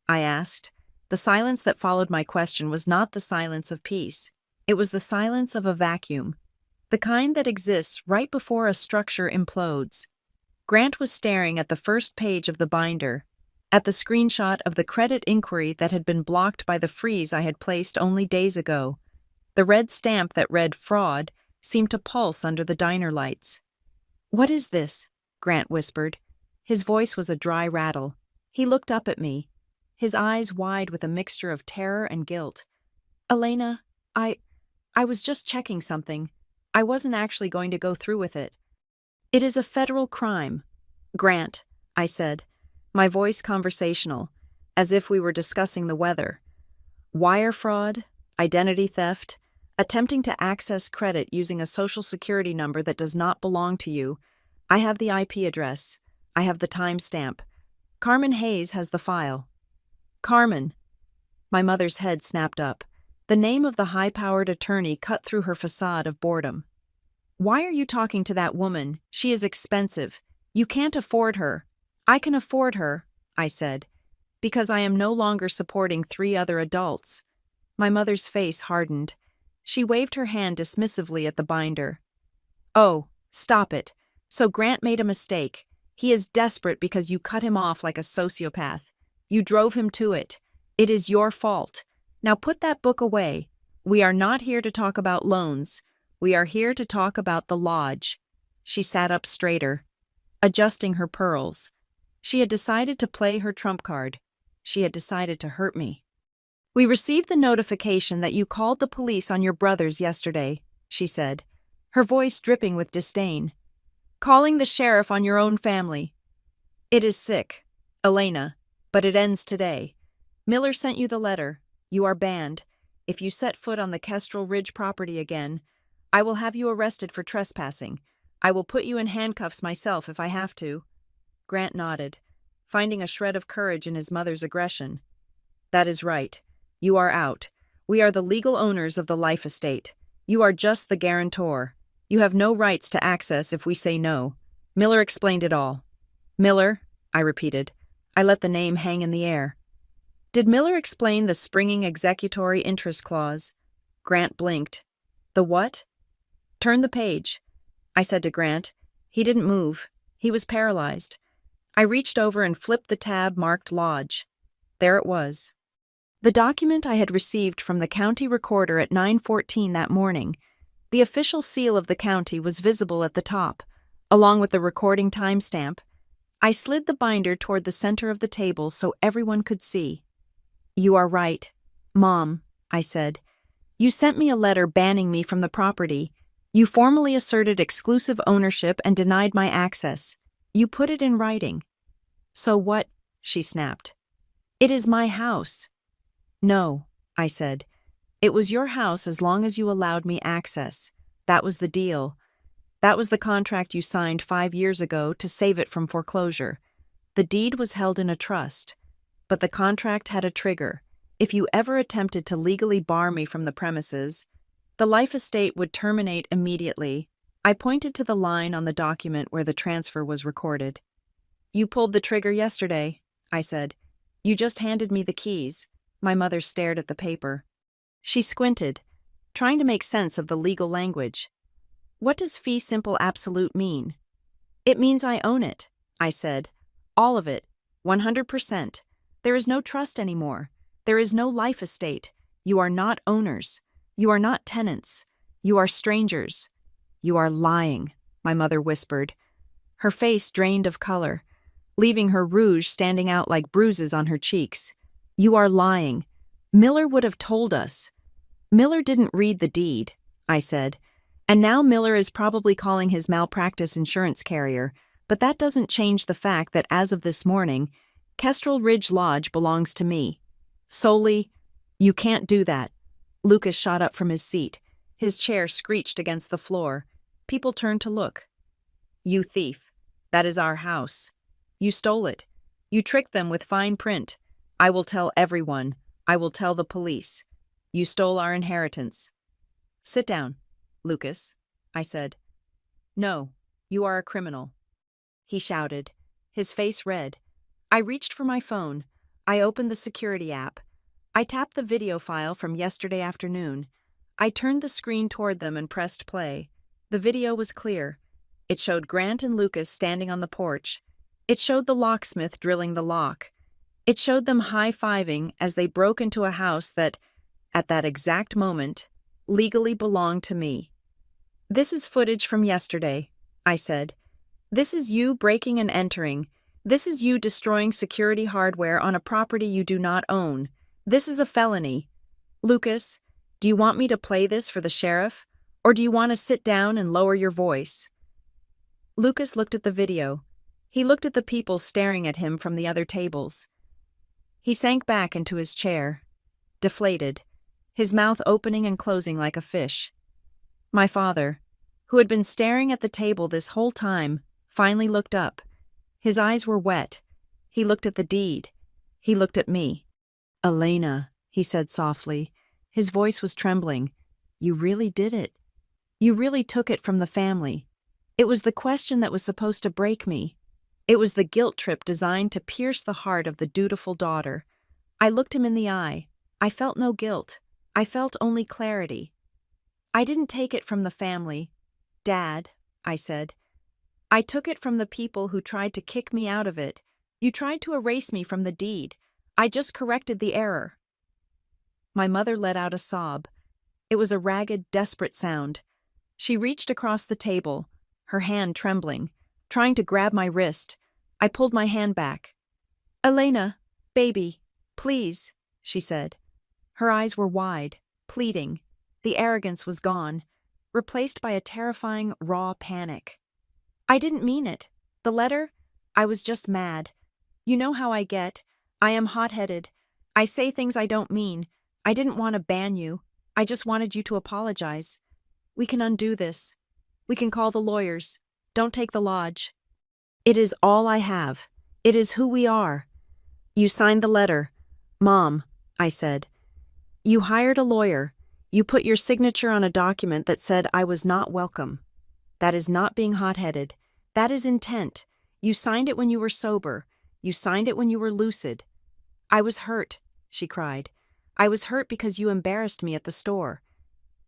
I asked. The silence that followed my question was not the silence of peace. It was the silence of a vacuum, the kind that exists right before a structure implodes. Grant was staring at the first page of the binder, at the screenshot of the credit inquiry that had been blocked by the freeze I had placed only days ago. The red stamp that read fraud seemed to pulse under the diner lights. "What is this?" Grant whispered. His voice was a dry rattle. He looked up at me, his eyes wide with a mixture of terror and guilt. "Elena, I was just checking something. I wasn't actually going to go through with it." "It is a federal crime." "Grant," I said, my voice conversational, as if we were discussing the weather. "Wire fraud, identity theft, attempting to access credit using a social security number that does not belong to you. I have the IP address. I have the timestamp. Carmen Hayes has the file." "Carmen." My mother's head snapped up. The name of the high-powered attorney cut through her facade of boredom. Why are you talking to that woman? She is expensive. You can't afford her. I can afford her, I said, because I am no longer supporting 3 other adults. My mother's face hardened. She waved her hand dismissively at the binder. Oh, stop it. So Grant made a mistake. He is desperate because you cut him off like a sociopath. You drove him to it. It is your fault. Now put that book away. We are not here to talk about loans. We are here to talk about the lodge. She sat up straighter, adjusting her pearls. She had decided to play her trump card. She had decided to hurt me. We received the notification that you called the police on your brothers yesterday, she said, her voice dripping with disdain. Calling the sheriff on your own family. It is sick, Elena, but it ends today. Miller sent you the letter. You are banned. If you set foot on the Kestrel Ridge property again, I will have you arrested for trespassing. I will put you in handcuffs myself if I have to. Grant nodded, finding a shred of courage in his mother's aggression. That is right. You are out. We are the legal owners of the life estate. You are just the guarantor. You have no rights to access if we say no. Miller explained it all. Miller, I repeated. I let the name hang in the air. Did Miller explain the springing executory interest clause? Grant blinked. The what? Turn the page, I said to Grant. He didn't move. He was paralyzed. I reached over and flipped the tab marked Lodge. There it was. The document I had received from the county recorder at 9:14 that morning. The official seal of the county was visible at the top, along with the recording timestamp. I slid the binder toward the center of the table so everyone could see. You are right, Mom, I said. You sent me a letter banning me from the property. You formally asserted exclusive ownership and denied my access. You put it in writing. So what? She snapped. It is my house. No, I said. It was your house as long as you allowed me access. That was the deal. That was the contract you signed 5 years ago to save it from foreclosure. The deed was held in a trust, but the contract had a trigger. If you ever attempted to legally bar me from the premises, the life estate would terminate immediately. I pointed to the line on the document where the transfer was recorded. You pulled the trigger yesterday, I said. You just handed me the keys. My mother stared at the paper. She squinted, trying to make sense of the legal language. What does fee simple absolute mean? It means I own it, I said. All of it, 100%. There is no trust anymore. There is no life estate. You are not owners. You are not tenants. You are strangers. You are lying, my mother whispered. Her face drained of color, leaving her rouge standing out like bruises on her cheeks. You are lying. Miller would have told us. Miller didn't read the deed, I said. And now Miller is probably calling his malpractice insurance carrier, but that doesn't change the fact that as of this morning, Kestrel Ridge Lodge belongs to me. Solely, you can't do that. Lucas shot up from his seat. His chair screeched against the floor. People turned to look. You thief. That is our house. You stole it. You tricked them with fine print. I will tell everyone. I will tell the police. You stole our inheritance. Sit down, Lucas, I said. No, you are a criminal. He shouted, his face red. I reached for my phone. I opened the security app. I tapped the video file from yesterday afternoon. I turned the screen toward them and pressed play. The video was clear. It showed Grant and Lucas standing on the porch. It showed the locksmith drilling the lock. It showed them high-fiving as they broke into a house that, at that exact moment, legally belonged to me. This is footage from yesterday, I said. This is you breaking and entering. This is you destroying security hardware on a property you do not own. This is a felony. Lucas, do you want me to play this for the sheriff, or do you want to sit down and lower your voice? Lucas looked at the video. He looked at the people staring at him from the other tables. He sank back into his chair, deflated, his mouth opening and closing like a fish. My father, who had been staring at the table this whole time, finally looked up. His eyes were wet. He looked at the deed. He looked at me. Elena, he said softly. His voice was trembling. You really did it. You really took it from the family. It was the question that was supposed to break me. It was the guilt trip designed to pierce the heart of the dutiful daughter. I looked him in the eye. I felt no guilt. I felt only clarity. I didn't take it from the family. Dad, I said. I took it from the people who tried to kick me out of it. You tried to erase me from the deed. I just corrected the error. My mother let out a sob. It was a ragged, desperate sound. She reached across the table, her hand trembling, trying to grab my wrist. I pulled my hand back. Elena, baby, please, she said. Her eyes were wide, pleading. The arrogance was gone, replaced by a terrifying, raw panic. I didn't mean it. The letter? I was just mad. You know how I get. I am hot-headed. I say things I don't mean. I didn't want to ban you. I just wanted you to apologize. We can undo this. We can call the lawyers. Don't take the lodge. It is all I have. It is who we are. You signed the letter. Mom, I said. You hired a lawyer. You put your signature on a document that said I was not welcome. That is not being hot-headed. That is intent. You signed it when you were sober. You signed it when you were lucid. I was hurt, she cried. I was hurt because you embarrassed me at the store.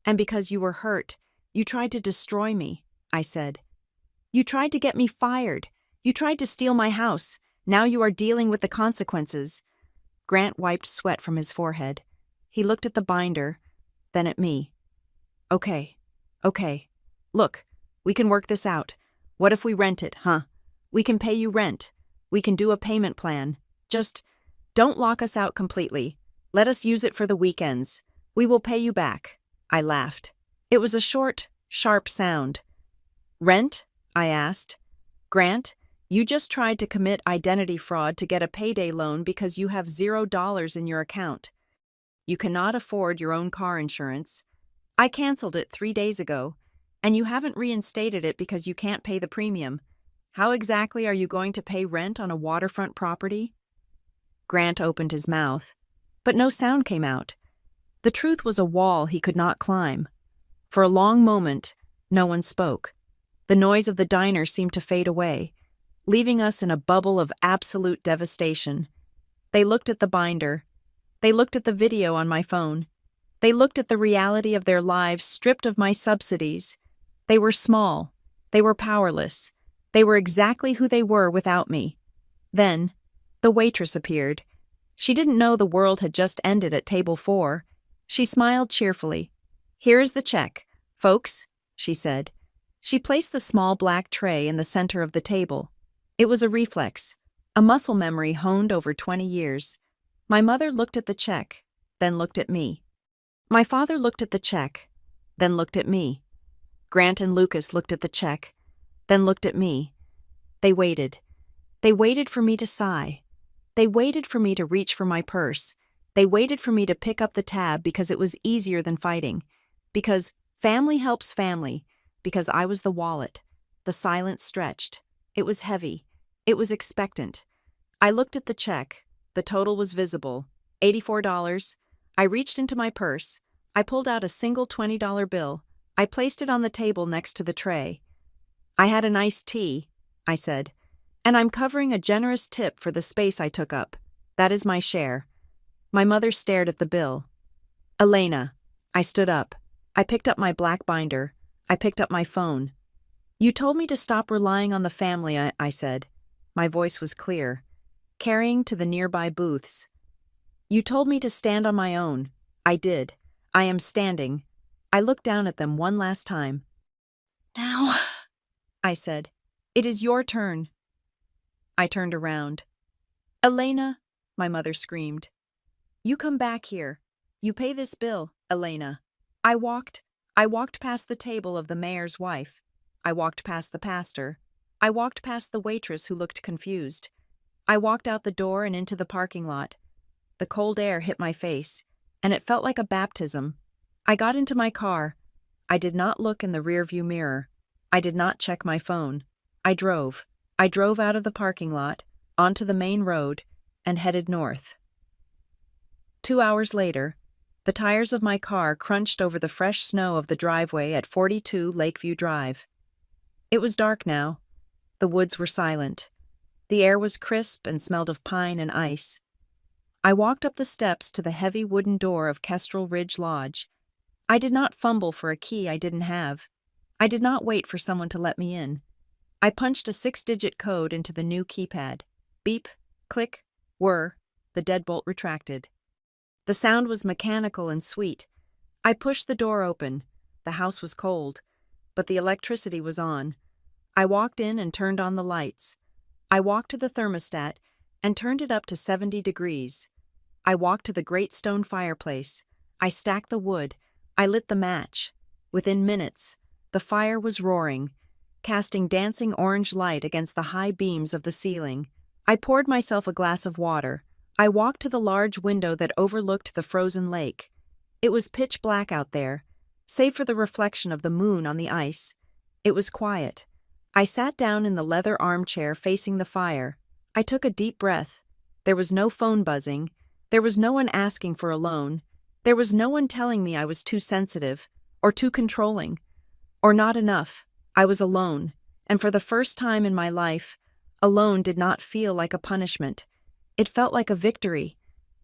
And because you were hurt, you tried to destroy me, I said. You tried to get me fired. You tried to steal my house. Now you are dealing with the consequences. Grant wiped sweat from his forehead. He looked at the binder, then at me. Okay. Look, we can work this out. What if we rent it, huh? We can pay you rent. We can do a payment plan. Just don't lock us out completely. Let us use it for the weekends. We will pay you back. I laughed. It was a short, sharp sound. Rent? I asked. Grant, you just tried to commit identity fraud to get a payday loan because you have $0 in your account. You cannot afford your own car insurance. I canceled it 3 days ago, and you haven't reinstated it because you can't pay the premium. How exactly are you going to pay rent on a waterfront property? Grant opened his mouth, but no sound came out. The truth was a wall he could not climb. For a long moment, no one spoke. The noise of the diner seemed to fade away, leaving us in a bubble of absolute devastation. They looked at the binder. They looked at the video on my phone. They looked at the reality of their lives stripped of my subsidies. They were small. They were powerless. They were exactly who they were without me. Then, the waitress appeared. She didn't know the world had just ended at table 4. She smiled cheerfully. Here is the check, folks, she said. She placed the small black tray in the center of the table. It was a reflex, a muscle memory honed over 20 years. My mother looked at the check, then looked at me. My father looked at the check, then looked at me. Grant and Lucas looked at the check, then looked at me. They waited. They waited for me to sigh. They waited for me to reach for my purse. They waited for me to pick up the tab because it was easier than fighting. Because family helps family. Because I was the wallet. The silence stretched. It was heavy. It was expectant. I looked at the check. The total was visible. $84. I reached into my purse. I pulled out a single $20 bill. I placed it on the table next to the tray. I had an iced tea, I said. And I'm covering a generous tip for the space I took up. That is my share. My mother stared at the bill. Elena. I stood up. I picked up my black binder. I picked up my phone. You told me to stop relying on the family, I said. My voice was clear, carrying to the nearby booths. You told me to stand on my own. I did. I am standing. I looked down at them one last time. Now, I said, it is your turn. I turned around. Elena, my mother screamed. You come back here. You pay this bill, Elena. I walked past the table of the mayor's wife. I walked past the pastor. I walked past the waitress who looked confused. I walked out the door and into the parking lot. The cold air hit my face, and it felt like a baptism. I got into my car. I did not look in the rearview mirror. I did not check my phone. I drove. I drove out of the parking lot, onto the main road, and headed north. 2 hours later, The tires of my car crunched over the fresh snow of the driveway at 42 Lakeview Drive. It was dark now. The woods were silent. The air was crisp and smelled of pine and ice. I walked up the steps to the heavy wooden door of Kestrel Ridge Lodge. I did not fumble for a key I didn't have. I did not wait for someone to let me in. I punched a 6-digit code into the new keypad. Beep, click, whir, the deadbolt retracted. The sound was mechanical and sweet. I pushed the door open. The house was cold, but the electricity was on. I walked in and turned on the lights. I walked to the thermostat and turned it up to 70 degrees. I walked to the great stone fireplace. I stacked the wood. I lit the match. Within minutes, the fire was roaring, casting dancing orange light against the high beams of the ceiling. I poured myself a glass of water. I walked to the large window that overlooked the frozen lake. It was pitch black out there, save for the reflection of the moon on the ice. It was quiet. I sat down in the leather armchair facing the fire. I took a deep breath. There was no phone buzzing. There was no one asking for a loan. There was no one telling me I was too sensitive, or too controlling, or not enough. I was alone, and for the first time in my life, alone did not feel like a punishment. It felt like a victory.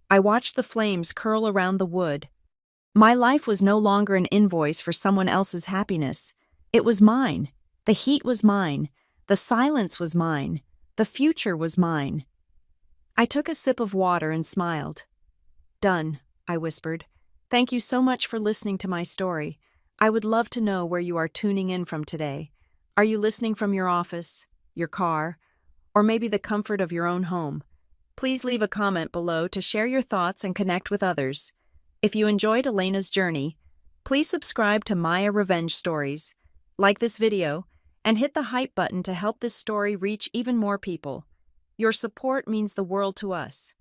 I watched the flames curl around the wood. My life was no longer an invoice for someone else's happiness. It was mine. The heat was mine. The silence was mine. The future was mine. I took a sip of water and smiled. "Done," I whispered. "Thank you so much for listening to my story. I would love to know where you are tuning in from today. Are you listening from your office, your car, or maybe the comfort of your own home? Please leave a comment below to share your thoughts and connect with others. If you enjoyed Elena's journey, please subscribe to Maya Revenge Stories, like this video, and hit the hype button to help this story reach even more people. Your support means the world to us.